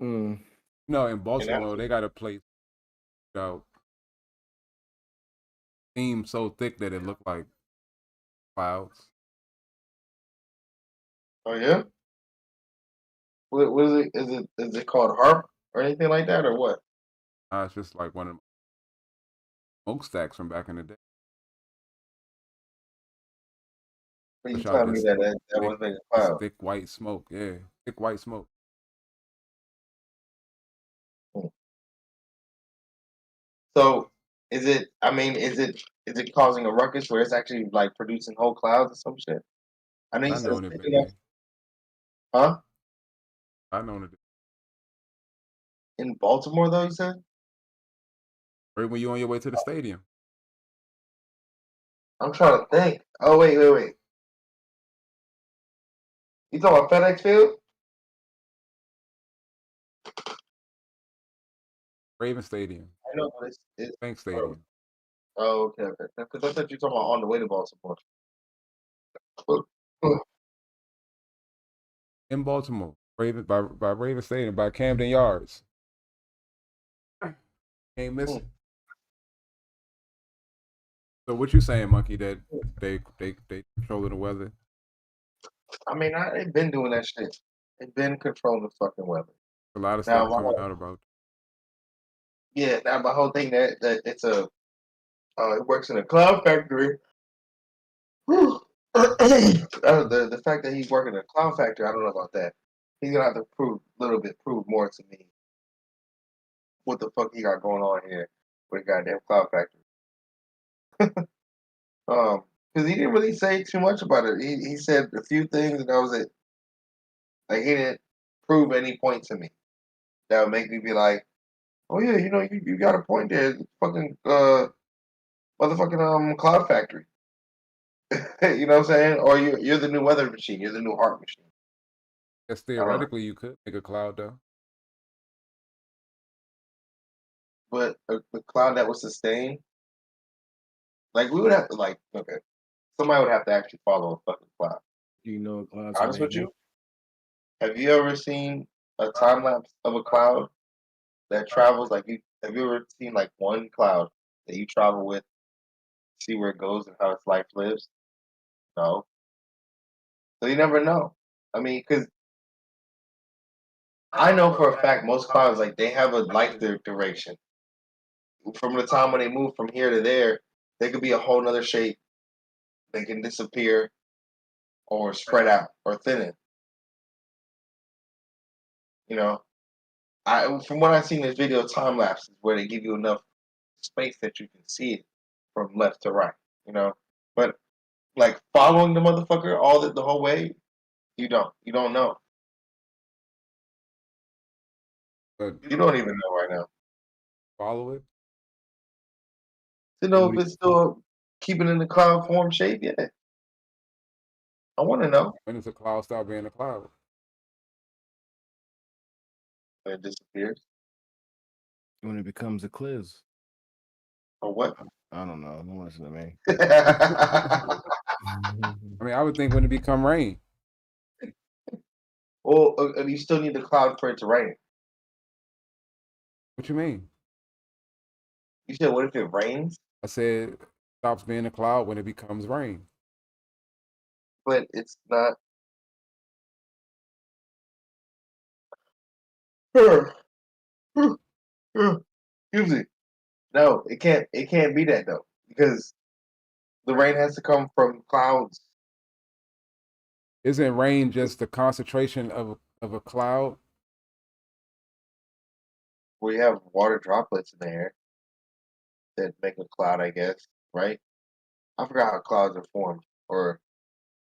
Mm. No, in Baltimore, they got a place steam so thick that it looked like clouds. Oh yeah. What is it? Is it called harp or anything like that, or what? It's just like one of the smokestacks from back in the day. But you Push out telling me this that thick, wasn't a this cloud? thick white smoke. Yeah, thick white smoke. So is it? I mean, is it causing a ruckus where it's actually like producing whole clouds or some shit? I know you I said know it's it thick been enough, there. huh? I know it. In Baltimore, though, you said. Right when you on your way to the stadium. I'm trying to think. Oh wait. You talking about FedEx Field? Raven Stadium. I know, but it's Bank Stadium. oh, okay. Because I thought you were talking about on the way to Baltimore. In Baltimore. Raven by Raven Stadium, by Camden Yards. Ain't missing. So what you saying, Monkey, that they controlling the weather? I mean, they've been doing that shit. They've been controlling the fucking weather. A lot of Now, stuff coming out about. yeah, now my whole thing that it's it works in a cloud factory. The fact that he's working in a cloud factory, I don't know about that. He's gonna have to prove more to me what the fuck he got going on here with a goddamn cloud factory. Because he didn't really say too much about it. He said a few things and that was it. Like he didn't prove any point to me that would make me be like, oh yeah, you got a point there. It's fucking motherfucking cloud factory. You know what I'm saying? Or you're the new weather machine. You're the new heart machine. Guess theoretically you could make a cloud though. But a cloud that was sustained, like we would have to somebody would have to actually follow a fucking cloud. Do you know clouds? Honest with you, have you ever seen a time lapse of a cloud that travels have you ever seen like one cloud that you travel with, see where it goes and how its life lives? No. So you never know. I mean, because I know for a fact most clouds they have a life duration. From the time when they move from here to there, they could be a whole nother shape. They can disappear or spread out or thinning. You know, from what I've seen in this video, time lapses where they give you enough space that you can see it from left to right. You know, but like following the motherfucker the whole way, you don't know. But You don't even know right now. follow it. To know if it's still keeping in the cloud form shape, yeah. I want to know. When does a cloud stop being a cloud? When it disappears. When it becomes a cliz. Or what? I don't know. Don't listen to me. I mean, I would think when it become rain. Well, and you still need the cloud for it to rain. What you mean? You said, what if it rains? I said it stops being a cloud when it becomes rain. But it's not. Excuse me. No, it can't. It can't be that though, because the rain has to come from clouds. Isn't rain just the concentration of a cloud? We have water droplets in the air that make a cloud, I guess, right? I forgot how clouds are formed, or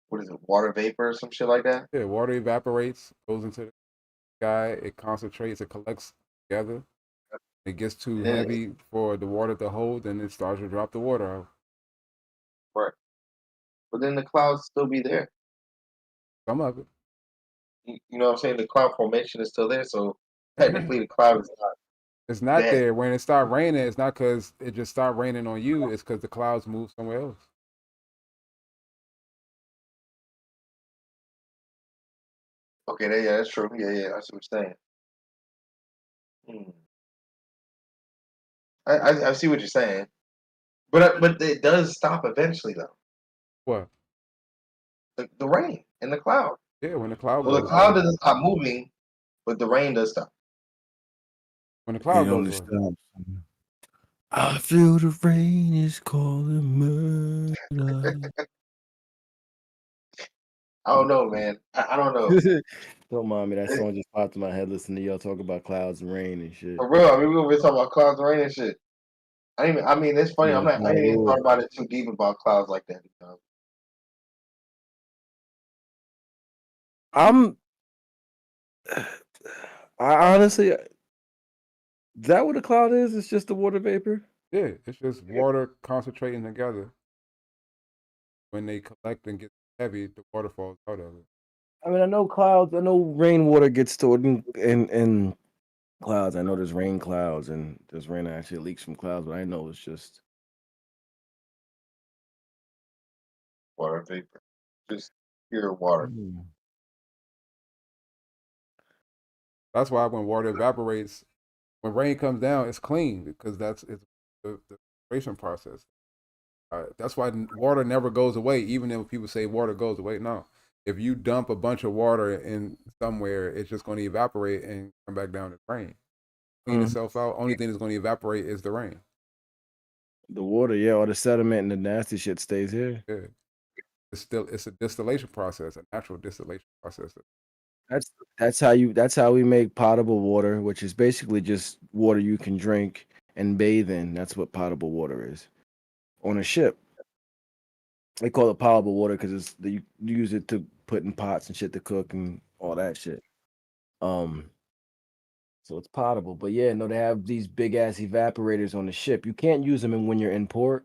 what is it, water vapor or some shit like that? Yeah, water evaporates, goes into the sky, it concentrates, it collects together. It gets too Yeah, heavy for the water to hold, then it starts to drop the water out. right. But then the clouds still be there. Some of it. You know what I'm saying? The cloud formation is still there, so technically the cloud is not It's not dead. there. When it start raining, it's not because it just start raining on you. It's because the clouds move somewhere else. Okay, yeah, that's true. Yeah, I see what you're saying. Hmm. I see what you're saying, but it does stop eventually though. What? The rain and the cloud. Yeah, when the cloud Well, the goes cloud away. doesn't stop moving, but the rain does stop. When the It cloud only goes away. stops. I feel the rain is calling murder. I don't know, man. I don't know. Don't mind me. That song just popped in my head listening to y'all talk about clouds and rain and shit. For real, I mean, we were talking about clouds and rain and shit. I mean, it's funny. Yeah, I ain't even thought about it too deep about clouds like that. You know? I honestly, is that what a cloud is? It's just the water vapor? Yeah, it's just water concentrating together. When they collect and get heavy, the water falls out of it. I mean, I know clouds. I know rainwater gets stored in clouds. I know there's rain clouds and there's rain that actually leaks from clouds, but I know it's just Water vapor, just pure water. That's why when water evaporates, when rain comes down, it's clean because it's the evaporation process. That's why water never goes away, even if people say water goes away. No, if you dump a bunch of water in somewhere, it's just going to evaporate and come back down as rain. Clean itself out. Only thing that's going to evaporate is the rain. the water, yeah, or the sediment and the nasty shit stays here. Yeah, it's a distillation process, a natural distillation process. That's how we make potable water, which is basically just water you can drink and bathe in. That's what potable water is. On a ship, they call it potable water because you use it to put in pots and shit to cook and all that shit. So it's potable. But yeah, no, they have these big ass evaporators on the ship. You can't use them when you're in port.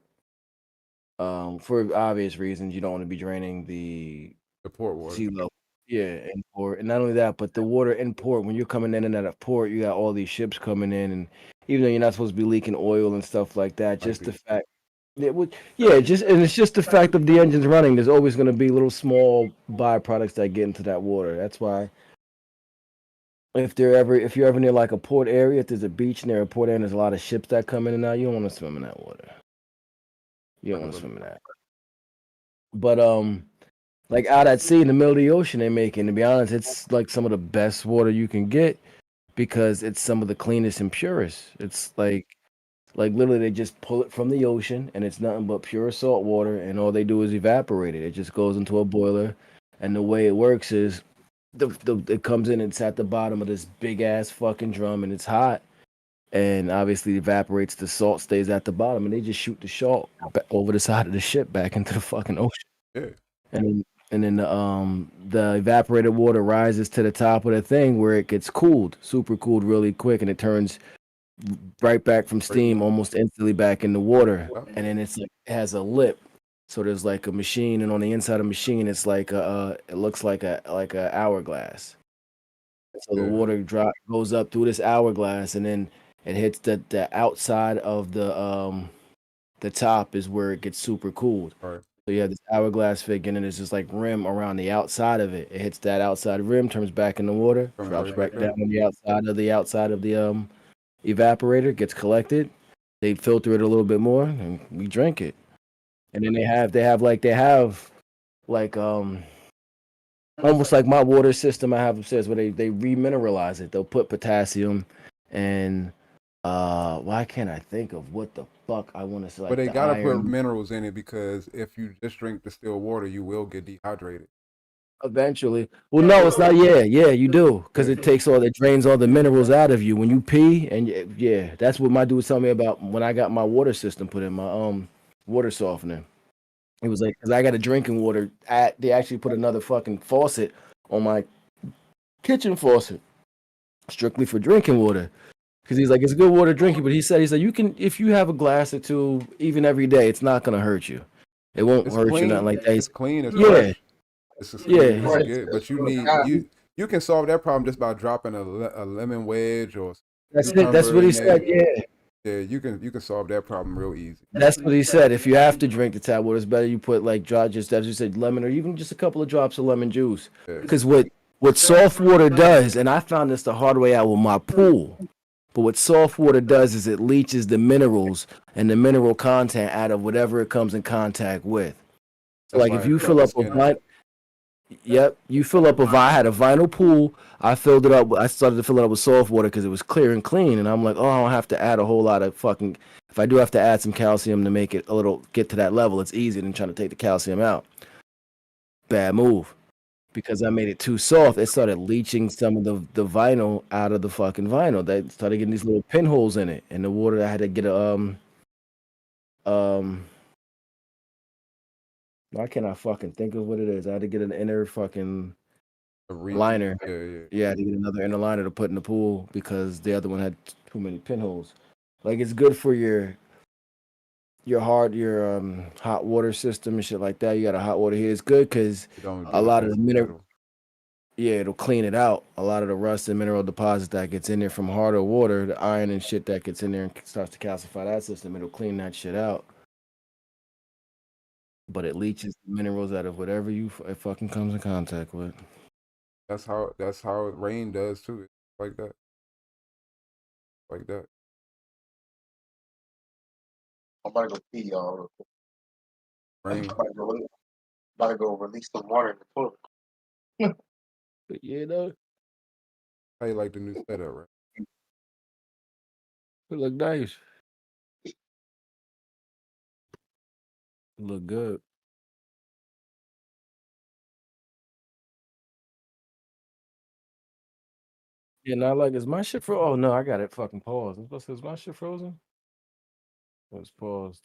For obvious reasons, you don't want to be draining the port water. sea level. Yeah, in port. And not only that, but the water in port, when you're coming in and out of port, you got all these ships coming in, and even though you're not supposed to be leaking oil and stuff like that, just the fact it's just the fact of the engines running. There's always going to be little small byproducts that get into that water. That's why if you're ever near like a port area, if there's a beach near a port area and there's a lot of ships that come in and out, you don't want to swim in that water. You don't want to swim in that. But like out at sea in the middle of the ocean they make it. To be honest, it's like some of the best water you can get because it's some of the cleanest and purest. It's like literally they just pull it from the ocean and it's nothing but pure salt water and all they do is evaporate it. It just goes into a boiler and the way it works is it comes in and it's at the bottom of this big ass fucking drum and it's hot and obviously evaporates, the salt stays at the bottom and they just shoot the salt over the side of the ship back into the fucking ocean. Yeah. And then the evaporated water rises to the top of the thing where it gets cooled, super cooled really quick, and it turns right back from steam almost instantly back in the water. And then it has a lip. So there's like a machine, and on the inside of the machine it's like it looks like a hourglass. So the water goes up through this hourglass and then it hits the outside of the top is where it gets super cooled. Right. So you have this hourglass figure, and then there's just like rim around the outside of it. It hits that outside rim, turns back in the water, Comes drops right back back down up. on the outside of the evaporator, gets collected. They filter it a little bit more, and we drink it. And then they have like almost like my water system I have upstairs where they remineralize it. They'll put potassium and why can't I think of what the fuck I want to say, But like they the gotta put iron. minerals in it because if you just drink distilled water, you will get dehydrated. Eventually. Well, no, it's not. Yeah, you do, because Yeah. it drains all the minerals out of you when you pee, and yeah, that's what my dude was telling me about when I got my water system put in, my water softener. It was like, because I got a drinking water. They actually put another fucking faucet on my kitchen faucet, strictly for drinking water. Because he's like, it's good water drinking, but he said you can, if you have a glass or two, even every day, it's not gonna hurt you. It won't It's hurt you, nothing clean. like that. It's clean. It's Yeah, fresh. It's as yeah. clean He as you said, get. But you need God, you can solve that problem just by dropping a lemon wedge or that's it. That's cucumber what he in said. there. Yeah. Yeah, you can solve that problem real easy. That's what he said. If you have to drink the tap water, it's better you put like just as you said, lemon or even just a couple of drops of lemon juice. Yeah. Because what soft water does, and I found this the hard way out with my pool, but what soft water does is it leaches the minerals and the mineral content out of whatever it comes in contact with. So That's like why if it you cut fill the up a skin off. yep, you fill up I had a vinyl pool. I filled it up. I started to fill it up with soft water because it was clear and clean. And I'm like, oh, I don't have to add a whole lot of fucking. If I do have to add some calcium to make it a little get to that level, it's easier than trying to take the calcium out. Bad move because I made it too soft. It started leaching some of the vinyl out of the fucking vinyl. They started getting these little pinholes in it, and the water. I had to get a um. Why can't I fucking think of what it is? I had to get an inner fucking liner. Yeah. Yeah, I had to get another inner liner to put in the pool because the other one had too many pinholes. Like it's good for your hot water system and shit like that. You got a hot water heater. It's good because You don't a do lot the of the extra mineral, metal. yeah, it'll clean it out. A lot of the rust and mineral deposits that gets in there from harder water, the iron and shit that gets in there and starts to calcify that system, it'll clean that shit out. But it leaches the minerals out of whatever it fucking comes in contact with. That's how rain does too. It's like that. Like that. I'm about to go pee, y'all. Real quick. I'm Rain. about to go release some water in the toilet. But yeah, though, How you like the new setup, right? it look nice. It look good. Yeah, not like is my shit frozen? Oh no, I got it fucking paused. I was supposed to say, is my shit frozen? It was paused.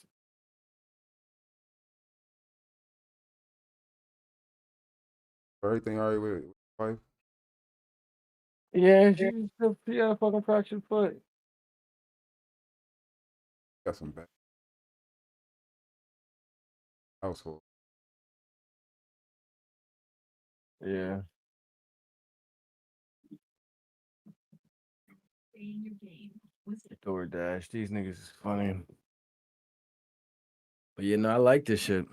Everything all right with wife? Yeah, she had a fucking fractured foot. Got some bad household. Yeah. DoorDash. These niggas is funny. But yeah, no, I like this shit.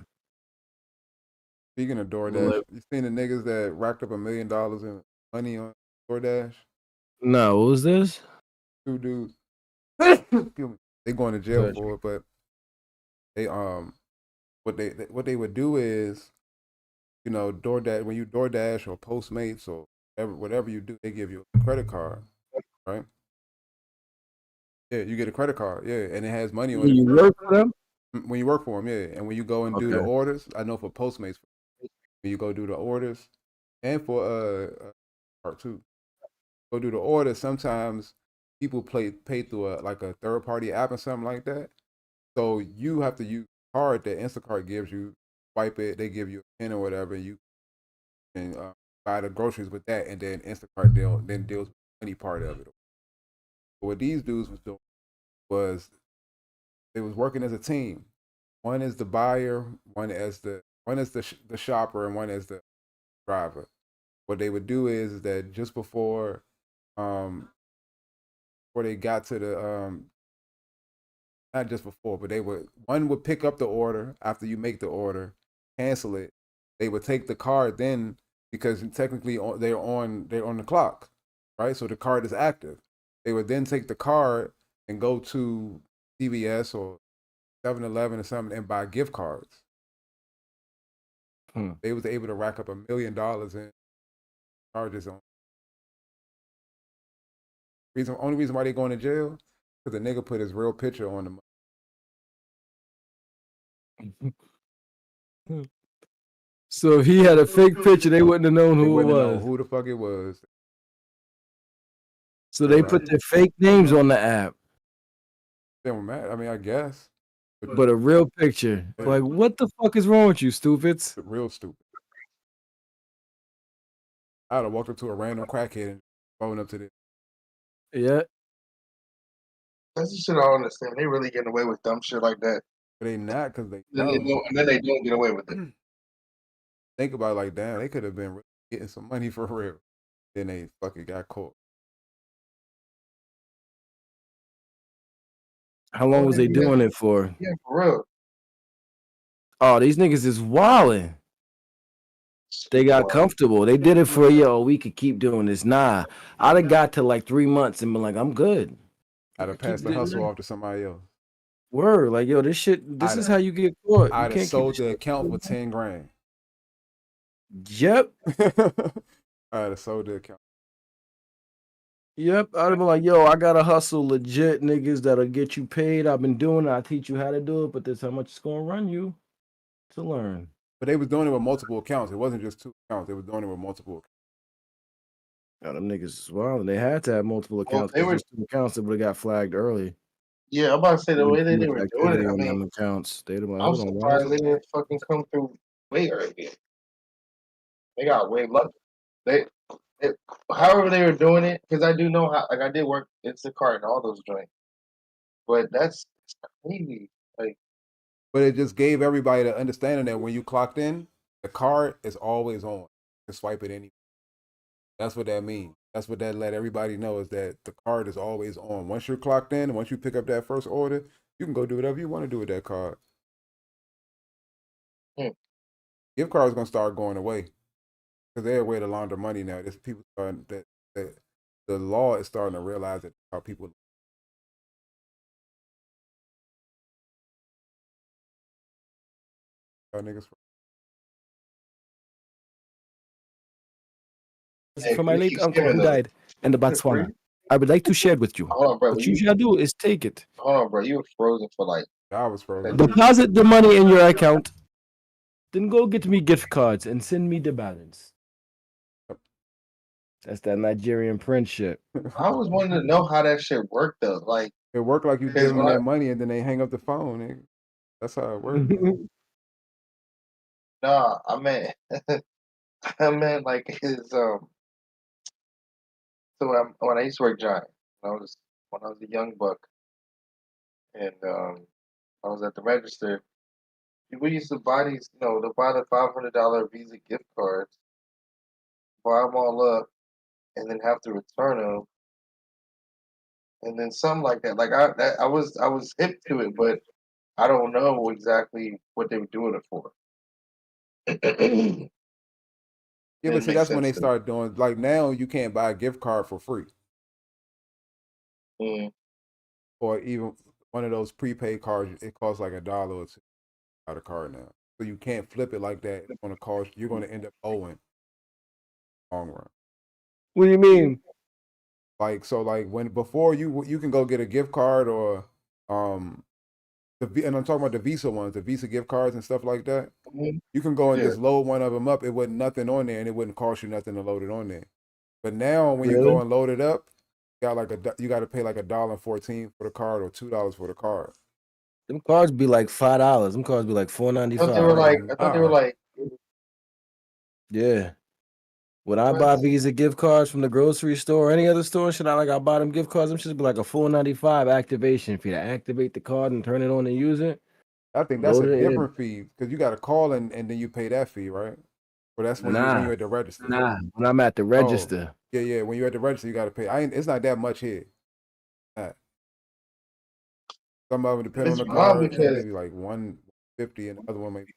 Speaking of DoorDash, Look. you seen the niggas that racked up $1 million in money on DoorDash? No, what was this? Two dudes. Excuse me. They going to jail Good. for it, but they what they would do is, you know, DoorDash, when you DoorDash or Postmates or whatever you do, they give you a credit card, right? Yeah, you get a credit card, yeah, and it has money on When it. you work for them? When you work for them, yeah, and when you go and do the Okay. orders, I know for Postmates, when you go do the orders, and for part two, go do the orders. Sometimes people pay through like a third party app or something like that. So you have to use a card that Instacart gives you. Swipe it, they give you a pin or whatever. You can buy the groceries with that, and then Instacart then deals with the money part of it. But what these dudes was doing was they was working as a team. One is the buyer, one is the shopper, and one is the driver. What they would do is that just before they got to the not just before, but one would pick up the order after you make the order, cancel it, they would take the card then because technically they're on the clock, right? So the card is active. They would then take the card and go to CVS or 7-Eleven or something and buy gift cards. They was able to rack up $1 million in charges on. Only reason why they going to jail because the nigga put his real picture on the money. So if he had a fake picture, they wouldn't have known who it was. Who the fuck it was. So they put their fake names on the app. They were mad. I mean, I guess. But a real picture. Like, what the fuck is wrong with you, stupids? Real stupid. I'd have walked up to a random crackhead and phoned up to this. Yeah. That's the shit I don't understand. They really getting away with dumb shit like that. But they not because they Then and then they don't get away with it. Think about it like, damn, they could have been getting some money for real. Then they fucking got caught. How long was they doing it for? Yeah, for real. Oh, these niggas is wilding. They got comfortable. They did it for we could keep doing this. Nah, I'd have got to like 3 months and been like, I'm good. I'd have passed the hustle off to somebody else. Word, like this shit. This is how you get caught. I'd have sold the account for 10 grand. Yep. I'd have sold the account. Yep, I'd have been like, I gotta hustle legit niggas that'll get you paid. I've been doing it. I teach you how to do it, but this how much it's gonna run you to learn. But they was doing it with multiple accounts. It wasn't just 2 accounts. They was doing it with multiple accounts. Now them niggas is wild, and they had to have multiple accounts. They were 2 accounts that would have got flagged early. Yeah, I'm about to say the way they were doing it. I on mean, them accounts. I'm surprised they didn't fucking come through way early. They got way lucky. However they were doing it, because I do know how. Like I did work Instacart and all those joints, but that's crazy. Like, but it just gave everybody the understanding that when you clocked in, the card is always on. You can swipe it anywhere. That's what that means. That's what that let everybody know is that the card is always on. Once you're clocked in, once you pick up that first order, you can go do whatever you want to do with that card. Gift cards gonna start going away because they're a way to launder money now. There's people starting that the law is starting to realize that how people. Niggas. For my late uncle who died in the Botswana, I would like to share it with you. Hold on, bro. What you shall do is take it. Hold on, bro. You were frozen for like. I was frozen. Deposit the money in your account. Then go get me gift cards and send me the balance. That's that Nigerian prince shit. I was wanting to know how that shit worked though. Like it worked like you give them that money and then they hang up the phone. Nigga. That's how it works. Nah, I meant like his So when I used to work Giant, when I was a young buck, and I was at the register. People used to buy these, to buy the $500 Visa gift cards, buy them all up, and then have to return them, and then something like that. Like I was hip to it, but I don't know exactly what they were doing it for. Yeah, but see, that's when they start doing, like now you can't buy a gift card for free. Or even one of those prepaid cards, it costs like $1 or $2 a card now. So you can't flip it like that. It's gonna cost, you're gonna end up owing long run. What do you mean? Like, so like when before you can go get a gift card or and I'm talking about the Visa ones, the Visa gift cards and stuff like that. You can go and just load one of them up. It wasn't nothing on there, and it wouldn't cost you nothing to load it on there. But now, when you go and load it up, you got to pay like $1.14 for the card or $2 for the card. Them cards be like $5. Them cards be like $4.95. I thought they were like. Yeah. When I buy Visa gift cards from the grocery store or any other store, I buy them gift cards, them should be like a $4.95 activation fee to activate the card and turn it on and use it. I think that's a different fee because you got to call and then you pay that fee, right? Or that's when you're at the register. Nah, when I'm at the register. Oh, yeah. When you're at the register, you got to pay. It's not that much here. Some of them depend on the card. Maybe like $150, and the other one maybe.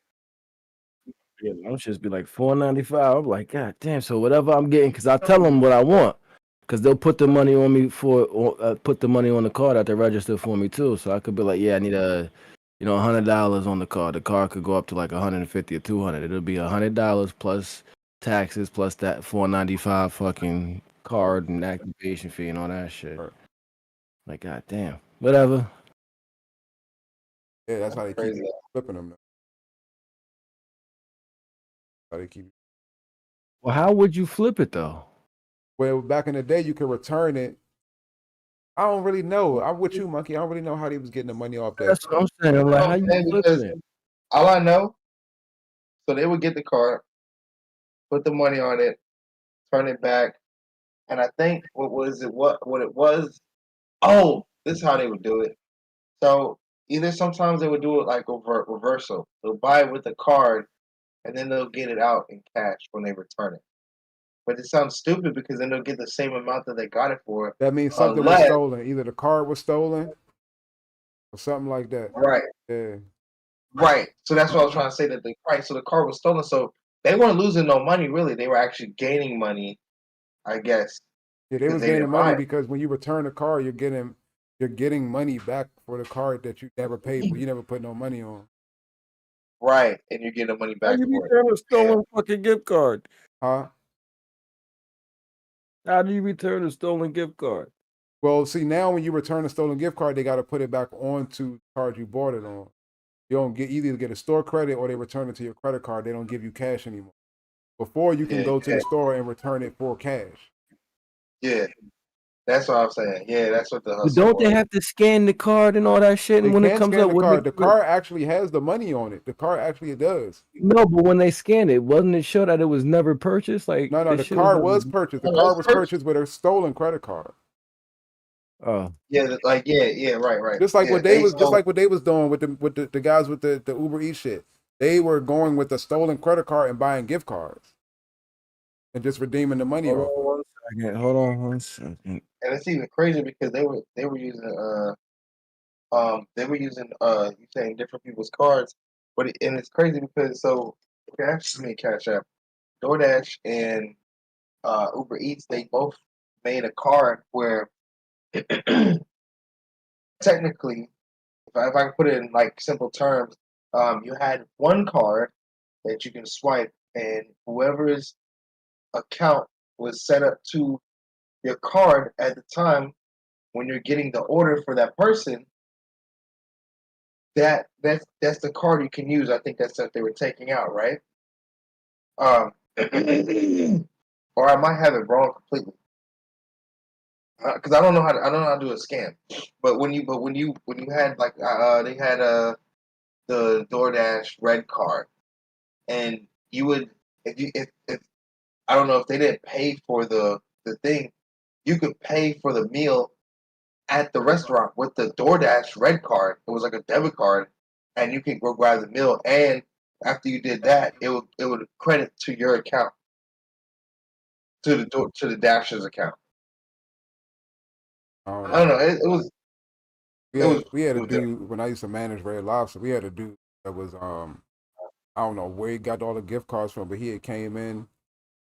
Yeah, I'm just be like $4.95. I'm like, God damn. So whatever I'm getting, because I tell them what I want, because they'll put the money on me put the money on the card at the register for me too. So I could be like, yeah, I need $100 on the card. The card could go up to like 150 or 200. It'll be $100 plus taxes plus that $4.95 fucking card and activation fee and all that shit. Right. Like, God damn. Whatever. Yeah, that's how they keep Crazy. flipping them. How they keep. Well, how would you flip it though? Well, back in the day, you could return it. I don't really know. I'm with you, Monkey. I don't really know how they was getting the money off that. That's what I'm saying. I'm like, how you Because flipping it? all I know, so they would get the card, put the money on it, turn it back, and I think what it was. Oh, this is how they would do it. So either sometimes they would do it like reversal. They'll buy it with the card, and then they'll get it out in cash when they return it. But it sounds stupid because then they'll get the same amount that they got it for. That means something was stolen. Either the card was stolen or something like that. Right. Yeah. Right. So that's what I was trying to say, that the price. So the car was stolen. So they weren't losing no money, really. They were actually gaining money, I guess. Yeah, they was Because they gaining didn't money buy it. because when you return the car, you're getting money back for the card that you never paid for. You never put no money on. Right. And you're getting the money How back you for it. return a stolen fucking gift card? Huh? How do you return a stolen gift card? Well, see, now when you return a stolen gift card, they got to put it back onto the card you bought it on. You don't either get a store credit or they return it to your credit card. They don't give you cash anymore. Before, you can go to the store and return it for cash. Yeah. That's what I'm saying. Yeah, that's what the But hustle don't was. they have to scan the card and all that shit? They And when it can comes scan up, the wouldn't card. The card actually has the money on it. The card actually does. no, but when they scanned it, wasn't it show that it was never purchased? Like No, this the shit card was was purchased. The card was purchased with a stolen credit card. Oh. Yeah, right. Just like Yeah, what they was doing with the guys with the Uber Eats shit. They were going with a stolen credit card and buying gift cards and just redeeming the money off. Hold on one second. And it's even crazier because they were using you saying different people's cards, and it's crazy because Cash App, DoorDash, and Uber Eats, they both made a card where technically, if I can put it in like simple terms, you had one card that you can swipe, and whoever's account was set up to your card at the time when you're getting the order for that person, that's the card you can use. I think that's what they were taking out, right? Or I might have it wrong completely, because I don't know how to do a scam. But when you had like they had the DoorDash red card, and you would if I don't know if they didn't pay for the thing, you could pay for the meal at the restaurant with the DoorDash red card. It was like a debit card, and you can go grab the meal. And after you did that, it would credit to your account, to the Dashers account. I don't know. It was. We had a dude when I used to manage Red Lobster. We had a dude that was I don't know where he got all the gift cards from, but he had came in,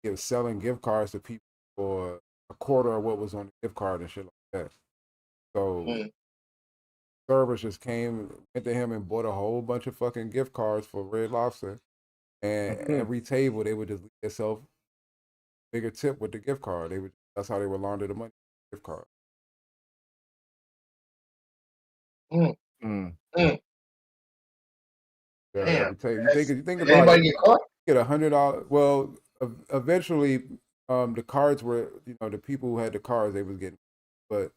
he was selling gift cards to people for a quarter of what was on the gift card and shit like that. So servers just went to him and bought a whole bunch of fucking gift cards for Red Lobster, and every table they would just leave themselves bigger tip with the gift card. That's how they would launder the money. Gift card. Yeah, Damn. you think Did about anybody it. get caught? Get $100. Well, eventually, the cards were the people who had the cards they was getting, but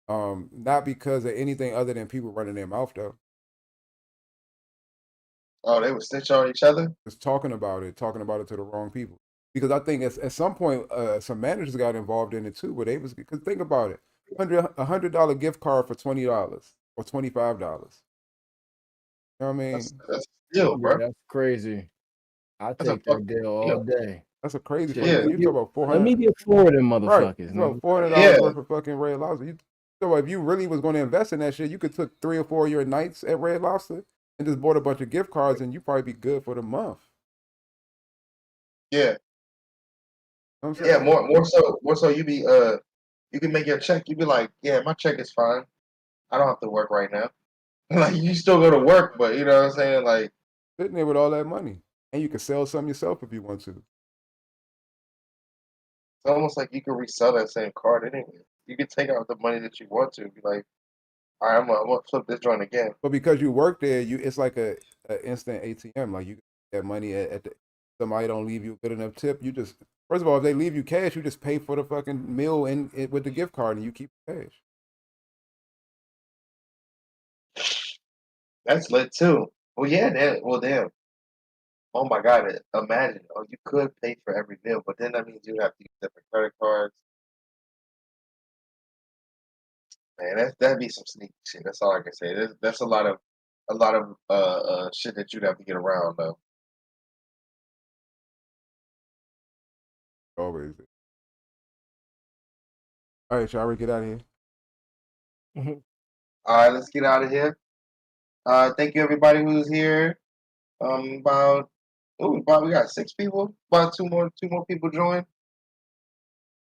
not because of anything other than people running their mouth though. Oh, they would snitch on each other? Just talking about it to the wrong people. Because I think at some point some managers got involved in it too, where they was, because think about it, $100 gift card for $20 or $25. You know what I mean? That's a deal, bro. That's crazy. I That's a take that fucking deal all day. That's a crazy Shit, fucking. You talk about 400. Let me get 4 of them motherfuckers. Right. No, $400 Yeah. worth of fucking Red Lobster. So if you really was going to invest in that shit, you could took 3 or 4 of your nights at Red Lobster and just bought a bunch of gift cards, and you probably be good for the month. Yeah. I'm Yeah, saying? more so you be you can make your check, you be like, yeah, my check is fine. I don't have to work right now. Like you still go to work, but you know what I'm saying? Like Sitting there with all that money. And you can sell some yourself if you want to. it's almost like you can resell that same card anyway. You can take out the money that you want to, be like, all right, I'm gonna flip this joint again. But because you work there, it's like a instant ATM. Like you get that money at the, somebody don't leave you a good enough tip. You just first of all, if they leave you cash, you just pay for the fucking meal and with the gift card, and you keep the cash. That's lit too. Well, yeah, damn. Oh my God, imagine. Oh, you could pay for every meal, but then that means you have to use different credit cards. Man, that'd be some sneaky shit. That's all I can say. That's a lot of shit that you'd have to get around though. Always. All right, shall we get out of here? All right, let's get out of here. Thank you everybody who's here. About we got 6 people. About two more people join.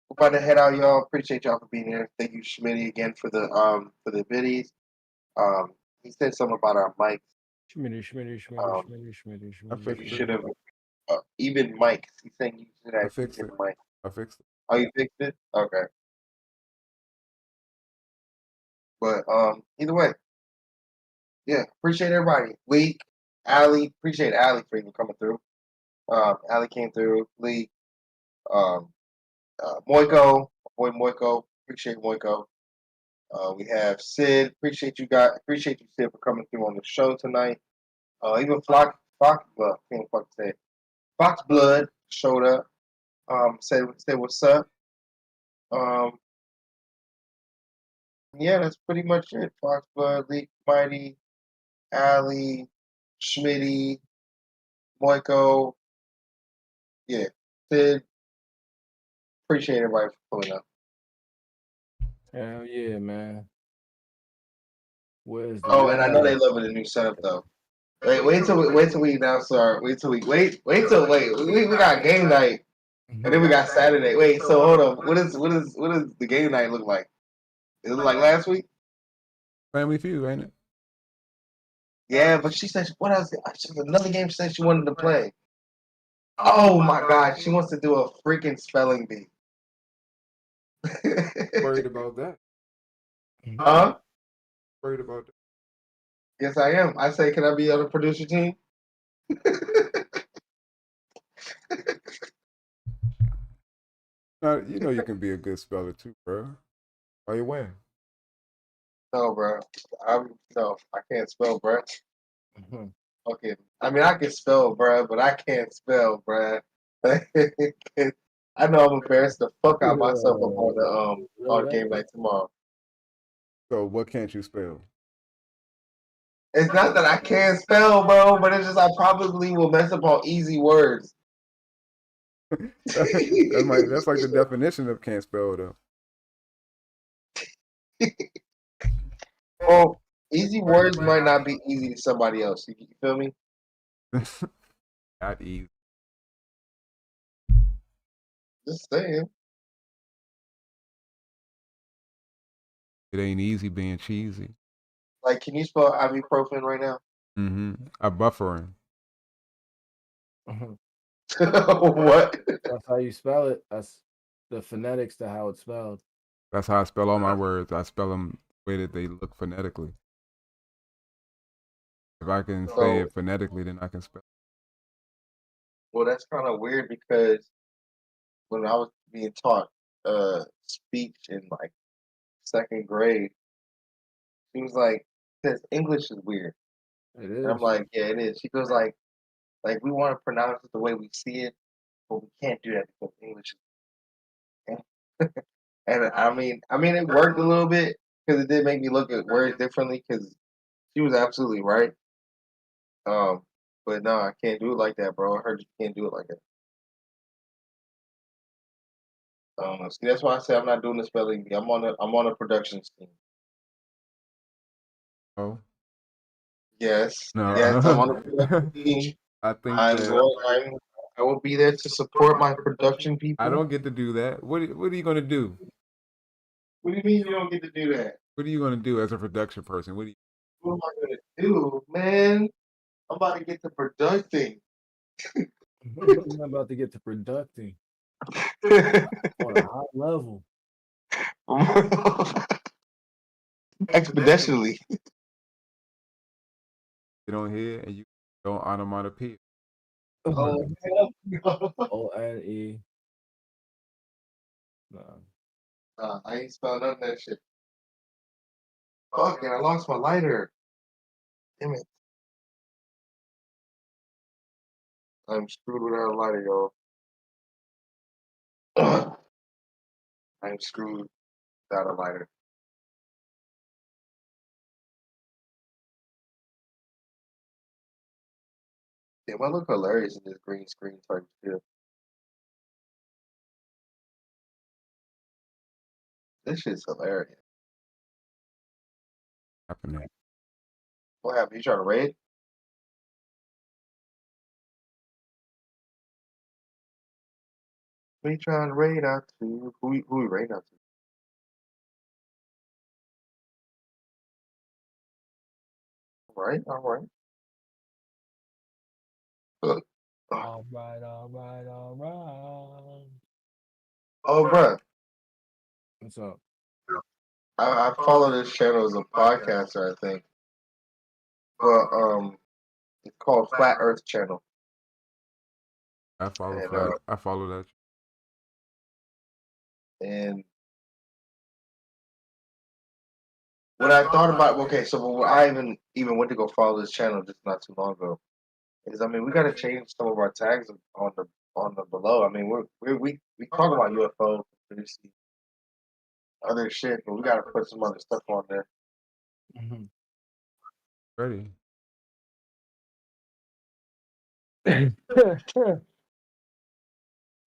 We're about to head out, y'all. Appreciate y'all for being here. Thank you, Schmitty, again for the biddies. He said something about our mics. Schmitty. You should have even mics. He's saying you should have even mics. I fixed it. Oh, you fixed it? Okay. But either way, yeah, appreciate everybody. Lee, Allie, appreciate Allie for even coming through. Allie came through. Lee, Moiko, my boy Moiko, appreciate Moiko. We have Sid, appreciate you Sid for coming through on the show tonight. Even Fox can't fucking say it. Fox Blood showed up. Said what's up. Yeah, that's pretty much it. Fox Blood, Lee, Mighty, Allie, Schmitty, Moiko. Yeah, Sid. Appreciate everybody for pulling up. Hell yeah, man. Where's the Oh, and I know they love the new setup though. Wait till we announce our we got game night and then we got Saturday. Wait, so hold on. What is the game night look like? It look like last week? Family Feud, ain't it? Yeah, but she said what else? Another game she said she wanted to play. Oh my God, she wants to do a freaking spelling bee. Worried about that? Huh? Worried about that? Yes, I am. I say, can I be on the producer team? You know you can be a good speller too, bro. Why you win? No, bro. I can't spell, bro. Okay. I mean, I can spell, bro, but I can't spell, bro. I know I'm embarrassed the fuck out of myself up on game night tomorrow. So what can't you spell? It's not that I can't spell, bro, but it's just I probably will mess up on easy words. That's like the definition of can't spell though. Well, easy words might not be easy to somebody else. You feel me? Not easy. Just saying. It ain't easy being cheesy. Like, can you spell ibuprofen right now? Mm-hmm. I'm buffering. What? That's how you spell it. That's the phonetics to how it's spelled. That's how I spell all my words. I spell them the way that they look phonetically. If I can say it phonetically, then I can spell. Well, that's kind of weird because when I was being taught speech in like 2nd grade, she was like, "Says English is weird." It And I'm is. like, "Yeah, it is." She goes like we want to pronounce it the way we see it, but we can't do that because English is. And I mean, it worked a little bit because it did make me look at words differently. Because she was absolutely right. But no, I can't do it like that, bro. I heard you can't do it like that. See, that's why I say I'm not doing the spelling bee. I'm on a production team. Oh. Yes. No. Yes, I'm on a production team. I think I'm I will be there to support my production people. I don't get to do that. What are you gonna do? What do you mean you don't get to do that? What are you gonna do as a production person? What am I gonna do, man? I'm about to get to producting. I'm about to get to producting on a high level. Exponentially. Get on here and you don't onomatopoeia. Oh, hell no. O-N-E. Nah, I ain't spelling none of that shit. Fuck, and I lost my lighter. Damn it. I'm screwed without a lighter, y'all. I'm screwed without a lighter. Damn, I look hilarious in this green screen type shit. This shit's hilarious. Happening. What happened? You trying to raid? We trying to raid out to who we raid out to? All right. All right. Oh, bruh. What's up? I follow this channel as a podcaster, I think. But it's called Flat Earth Channel. I follow And, I follow that. And what I thought about, okay, so when I even went to go follow this channel just not too long ago, is I mean we got to change some of our tags on the below. I mean we talk about UFO, other shit, but we got to put some other stuff on there. Mm-hmm. Ready.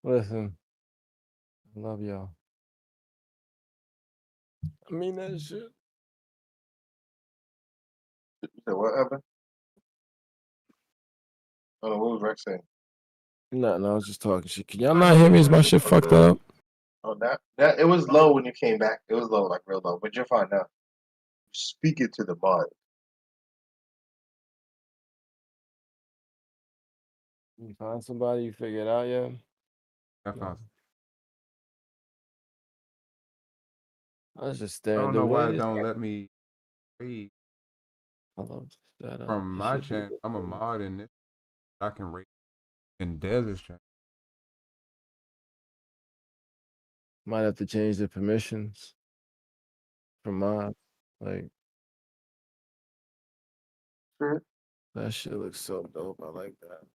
Listen, I love y'all. I mean that shit. So what happened? Oh, what was Rex saying? Nothing. I was just talking shit. Can y'all not hear me? Is my shit fucked up? Oh, that it was low when you came back. It was low, like real low, but you're fine now. Speak it to the mind. You find somebody you figure it out yet? I found. I was just I staring. don't The know why way it this. don't let me read from my channel. I'm a mod in this. I can rate in Dez's channel. Might have to change the permissions from mine. Like that shit looks so dope. I like that.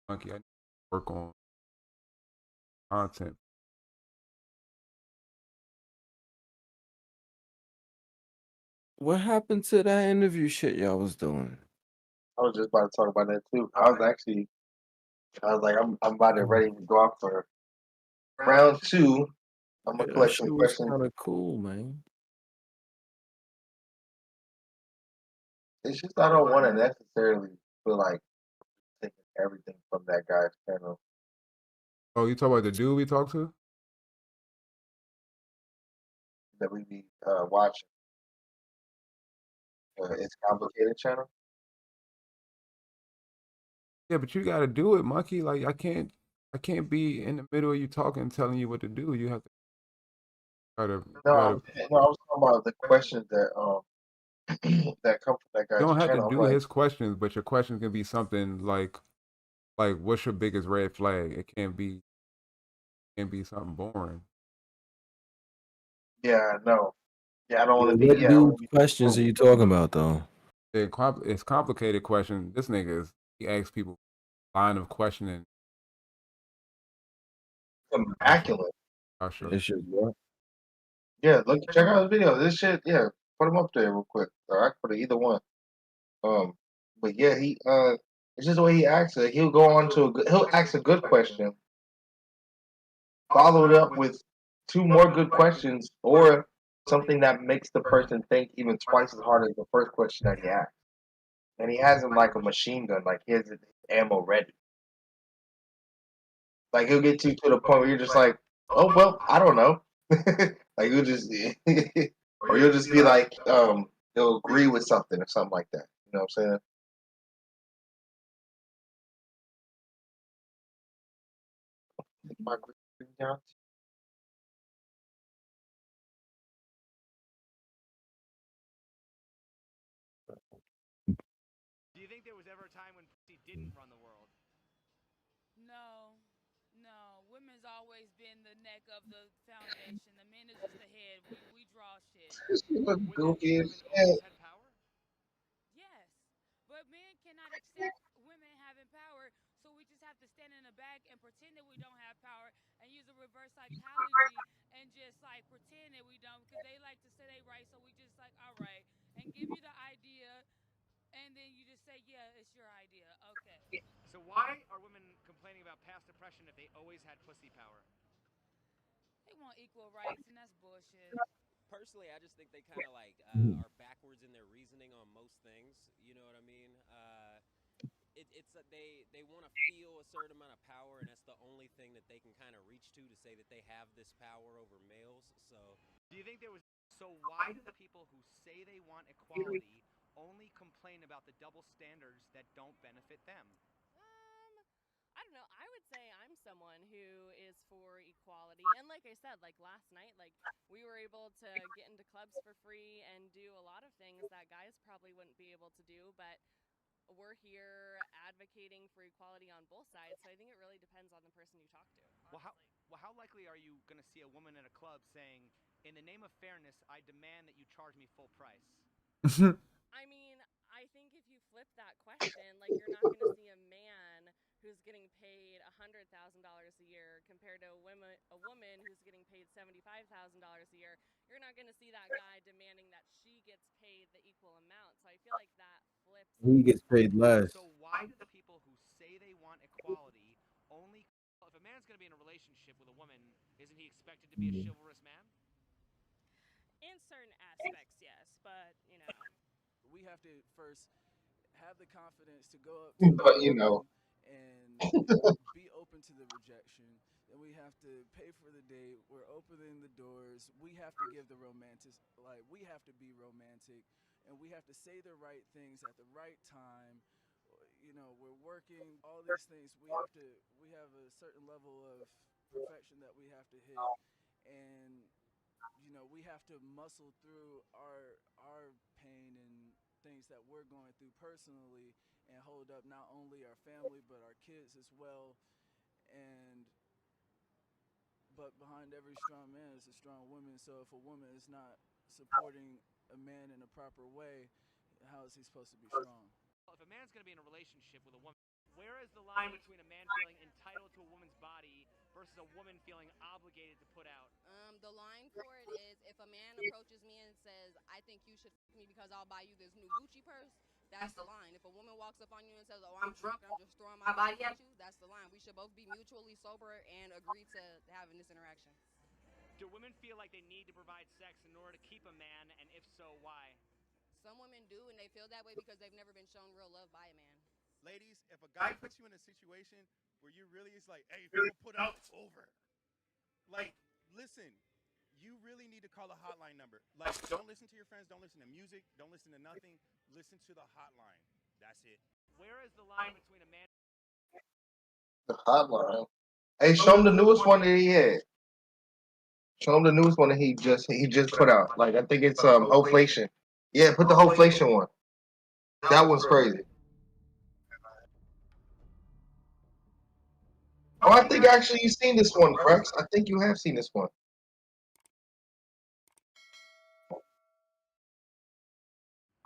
Monkey, I need to work on content. What happened to that interview shit y'all was doing? I was just about to talk about that too. I was like, I'm about to ready to go out for round 2. I'm gonna collect some questions. Kind of cool, man. It's just I don't want to necessarily feel like taking everything from that guy's channel. Oh, you talk about the dude we talked to? That we be watching. It's complicated channel. Yeah, but you got to do it, monkey. Like I can't be in the middle of you talking and telling you what to do. You have to try to. No, I was talking about the questions that that come from that guy's You don't have channel. to do his questions, but your questions can be something like what's your biggest red flag? It can't be something boring. Yeah, no. Yeah, I don't want to be. What Yeah, dude questions are you talking about though? It's complicated question. This nigga he asks people line of questioning. Immaculate. Sure. It should work. Yeah, look, check out his video. This shit, yeah, put him up there real quick. Or I can put it either one. But yeah, It's just the way he acts. He'll go on to he'll ask a good question, follow it up with two more good questions, or something that makes the person think even twice as hard as the first question that he asked. And he has him like a machine gun, like he has his ammo ready. Like he'll get you to the point where you're just like, oh well, I don't know. Like you'll just or you'll just be like, he'll agree with something or something like that. You know what I'm saying? My green dots. Do you think there was ever a time when pussy didn't run the world? No, no. Women's always been the neck of the foundation. The men is just the head. We draw shit. She look Would that goofy mean as women always shit. had power? Yes, but men cannot accept women having power, so we just have to stand in the back and pretend that we don't have power and use a reverse psychology and just like pretend that we don't because they like to say they right, so we just like all right and give you the idea, and then you just say yeah, it's your idea, okay. So why are women complaining about past oppression if they always had pussy power? They want equal rights, and that's bullshit. Personally, I just think they kind of like are backwards in their reasoning on most things. You know what I mean? It's they want to feel a certain amount of power, and that's the only thing that they can kind of reach to say that they have this power over males. So, Do you think there was so why do the people who say they want equality only complain about the double standards that don't benefit them? I don't know. I would say I'm someone who is for equality. And like I said, like last night, like we were able to get into clubs for free and do a lot of things that guys probably wouldn't be able to do, but we're here advocating for equality on both sides. So I think it really depends on the person you talk to. Well, how likely are you going to see a woman at a club saying, "In the name of fairness, I demand that you charge me full price"? I mean, I think if you flip that question, like you're not going to see a man who's getting paid $100,000 a year compared to a woman who's getting paid $75,000 a year. You're not going to see that guy demanding that she gets paid the equal amount. So I feel like that flips on He the gets paid less. So why do the people who say they want equality only if a man's going to be in a relationship with a woman, isn't he expected to be a chivalrous man? in certain aspects, yes, but you know. We have to first have the confidence to go up to But a you know. woman and be open to the rejection. Then we have to pay for the date. We're opening the doors. We have to give the romantic, like we have to be romantic, and we have to say the right things at the right time. You know, we're working all these things. We have a certain level of perfection that we have to hit, and you know, we have to muscle through our pain and things that we're going through personally and hold up not only our family but our kids as well. And but behind every strong man is a strong woman. So if a woman is not supporting a man in a proper way, how is he supposed to be strong? If a man's going to be in a relationship with a woman, where is the line between a man feeling entitled to a woman's body versus a woman feeling obligated to put out? The line for it is if a man approaches me and says, I think you should fuck me because I'll buy you this new Gucci purse, that's the line. If a woman walks up on you and says, oh, I'm drunk and I'm just throwing my body at you, that's the line. We should both be mutually sober and agree to having this interaction. Do women feel like they need to provide sex in order to keep a man, and if so, why? Some women do, and they feel that way because they've never been shown real love by a man. Ladies, if a guy puts you in a situation where you really is like, hey, if you don't put out, it's over. Like, listen, you really need to call a hotline number. Like, don't listen to your friends, don't listen to music, don't listen to nothing. Listen to the hotline. That's it. Where is the line between a man? The hotline. Hey, show him the newest one that he had. Show him the newest one that he just put out. Like I think it's Hoflation. Yeah, put the Hoflation one. That one's crazy. Oh, I think actually you've seen this one, Frex. I think you have seen this one.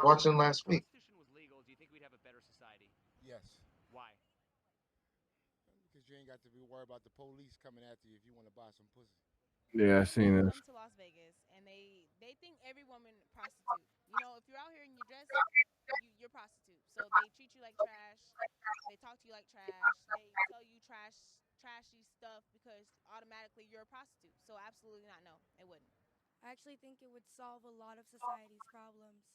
Watching last week. If prostitution was legal, do you think we'd have a better society? Yes. Why? Because you ain't got to be worried about the police coming after you if you want to buy some pussy. Yeah, I seen Come this. to Las Vegas and they think every woman prostitute. You know, if you're out here in your dress, you're prostitute. So they treat you like trash. They talk to you like trash. They tell you trashy stuff because automatically you're a prostitute. So absolutely not. No, it wouldn't. I actually think it would solve a lot of society's problems.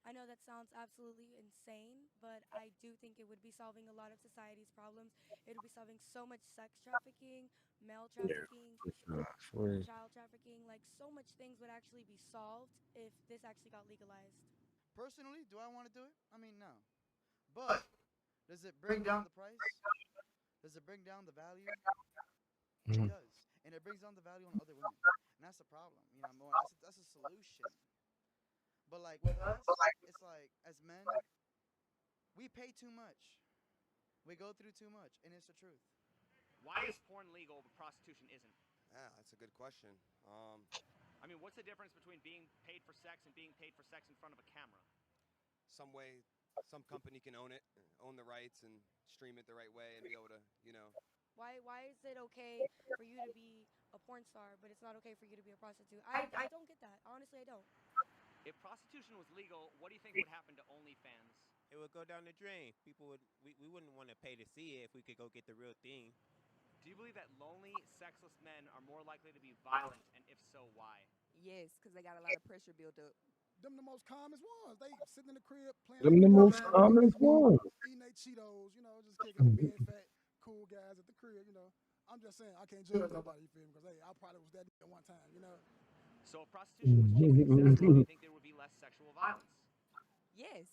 I know that sounds absolutely insane, but I do think it would be solving a lot of society's problems. It would be solving so much sex trafficking, male Yeah, trafficking, for sure. Swear. child trafficking. Like, so much things would actually be solved if this actually got legalized. Personally, do I want to do it? I mean, no. But does it bring down the price? Does it bring down the value? It Mhm. does, and it brings down the value on other women, and that's the problem. You know, more that's a solution. But like with us, it's like as men, we pay too much. We go through too much, and it's the truth. Why is porn legal but prostitution isn't? Yeah, that's a good question. I mean, what's the difference between being paid for sex and being paid for sex in front of a camera? Some way, some company can own it, own the rights, and stream it the right way, and be able to, Why is it okay for you to be a porn star, but it's not okay for you to be a prostitute? I don't get that. Honestly, I don't. If prostitution was legal, what do you think would happen to OnlyFans? It would go down the drain. People would we wouldn't want to pay to see it if we could go get the real thing. Do you believe that lonely, sexless men are more likely to be violent, and if so, why? Yes, because they got a lot of pressure built up. Them the most calmest ones. They sitting in the crib playing Them the their most video common games, ones. eating their Cheetos, just kicking it, being fat, cool guys at the crib. I'm just saying, I can't judge nobody, you feel me? Because, hey, I probably was that nigga one time. So if prostitution was cheap and accessible, do you think there would be less sexual violence? Yes.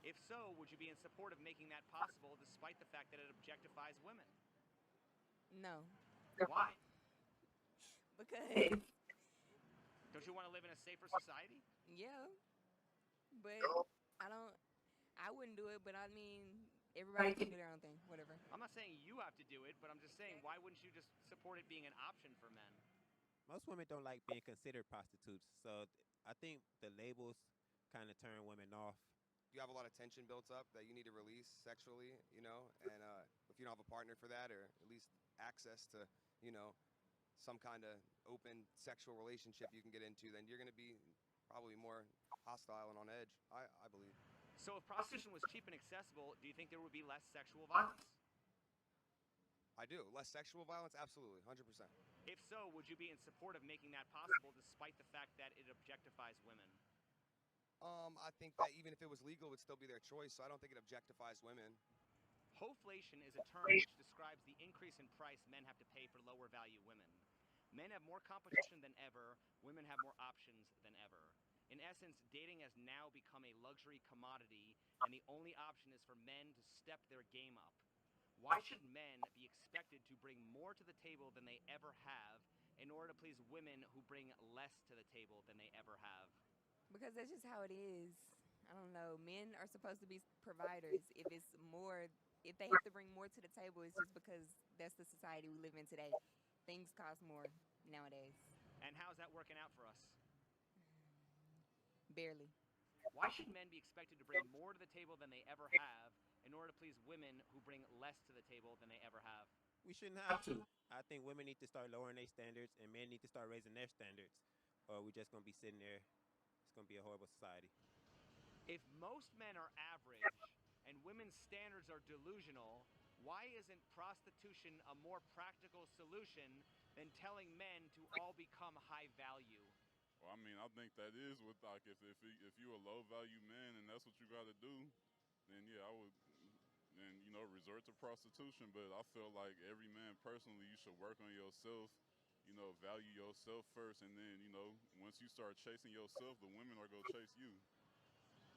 If so, would you be in support of making that possible despite the fact that it objectifies women? No. Why? Because Don't you want to live in a safer society? yeah, but I wouldn't do it. But I mean, everybody can do their own thing. Whatever. I'm not saying you have to do it, but I'm just saying, why wouldn't you just support it being an option for men? Most women don't like being considered prostitutes, so I think the labels kind of turn women off. you have a lot of tension built up that you need to release sexually, and if you don't have a partner for that, or at least access to, some kind of open sexual relationship you can get into, then you're going to be probably more hostile and on edge, I believe. So if prostitution was cheap and accessible, do you think there would be less sexual violence? I do. Less sexual violence? Absolutely, 100%. If so, would you be in support of making that possible despite the fact that it objectifies women? I think that even if it was legal, it would still be their choice, so I don't think it objectifies women. Hoflation is a term which describes the increase in price men have to pay for lower value women. Men have more competition than ever, women have more options than ever. In essence, dating has now become a luxury commodity, and the only option is for men to step their game up. Why should men be expected to bring more to the table than they ever have in order to please women who bring less to the table than they ever have? Because that's just how it is. I don't know. Men are supposed to be providers. If they have to bring more to the table, it's just because that's the society we live in today. Things cost more nowadays. And how's that working out for us? Barely. Why should men be expected to bring more to the table than they ever have in order to please women who bring less to the table than they ever have? We shouldn't have to. I think women need to start lowering their standards, and men need to start raising their standards, or we're just gonna be sitting there. It's gonna be a horrible society. If most men are average and women's standards are delusional, why isn't prostitution a more practical solution than telling men to all become high value? Well, I mean, I think that is what, like, if you're a low value man and that's what you got to do, then yeah, I would, then resort to prostitution. But I feel like every man personally, you should work on yourself. Value yourself first, and then once you start chasing yourself, the women are gonna chase you.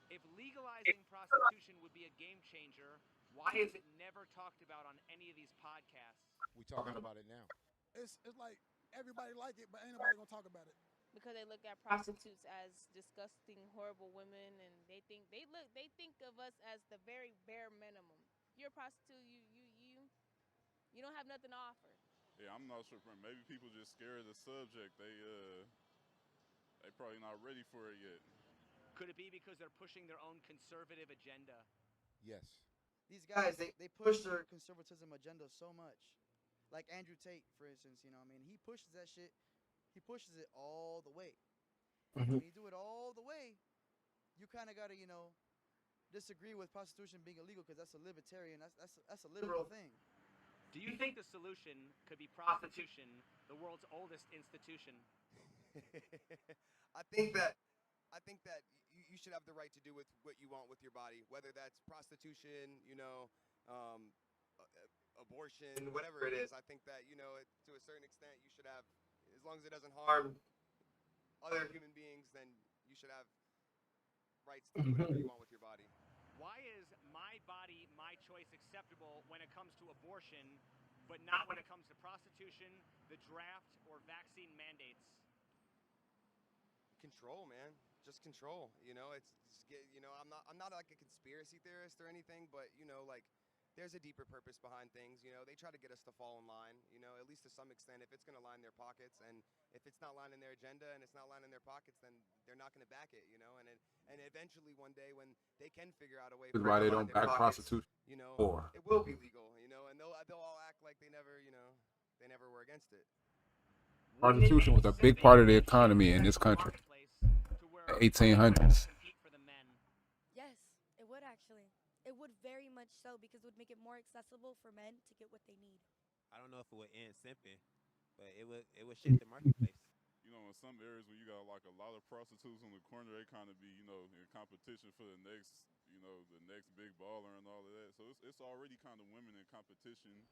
If legalizing prostitution would be a game changer, why is it never talked about on any of these podcasts? We talking about it now. It's like everybody like it, but ain't nobody gonna talk about it. Because they look at prostitutes as disgusting, horrible women, and they think of us as the very bare minimum. You're a prostitute, you don't have nothing to offer. Yeah, I'm not sure. Maybe people just scared of the subject. They probably not ready for it yet. Could it be because they're pushing their own conservative agenda? Yes. These guys, they push their conservatism agenda so much. Like Andrew Tate, for instance, he pushes that shit He pushes it all the way. And Mhm. when you do it all the way, you kind of got to, disagree with prostitution being illegal because that's a libertarian. That's a liberal thing. Do you think the solution could be prostitution, the world's oldest institution? I think that you should have the right to do with what you want with your body, whether that's prostitution, abortion, whatever it is. I think that to a certain extent you should have, as long as it doesn't harm other human beings, then you should have rights to do whatever you want with your body. Why is my body, my choice acceptable when it comes to abortion, but not when it comes to prostitution, the draft, or vaccine mandates? Control, man. Just control. I'm not like a conspiracy theorist or anything, but like there's a deeper purpose behind things. They try to get us to fall in line, at least to some extent. If it's going to line their pockets, and if it's not lining their agenda and it's not lining their pockets, then they're not going to back it, and eventually one day when they can figure out a way Is for why it they to line don't their back pockets, prostitution more. it will be legal, and they'll all act like they never were against it. Prostitution was a big part of the economy in this country. The 1800s. Yes, it would actually. It would very much so because it would make it more accessible for men to get what they need. I don't know if it would end simping, but it would shift the marketplace. In some areas where you got like a lot of prostitutes on the corner, they kind of be, in competition for the next, the next big baller and all of that. So it's already kind of women in competition.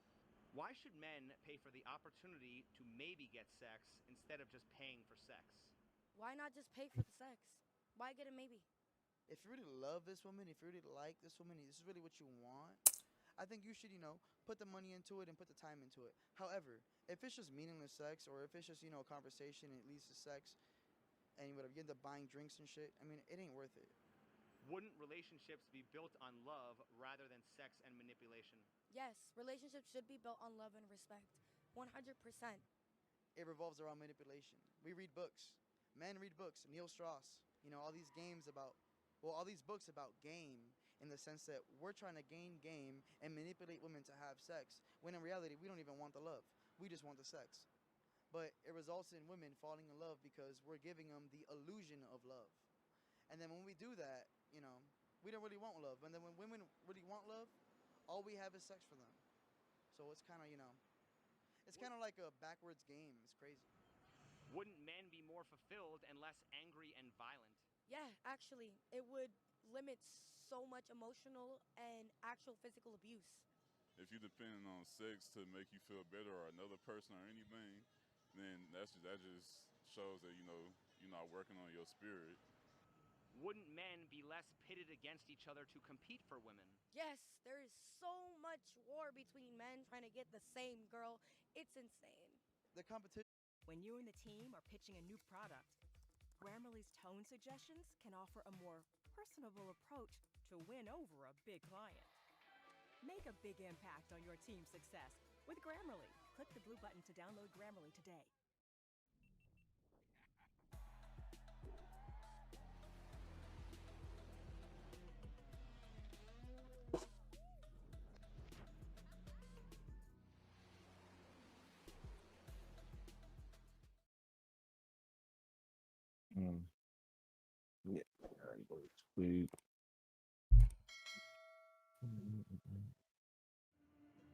Why should men pay for the opportunity to maybe get sex instead of just paying for sex? Why not just pay for the sex? Why get a maybe? If you really love this woman, if you really like this woman, this is really what you want, I think you should, put the money into it and put the time into it. However, if it's just meaningless sex, or if it's just, a conversation and it leads to sex, and you end up buying drinks and shit, I mean, it ain't worth it. Wouldn't relationships be built on love rather than sex and manipulation? Yes, relationships should be built on love and respect. 100%. It revolves around manipulation. We read books. Men read books. Neil Strauss. All these all these books about game, in the sense that we're trying to gain game and manipulate women to have sex, when in reality we don't even want the love. We just want the sex. But it results in women falling in love because we're giving them the illusion of love. And then when we do that, we don't really want love. And then when women really want love, all we have is sex for them. So it's kind of, it's kind of like a backwards game. It's crazy. Wouldn't men be more fulfilled and less angry and violent? Yeah, actually, it would limit so much emotional and actual physical abuse. If you're depending on sex to make you feel better, or another person or anything, then that just shows that you're not working on your spirit. Wouldn't men be less pitted against each other to compete for women? Yes, there is so much war between men trying to get the same girl. It's insane. The competition. When you and the team are pitching a new product, Grammarly's tone suggestions can offer a more personable approach to win over a big client. Make a big impact on your team's success with Grammarly. Click the blue button to download Grammarly today. Yeah. Sweet.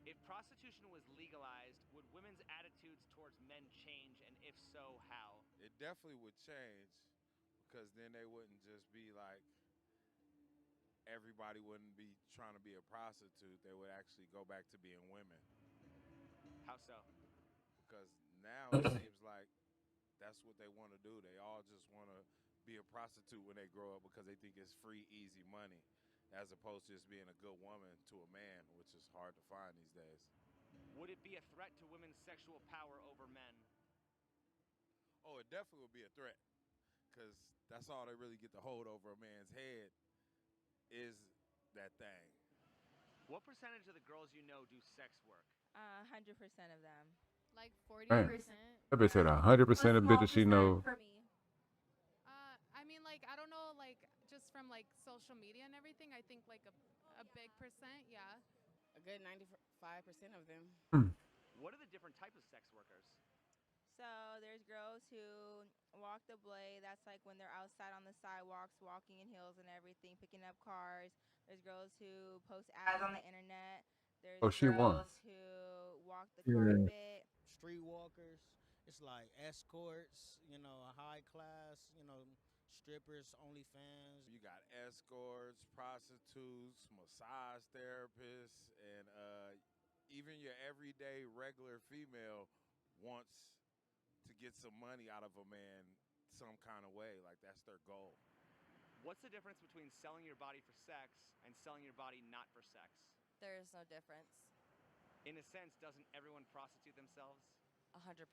If prostitution was legalized, would women's attitudes towards men change, and if so, how? It definitely would change, because then they wouldn't just be like, everybody wouldn't be trying to be a prostitute. They would actually go back to being women. How so? Because now it seems like that's what they want to do. They all just want to be a prostitute when they grow up because they think it's free, easy money, as opposed to just being a good woman to a man, which is hard to find these days. Would it be a threat to women's sexual power over men? Oh, it definitely would be a threat, because that's all they really get to hold over a man's head is that thing. What percentage of the girls you know do sex work? 100% of them. Like 40%. Man, that bitch said 100% of bitches she knows. For me. I mean, like, I don't know, like, just from, like, social media and everything, I think, like, a big percent, yeah. A good 95% of them. What are the different types of sex workers? So there's girls who walk the blade. That's like when they're outside on the sidewalks, walking in heels and everything, picking up cars. There's girls who post ads on the internet. There's Oh, she won. girls who walk the Yeah. carpet. Streetwalkers. It's like escorts, high class, strippers, OnlyFans. You got escorts, prostitutes, massage therapists, and even your everyday regular female wants to get some money out of a man some kind of way. Like, that's their goal. What's the difference between selling your body for sex and selling your body not for sex? There's no difference. In a sense, doesn't everyone prostitute themselves? 100%,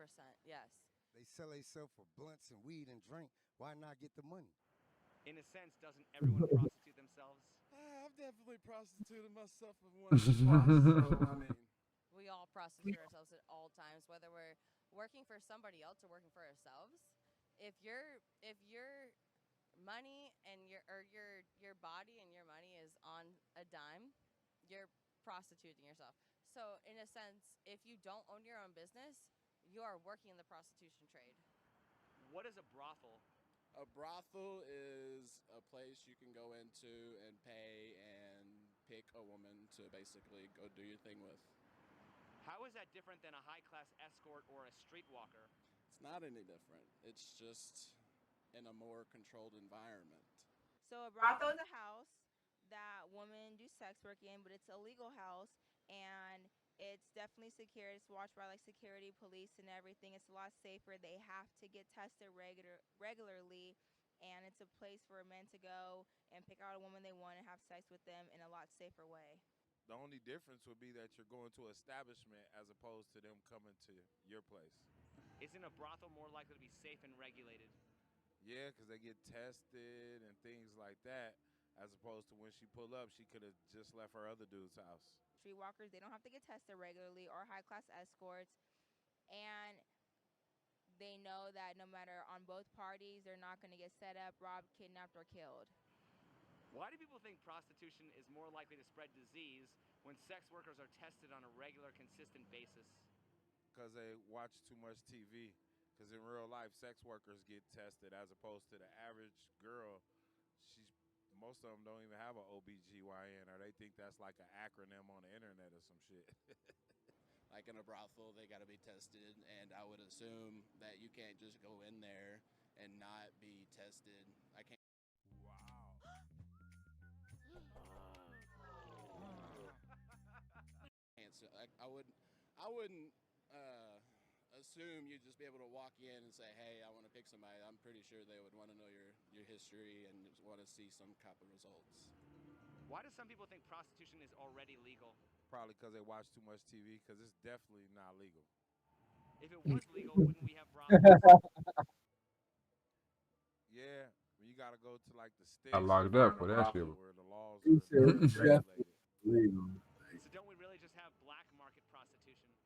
yes. They sell themselves for blunts and weed and drink. Why not get the money? In a sense, doesn't everyone prostitute themselves? I've definitely prostituted myself once or twice. So, I mean, We all prostitute ourselves at all times, whether we're working for somebody else or working for ourselves. If your money and your body and your money is on a dime, you're prostituting yourself. So in a sense, if you don't own your own business, you are working in the prostitution trade. What is a brothel? A brothel is a place you can go into and pay and pick a woman to basically go do your thing with. How is that different than a high-class escort or a streetwalker? It's not any different. It's just in a more controlled environment. So a brothel is a house that women do sex work in, but it's a legal house, and it's definitely secure. It's watched by like security, police, and everything. It's a lot safer. They have to get tested regularly, and it's a place for men to go and pick out a woman they want and have sex with them in a lot safer way. The only difference would be that you're going to an establishment as opposed to them coming to your place. Isn't a brothel more likely to be safe and regulated? Yeah, because they get tested and things like that, as opposed to when she pulled up, she could have just left her other dude's house. Streetwalkers, they don't have to get tested regularly, or high-class escorts, and they know that no matter on both parties, they're not going to get set up, robbed, kidnapped, or killed. Why do people think prostitution is more likely to spread disease when sex workers are tested on a regular, consistent basis? Because they watch too much TV. Because in real life, sex workers get tested as opposed to the average girl. Most of them don't even have an OBGYN, or they think that's like an acronym on the internet or some shit. Like in a brothel, they got to be tested, and I would assume that you can't just go in there and not be tested. I can't. I wouldn't assume you'd just be able to walk in and say, "Hey, I want to pick somebody." I'm pretty sure they would want to know your history and just want to see some type of results. Why do some people think prostitution is already legal? Probably because they watch too much TV. Because it's definitely not legal. If it was legal, wouldn't we have brothels? Yeah, you got to go to like the sticks. I locked up for that shit. Where the laws are regulated. So don't we really just have black market prostitution?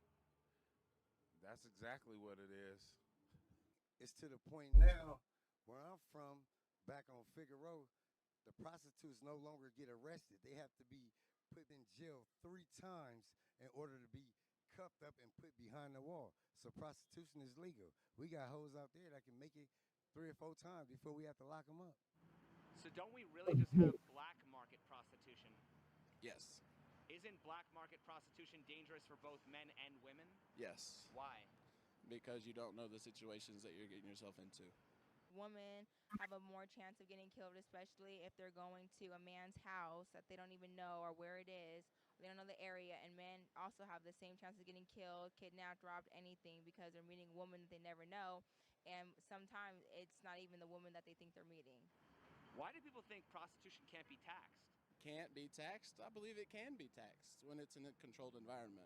That's exactly what it is. It's to the point now where I'm from, back on Figueroa, the prostitutes no longer get arrested. They have to be put in jail 3 times in order to be cuffed up and put behind the wall. So prostitution is legal. We got hoes out there that can make it 3 or 4 times before we have to lock them up. So don't we really just have black market prostitution? Yes. Isn't black market prostitution dangerous for both men and women? Yes. Why? Because you don't know the situations that you're getting yourself into. Women have a more chance of getting killed, especially if they're going to a man's house that they don't even know or where it is. They don't know the area, and men also have the same chance of getting killed, kidnapped, robbed, anything, because they're meeting a woman that they never know, and sometimes it's not even the woman that they think they're meeting. Why do people think prostitution can't be taxed? Can't be taxed? I believe it can be taxed when it's in a controlled environment.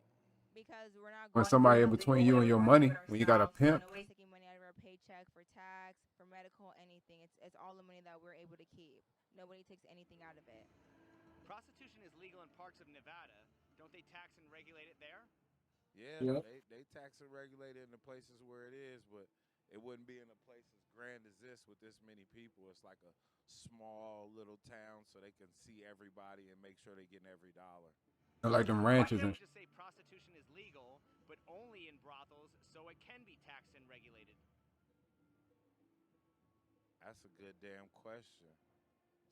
Because we're not When going somebody in between you and your money, when you got a pimp. Nobody's taking money out of our paycheck for tax, for medical, anything. It's all the money that we're able to keep. Nobody takes anything out of it. Prostitution is legal in parts of Nevada. Don't they tax and regulate it there? Yeah, Yep. they tax and regulate it in the places where it is, but it wouldn't be in a place as grand as this with this many people. It's like a small little town, so they can see everybody and make sure they're getting every dollar. Like them Why ranches can't and we just say prostitution is legal, but only in brothels, so it can be taxed and regulated? That's a good damn question.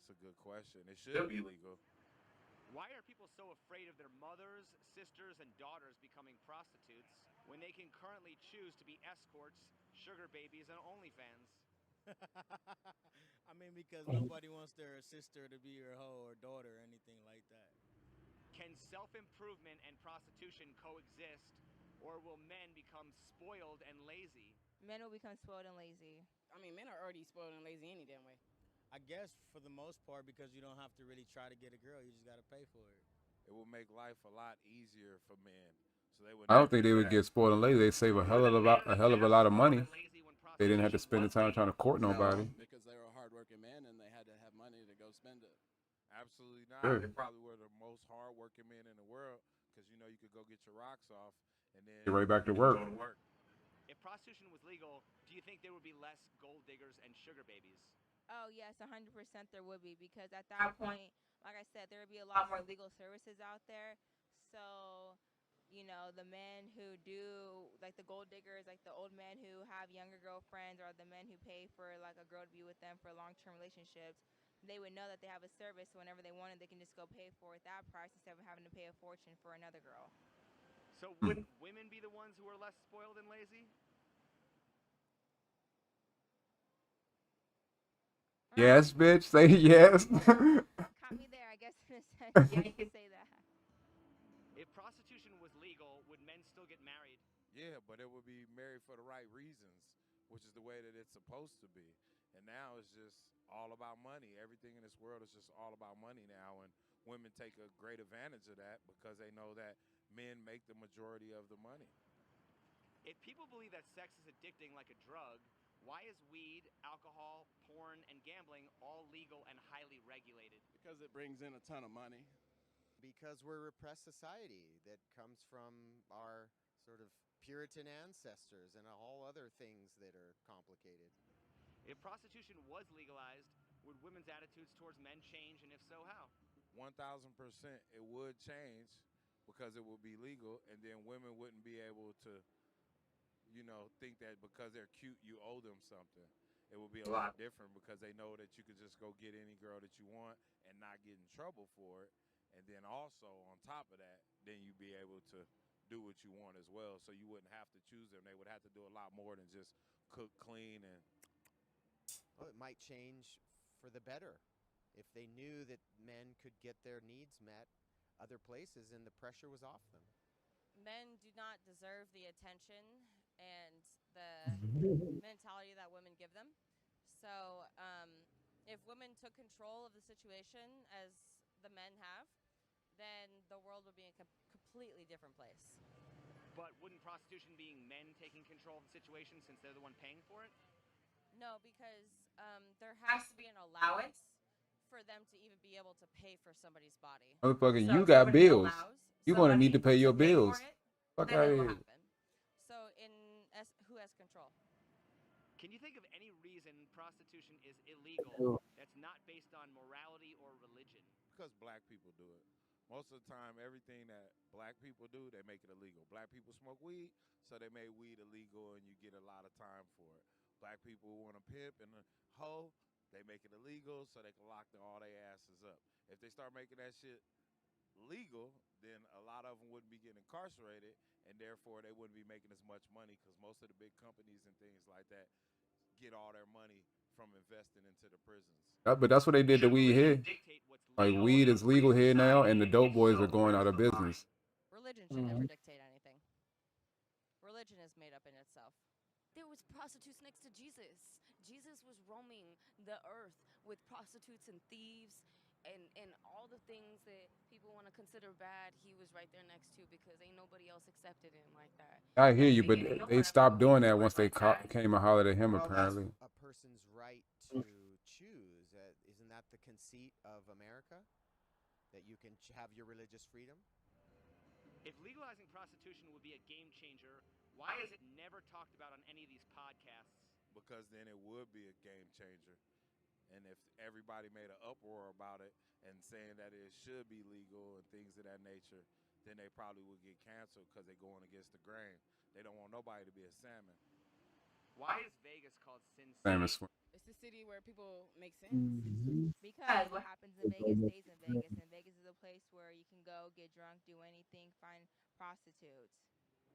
It's a good question. It should be legal. Why are people so afraid of their mothers, sisters, and daughters becoming prostitutes when they can currently choose to be escorts, sugar babies, and OnlyFans? I mean, because nobody wants their sister to be your hoe or daughter or anything like that. Can self-improvement and prostitution coexist, or will men become spoiled and lazy? Men will become spoiled and lazy. I mean, men are already spoiled and lazy any damn way. I guess for the most part, because you don't have to really try to get a girl, you just got to pay for it. It will make life a lot easier for men. So they would. I don't think they would get spoiled and lazy. They save a hell of a lot of money. They didn't have to spend the time trying to court nobody. Because they were hardworking men and they had to have money to go spend it. Absolutely not. Sure. They probably were the most hardworking men in the world because you know you could go get your rocks off and then Get right back to work. If prostitution was legal, do you think there would be less gold diggers and sugar babies? Oh, yes, 100% there would be, because at that point, like I said, there would be a lot more legal services out there. So, you know, the men who do, like the gold diggers, like the old men who have younger girlfriends, or the men who pay for like a girl to be with them for long-term relationships, they would know that they have a service. So whenever they want it, they can just go pay for it at that price instead of having to pay a fortune for another girl. So would women be the ones who are less spoiled and lazy? Yes, bitch. Say yes. Caught me there, I guess, in a sense. Yeah, you can say that. If prostitution was legal, would men still get married? Yeah, but it would be married for the right reasons, which is the way that it's supposed to be. And now it's just all about money. Everything in this world is just all about money now, and women take a great advantage of that because they know that men make the majority of the money. If people believe that sex is addicting like a drug, why is weed, alcohol, porn, and gambling all legal and highly regulated? Because it brings in a ton of money. Because we're a repressed society that comes from our sort of Puritan ancestors and all other things that are complicated. If prostitution was legalized, would women's attitudes towards men change, and if so, how? 1,000% it would change because it would be legal, and then women wouldn't be able to, you know, think that because they're cute, you owe them something. It would be a lot different because they know that you could just go get any girl that you want and not get in trouble for it. And then also on top of that, then you'd be able to do what you want as well. So you wouldn't have to choose them. They would have to do a lot more than just cook, clean, and. Well, it might change for the better if they knew that men could get their needs met other places and the pressure was off them. Men do not deserve the attention and the mentality that women give them. So if women took control of the situation as the men have, then the world would be a completely different place. But wouldn't prostitution being men taking control of the situation since they're the one paying for it? No, because there has to be an allowance for them to even be able to pay for somebody's body. Motherfucker, you got bills. You're gonna need to pay your bills. Fuck out of here. So who has control? Can you think of any reason prostitution is illegal that's not based on morality or religion? Because black people do it. Most of the time, everything that black people do, they make it illegal. Black people smoke weed, so they made weed illegal, and you get a lot of time for it. Black people want to pimp and a hoe, they make it illegal, so they can lock all their asses up. If they start making that shit legal, then a lot of them wouldn't be getting incarcerated, and therefore they wouldn't be making as much money because most of the big companies and things like that get all their money from investing into the prisons. But that's what they did to weed here. Like weed is legal here now, and the dope boys are going out of business. Religion should never dictate anything. Religion is made up in itself. There was prostitutes next to Jesus. Jesus was roaming the earth with prostitutes and thieves and all the things that people want to consider bad. He was right there next to because ain't nobody else accepted him like that. I hear you, but they stopped doing that once they came and hollered at him, apparently. A person's right to choose. Isn't that the conceit of America? That you can have your religious freedom? If legalizing prostitution would be a game changer, why is it never talked about on any of these podcasts? Because then it would be a game changer. And if everybody made an uproar about it and saying that it should be legal and things of that nature, then they probably would get canceled because they're going against the grain. They don't want nobody to be a salmon. Why is Vegas called Sin Same City? as It's the city where people make sense. Because what happens in Vegas stays in Vegas, and Vegas is a place where you can go, get drunk, do anything, find prostitutes.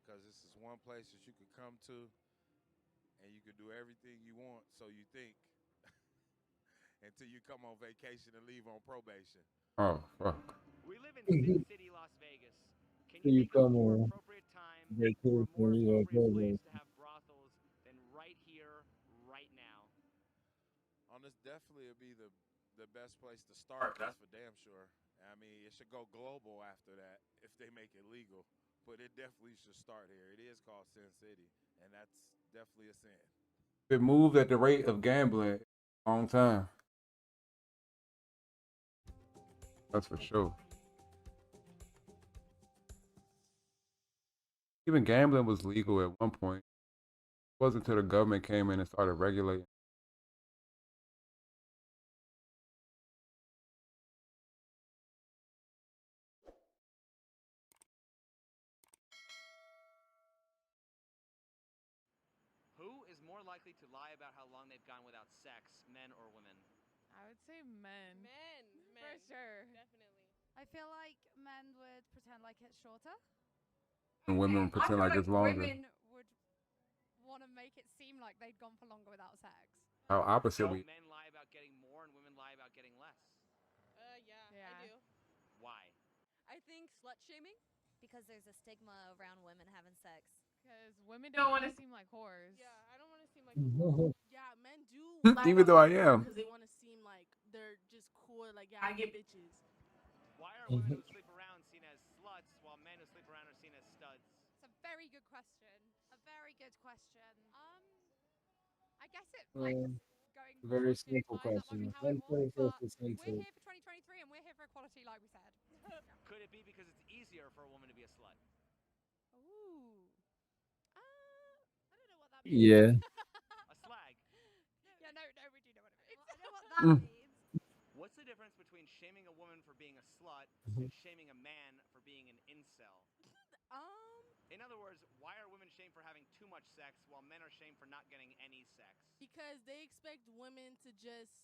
Because this is one place that you could come to and you could do everything you want, so you think, until you come on vacation and leave on probation. Oh fuck. We live in Sin City, Las Vegas. Can So you you think of a come more on appropriate time or vacation, a more you appropriate go place to have brothels than right here, right now? This definitely would be the best place to start. That's for damn sure. I mean, it should go global after that if they make it legal. But it definitely should start here. It is called Sin City, and that's definitely a sin. It moved at the rate of gambling a long time. That's for sure. Even gambling was legal at one point. It wasn't until the government came in and started regulating. Who is more likely to lie about how long they've gone without sex, men or women? I would say men. Men. For sure. Definitely. I feel like men would pretend like it's shorter. And women pretend like it's longer. Women would want to make it seem like they'd gone for longer without sex. How opposite Don't we. men lie about getting more and women lie about getting less? Yeah, I do. Why? I think slut shaming. Because there's a stigma around women having sex. Because women don't want to seem like whores. Yeah, I don't want to seem like a whore. Yeah, men do lie Even about though I getting am. more because they want to seem like they're just cool. Like, yeah, I get bitches. Why are women who sleep around seen as sluts while men who sleep around are seen as studs? It's a very good question. A very good question. I guess it going very forward to simple define that might be question. how it was, but we're Simple. here for 2023 and we're here for equality, like we said. Could it be because it's easier for a woman to be a slut? Ooh. I don't know what that means. Yeah. A slag. Yeah, no, we do know what it means. I know what that means. What's the difference between shaming a woman for being a slut and shaming a man for being an incel? In other words, why are women shamed for having too much sex while men are shamed for not getting any sex? Because they expect women to just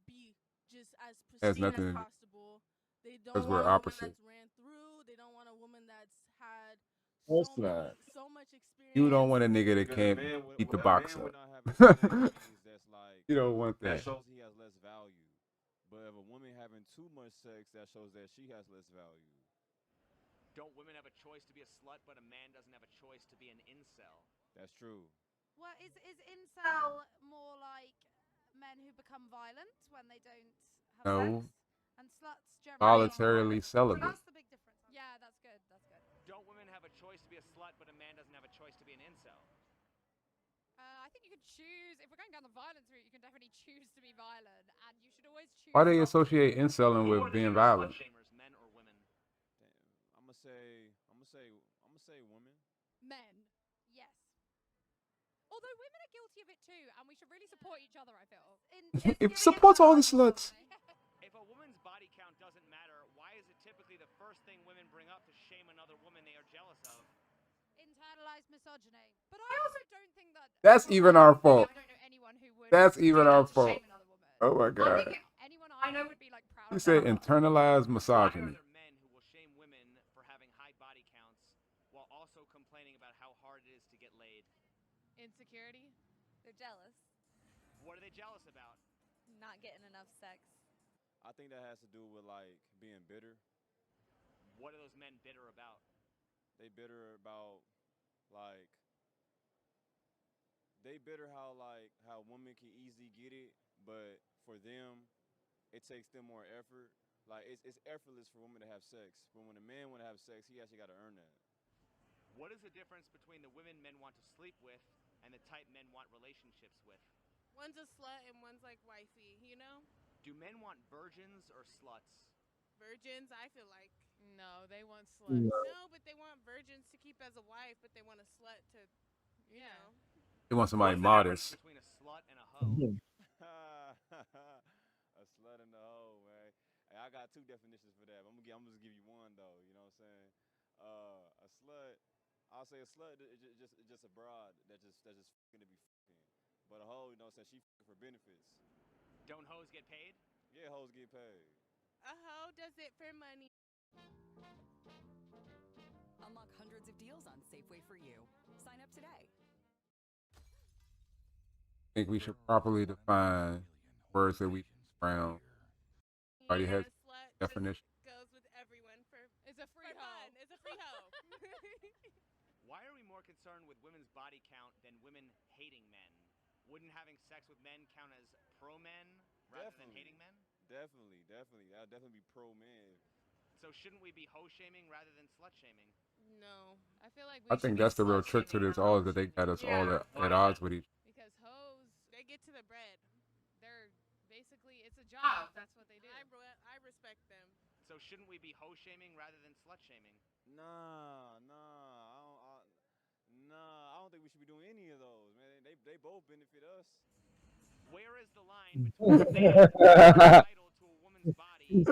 be just as Has pristine nothing as to do- possible. They don't Because want we're a opposite. woman that's ran through. They don't want a woman that's had That's not. so much experience. You don't want a nigga that Because can't a man would, beat the a box man up. would not having sex means that's like You don't want that that. shows he has less value. But if a woman having too much sex, that shows that she has less value. Don't women have a choice to be a slut, but a man doesn't have a choice to be an incel? That's true. Well, is incel more like men who become violent when they don't have No. sex? And sluts generally Voluntarily So celibate. that's the big difference. Yeah, that's good. That's good. Don't women have a choice to be a slut, but a man doesn't have a choice to be an incel? I think you can choose. If we're going down the violence route, you can definitely choose to be violent, and you should always choose. Why they not to. associate incelling Who are with the being biggest violent? slut shamers, men or women? Damn. I'm gonna say women. Men. Yes. Although women are guilty of it too, and we should really support each other, I feel. It supports all the sluts. If a woman's body count doesn't matter, why is it typically the first thing women bring up to shame another woman they are jealous of? Internalized misogyny. But I also don't think that. That's even our fault. I don't know anyone who would. That's even do our that to fault. shame another woman. Oh my I god. think anyone I know would be like proud. You of said that. internalized Why are misogyny. there men who will shame women for having high body counts while also complaining about how hard it is to get laid? Insecurity. They're jealous. What are they jealous about? Not getting enough sex. I think that has to do with like being bitter. What are those men bitter about? They bitter about like how women can easily get it, but for them, it takes them more effort. Like it's effortless for women to have sex, but when a man want to have sex, he actually got to earn that. What is the difference between the women men want to sleep with and the type men want relationships with? One's a slut and one's like wifey, you know? Do men want virgins or sluts? Virgins, I feel like. No, they want sluts. No, but they want virgins to keep as a wife, but they want a slut to, you know. They want somebody What's the difference modest. between a slut and a hoe? definitions for that. But I'm gonna just give you one though. You know what I'm saying? A slut. I'll say a slut is just a broad that just fucking to be fucking. But a hoe, you know what I'm saying? She fucking for benefits. Don't hoes get paid? Yeah, hoes get paid. A hoe does it for money. Unlock hundreds of deals on Safeway for you. Sign up today. I think we should properly define words that we use around. Everybody has Slut definition. goes with everyone is a free hoe. It's a free hoe. Why are we more concerned with women's body count than women hating men? Wouldn't having sex with men count as pro men rather than hating men? Definitely. That'll definitely be pro man. So shouldn't we be hoe shaming rather than slut shaming? No, I feel like I think that's the real trick to this all is that they got us all at odds with each other. because hoes they get to the bread. They're basically it's a job. That's what they do. I respect them. So shouldn't we be hoe shaming rather than slut shaming? Nah. I don't think we should be doing any of those, man. They both benefit us. Where is the line between a man entitled to a woman's body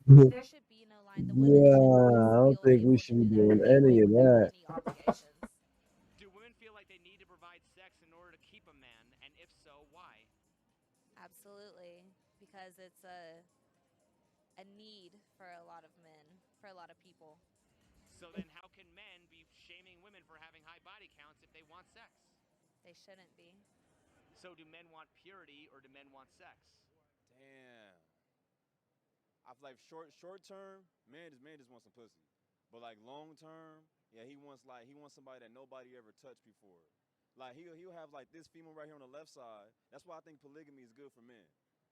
There should be no line. The women I don't think we should be doing any of that. any obligations. Do women feel like they need to provide sex in order to keep a man? And if so, why? Absolutely, because it's a need for a lot of men, for a lot of people. So then how can men be shaming women for having high body counts if they want sex? They shouldn't be. So do men want purity or do men want sex? Damn. I feel like short term, man just wants some pussy. But like long term, yeah, he wants somebody that nobody ever touched before. Like he'll have like this female right here on the left side. That's why I think polygamy is good for men.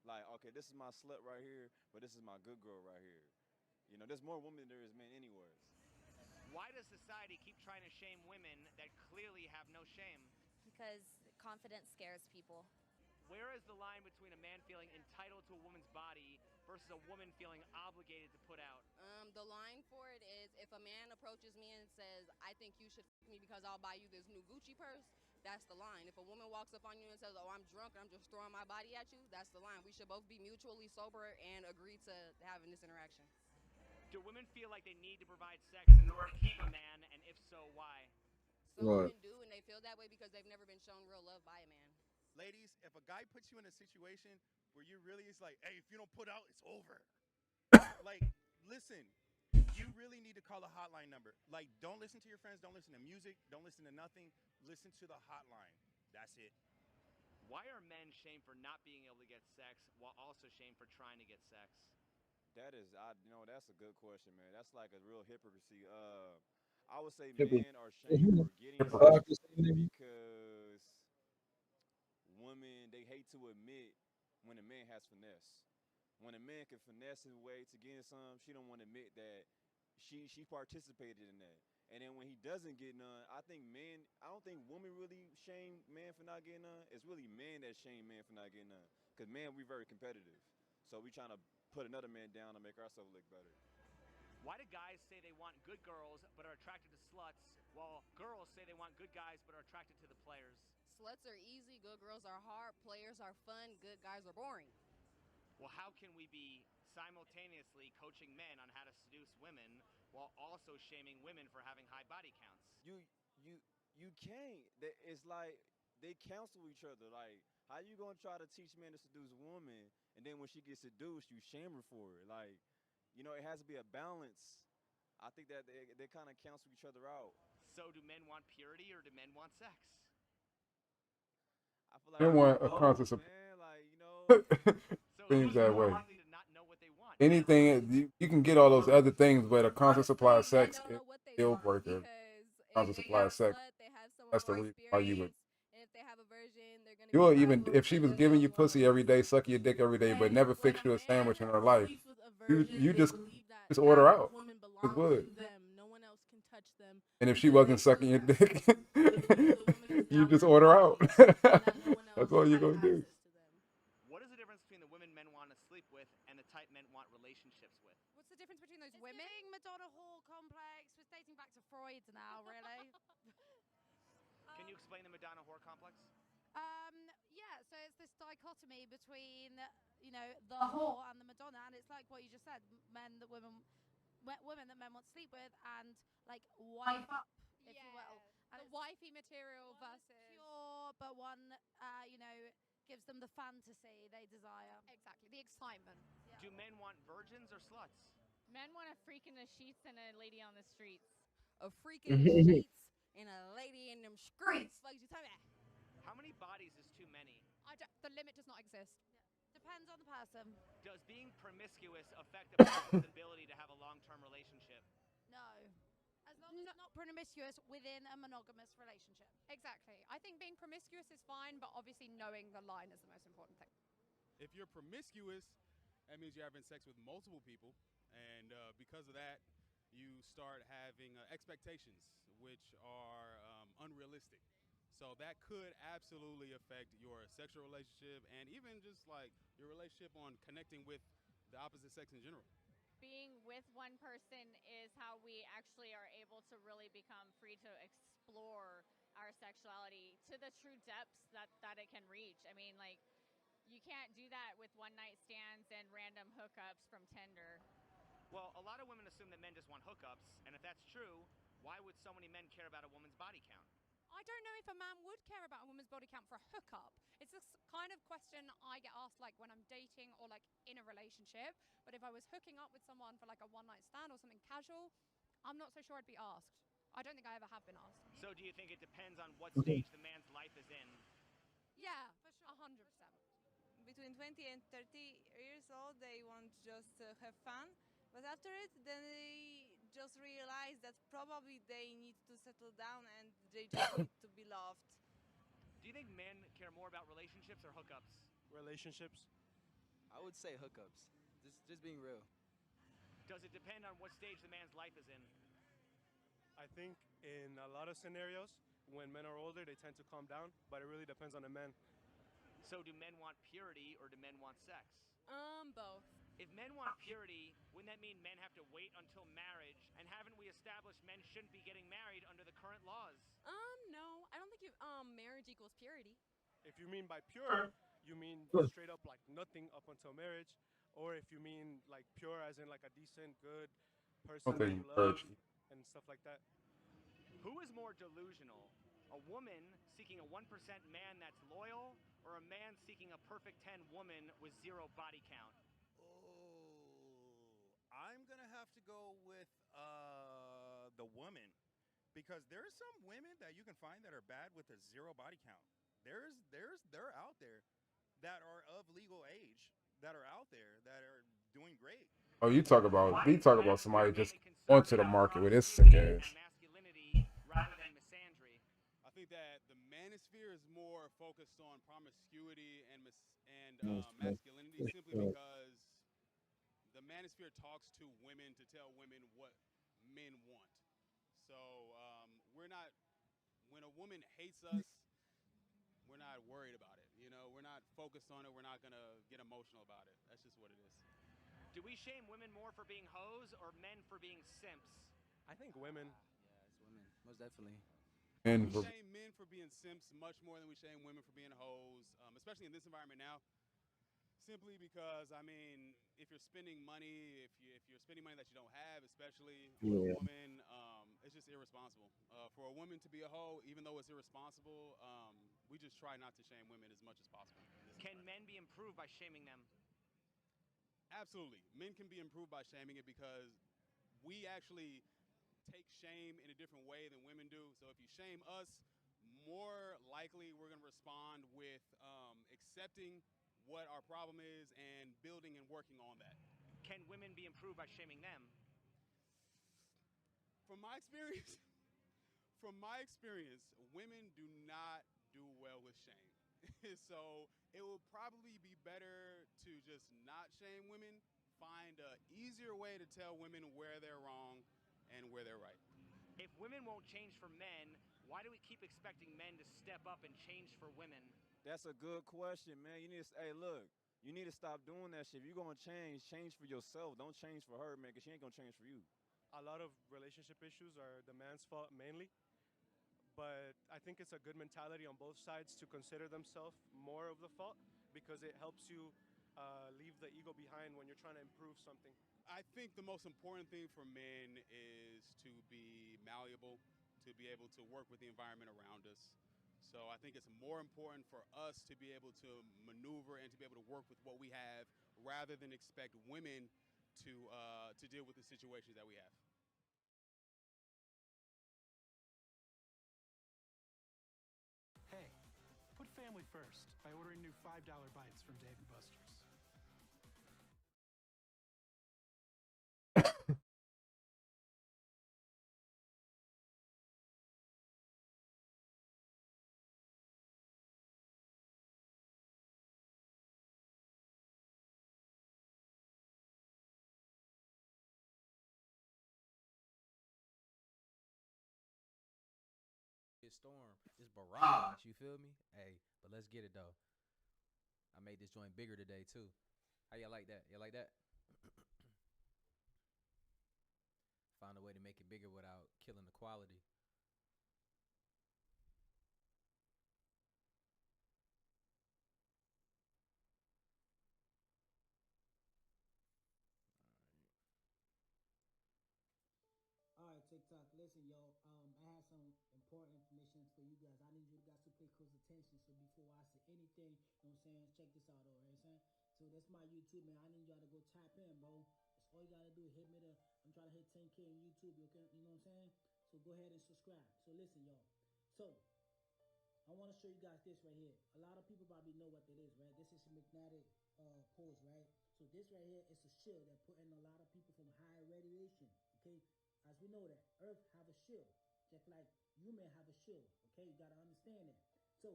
Like, okay, this is my slut right here, but this is my good girl right here. You know, there's more women than there is men anyways. Why does society keep trying to shame women that clearly have no shame? Because confidence scares people. Where is the line between a man feeling entitled to a woman's body versus a woman feeling obligated to put out? The line for it is if a man approaches me and says, I think you should f me because I'll buy you this new Gucci purse, that's the line. If a woman walks up on you and says, oh, I'm drunk and I'm just throwing my body at you, that's the line. We should both be mutually sober and agree to having this interaction. Do women feel like they need to provide sex in order to keep a man? And if so, why? Some women do, and they feel that way because they've never been shown real love by a man. Ladies, if a guy puts you in a situation where you really is like, hey, if you don't put out, it's over. Like, listen, you really need to call a hotline number. Like, don't listen to your friends. Don't listen to music. Don't listen to nothing. Listen to the hotline. That's it. Why are men shamed for not being able to get sex while also shamed for trying to get sex? That's a good question, man. That's like a real hypocrisy. I would say men are shamed for getting sex because women, they hate to admit when a man has finesse. When a man can finesse his way to getting some, she don't want to admit that she participated in that. And then when he doesn't get none, I don't think women really shame men for not getting none. It's really men that shame men for not getting none. Because man, we very competitive. So we trying to put another man down to make ourselves look better. Why do guys say they want good girls but are attracted to sluts, while girls say they want good guys but are attracted to the players? Sluts are easy, good girls are hard, players are fun, good guys are boring. Well, how can we be simultaneously coaching men on how to seduce women while also shaming women for having high body counts? You can't. It's like they counsel each other. Like, how you gonna try to teach men to seduce a woman, and then when she gets seduced, you shame her for it? Like, it has to be a balance. I think that they kind of cancel each other out. So do men want purity or do men want sex? I feel like They want a conscious man, like, things that way. Anything you can get all those other things, but a constant supply of sex is a deal breaker. Constant supply of sex. That's the reason why you would. And if they have a version, they're gonna. You will even if she was giving you pussy every day, suck your dick every day, but never fix you a sandwich in her life. You just order out. Just would. No one else can touch them. And if she wasn't sucking your dick, you just order out. That's all you're gonna do. What is the difference between the women men want to sleep with and the type men want relationships with? What's the difference between those women? Madonna Hall complex. We're dating back to Freud now, really. Can you explain the Madonna whore complex? Yeah, so it's this dichotomy between, the whore and the Madonna, and it's like what you just said, men that women that men want to sleep with and like wife up, if you will. And The wifey material versus pure, but one, gives them the fantasy they desire. Exactly, the excitement. Do men want virgins or sluts? Men want a freak in the sheets and a lady on the streets. A freak in the sheets and a lady in them streets. Like you tell me. How many bodies is too many? The limit does not exist. Depends on the person. Does being promiscuous affect a person's ability to have a long-term relationship? No. As long as it's not promiscuous within a monogamous relationship. Exactly. I think being promiscuous is fine, but obviously knowing the line is the most important thing. If you're promiscuous, that means you're having sex with multiple people, and because of that, you start having expectations which are unrealistic. So that could absolutely affect your sexual relationship and even just like your relationship on connecting with the opposite sex in general. Being with one person is how we actually are able to really become free to explore our sexuality to the true depths that it can reach. I mean, like, you can't do that with one night stands and random hookups from Tinder. Well, a lot of women assume that men just want hookups, and if that's true, why would so many men care about a woman's body count? I don't know if a man would care about a woman's body count for a hookup. It's this kind of question I get asked like when I'm dating or like in a relationship. But if I was hooking up with someone for like a one night stand or something casual, I'm not so sure I'd be asked. I don't think I ever have been asked. So do you think it depends on what stage the man's life is in? Yeah, for sure. 100%. Between 20 and 30 years old, they want just to have fun. But after it, then they just realize that probably they need to settle down and they just need to be loved. Do you think men care more about relationships or hookups? Relationships. I would say hookups. Just being real. Does it depend on what stage the man's life is in? I think in a lot of scenarios, when men are older, they tend to calm down, but it really depends on the man. So do men want purity or do men want sex? Both. If men want purity, wouldn't that mean men have to wait until marriage? And haven't we established men shouldn't be getting married under the current laws? No. I don't think marriage equals purity. If you mean by pure, you mean straight up like nothing up until marriage, or if you mean like pure as in like a decent, good person that you love and stuff like that. Who is more delusional? A woman seeking a 1% man that's loyal, or a man seeking a perfect 10 woman with zero body count? I'm gonna have to go with the woman, because there are some women that you can find that are bad with a zero body count. They're out there that are of legal age that are out there that are doing great. Oh, you talk about somebody just onto the market with his sick ass. Rather than misandry. I think that the manosphere is more focused on promiscuity and masculinity, simply because the manosphere talks to women to tell women what men want. So we're not, when a woman hates us, we're not worried about it. You know, we're not focused on it. We're not gonna get emotional about it. That's just what it is. Do we shame women more for being hoes or men for being simps? I think women. Yeah, it's women, most definitely. We shame men for being simps much more than we shame women for being hoes, especially in this environment now. Simply because, I mean, if you're spending money, if you're spending money that you don't have, especially with a woman, it's just irresponsible. For a woman to be a hoe, even though it's irresponsible, we just try not to shame women as much as possible. Can men be improved by shaming them? Absolutely. Men can be improved by shaming it, because we actually take shame in a different way than women do. So if you shame us, more likely we're going to respond with accepting what our problem is and building and working on that. Can women be improved by shaming them? From my experience, women do not do well with shame. So it will probably be better to just not shame women, find an easier way to tell women where they're wrong and where they're right. If women won't change for men, why do we keep expecting men to step up and change for women? That's a good question, man. You need to, hey, look, you need to stop doing that shit. If you're gonna change for yourself. Don't change for her, man, because she ain't gonna change for you. A lot of relationship issues are the man's fault mainly, but I think it's a good mentality on both sides to consider themselves more of the fault because it helps you leave the ego behind when you're trying to improve something. I think the most important thing for men is to be malleable, to be able to work with the environment around us. So I think it's more important for us to be able to maneuver and to be able to work with what we have rather than expect women to deal with the situations that we have. Hey, put family first by ordering new $5 bites from Dave & Buster's. Storm, this barrage, you feel me? Hey, but let's get it though. I made this joint bigger today too. How y'all like that? Y'all like that? Found a way to make it bigger without killing the quality. All right, TikTok. Listen, yo. I have some important information for you guys. I need you guys to pay close attention. So before I say anything, you know what I'm saying? Check this out, all right, saying? So that's my YouTube, man. I need y'all to go tap in, bro. That's all you gotta do. Hit me I'm trying to hit 10K on YouTube. Okay, you know what I'm saying? So go ahead and subscribe. So listen, y'all. So I want to show you guys this right here. A lot of people probably know what that is, right? This is a magnetic pulse, right? So this right here is a shield that put in a lot of people from high radiation. Okay, as we know that Earth have a shield, just like human have a shield. Okay, you gotta understand that. So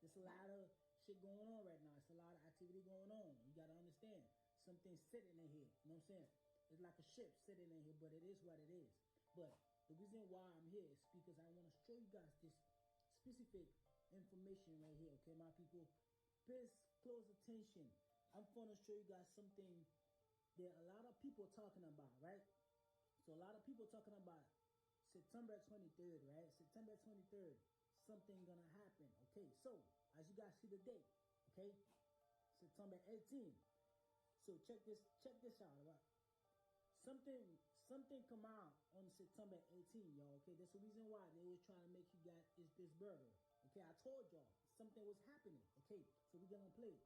there's a lot of shit going on right now. It's a lot of activity going on. You gotta understand. Something sitting in here. You know what I'm saying? It's like a ship sitting in here, but it is what it is. But the reason why I'm here is because I want to show you guys this specific information right here. Okay, my people, pay close attention. I'm gonna show you guys something that a lot of people talking about, right? So a lot of people talking about September 23rd, right? September 23rd, something gonna happen. Okay, so as you guys see the date, okay, September 18th. So check this out, right? Something come out on September 18th, y'all. Okay, that's the reason why they was trying to make you guys this burger. Okay, I told y'all something was happening. Okay, so we're gonna play.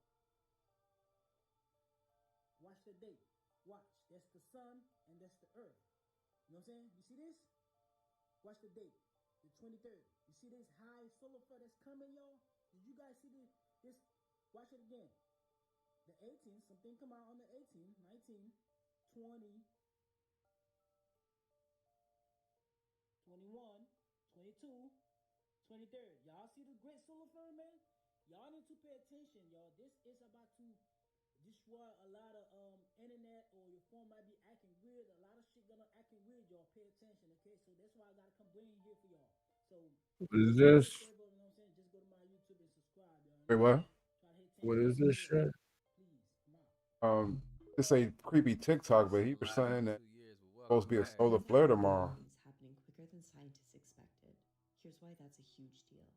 Watch the date. Watch. That's the sun and that's the earth. You know what I'm saying? You see this? Watch the date. The 23rd. You see this high solar flare that's coming, y'all? Did you guys see this? Watch it again. The 18th, something come out on the 18th, 19, 20, 21, 22, 23rd. Y'all see the great solar flare, man? Y'all need to pay attention, y'all. This is about to destroy a lot of internet, or your phone might be acting weird. A lot of shit gonna acting weird, y'all. Pay attention, okay? So that's why I gotta come bring here for y'all. So what is this? favor, you know what I'm saying? Just go to my YouTube and subscribe, y'all. Wait, what? Try to hit 10K. What is this shit? Please, come out. This a creepy TikTok, but he was saying that supposed to be a solar flare tomorrow. Is happening quicker than scientists expected. Here's why that's a huge deal.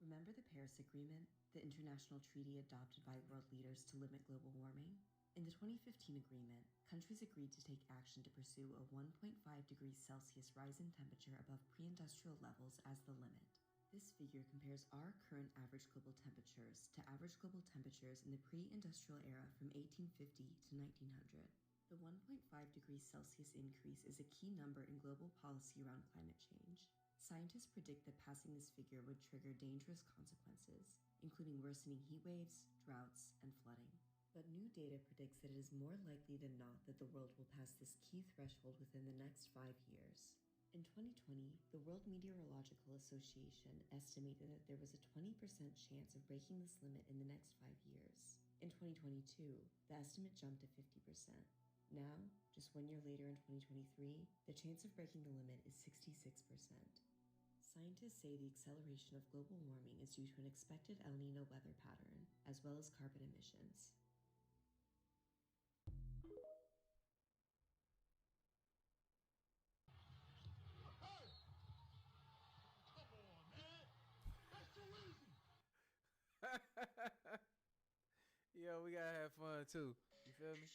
Remember the Paris Agreement, the international treaty adopted by world leaders to limit global warming? In the 2015 agreement, countries agreed to take action to pursue a 1.5 degrees Celsius rise in temperature above pre-industrial levels as the limit. This figure compares our current average global temperatures to average global temperatures in the pre-industrial era from 1850 to 1900. The 1.5 degrees Celsius increase is a key number in global policy around climate change. Scientists predict that passing this figure would trigger dangerous consequences, including worsening heat waves, droughts, and flooding. But new data predicts that it is more likely than not that the world will pass this key threshold within the next 5 years. In 2020, the World Meteorological Association estimated that there was a 20% chance of breaking this limit in the next 5 years. In 2022, the estimate jumped to 50%. Now, just 1 year later in 2023, the chance of breaking the limit is 66%. Scientists say the acceleration of global warming is due to an expected El Niño weather pattern, as well as carbon emissions. Yo, we gotta have fun too. You feel me?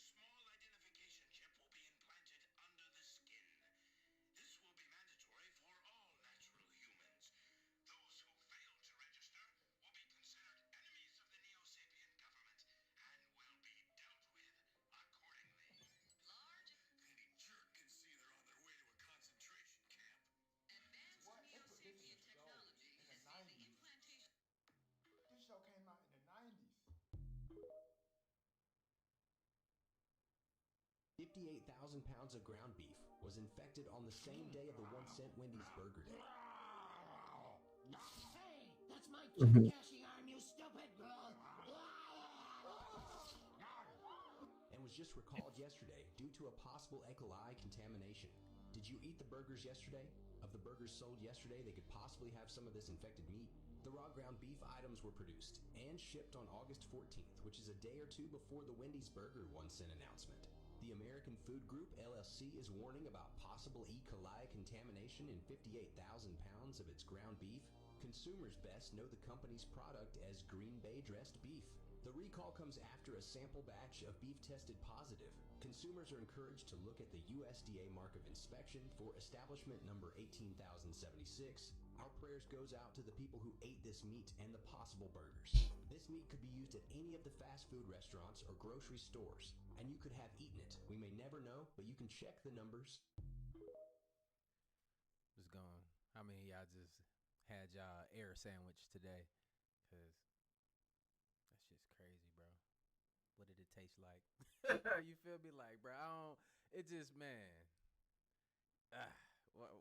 What? They put this in a show in the 90s. This show came out in the 90s. 58,000 pounds of ground beef was infected on the same day of the 1 cent Wendy's Burger Day. Hey, that's my Mhm. cashy arm, you stupid! And was just recalled yesterday due to a possible E. coli contamination. Did you eat the burgers yesterday? Of the burgers sold yesterday, they could possibly have some of this infected meat. The raw ground beef items were produced and shipped on August 14th, which is a day or two before the Wendy's Burger 1 cent announcement. The American Food Group, LLC, is warning about possible E. coli contamination in 58,000 pounds of its ground beef. Consumers best know the company's product as Green Bay dressed beef. The recall comes after a sample batch of beef tested positive. Consumers are encouraged to look at the USDA mark of inspection for establishment number 18,076. Our prayers goes out to the people who ate this meat and the possible burgers. This meat could be used at any of the fast food restaurants or grocery stores, and you could have eaten it. We may never know, but you can check the numbers. What's going? How many of y'all just had y'all air sandwich today? Cause that's just crazy, bro. What did it taste like? You feel me? Like, bro, I don't. It just, man. Ah,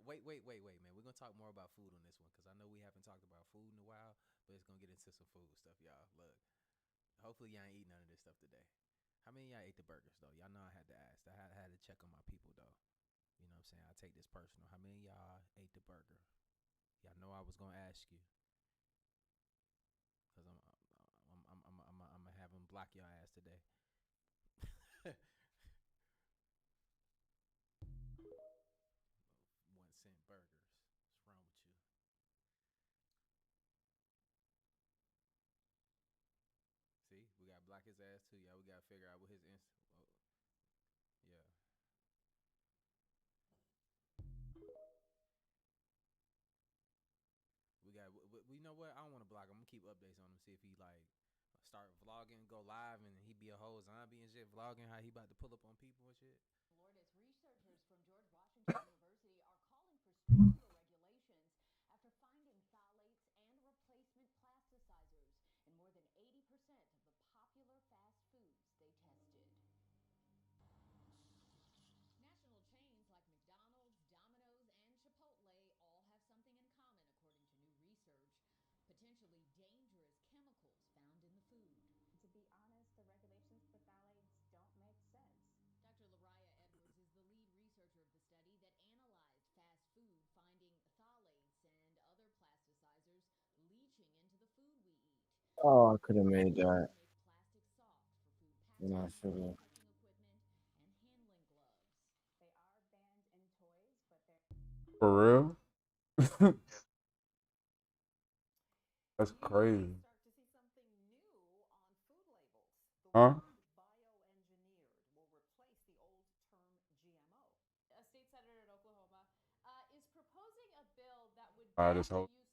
wait, man. We're gonna talk more about food on this one because I know we haven't talked about food in a while, but it's gonna get into some food stuff, y'all. Look, hopefully y'all ain't eat none of this stuff today. How many of y'all ate the burgers though? Y'all know I had to ask. I had to check on my people though. You know what I'm saying? I take this personal. How many of y'all ate the burger? Y'all know I was gonna ask you, cause I'm gonna have them block your ass today. 1 cent burgers. What's wrong with you? See, we gotta block his ass too, y'all. We gotta figure out what his yeah. We know what? I don't want to block him. I'm gonna keep updates on him. See if he like start vlogging, go live, and he be a whole zombie and shit. Vlogging how he about to pull up on people and shit. Lourdes, researchers from George Washington University are calling for stronger regulations after finding phthalates and replacement plasticizers in more than 80% of the popular fast foods they tested. National chains like McDonald's, Domino's, and Chipotle all have something in common, according to new research: potentially dangerous chemicals found in the food. To be honest, the regulations for phthalates don't make sense. Dr. Lariah Edwards is the lead researcher of the study that analyzed fast food, finding phthalates and other plasticizers leaching into the food we eat. Oh, I could have made Research that. makes plastic soft for food And I should packaging, have. cooking equipment, and handling gloves. They are banned in toys, but they're For real? That's crazy. Start to see something new on food labels. The Huh? word bioengineered will replace the old term GMO. A state senator in Oklahoma is proposing a bill that would ban This the whole use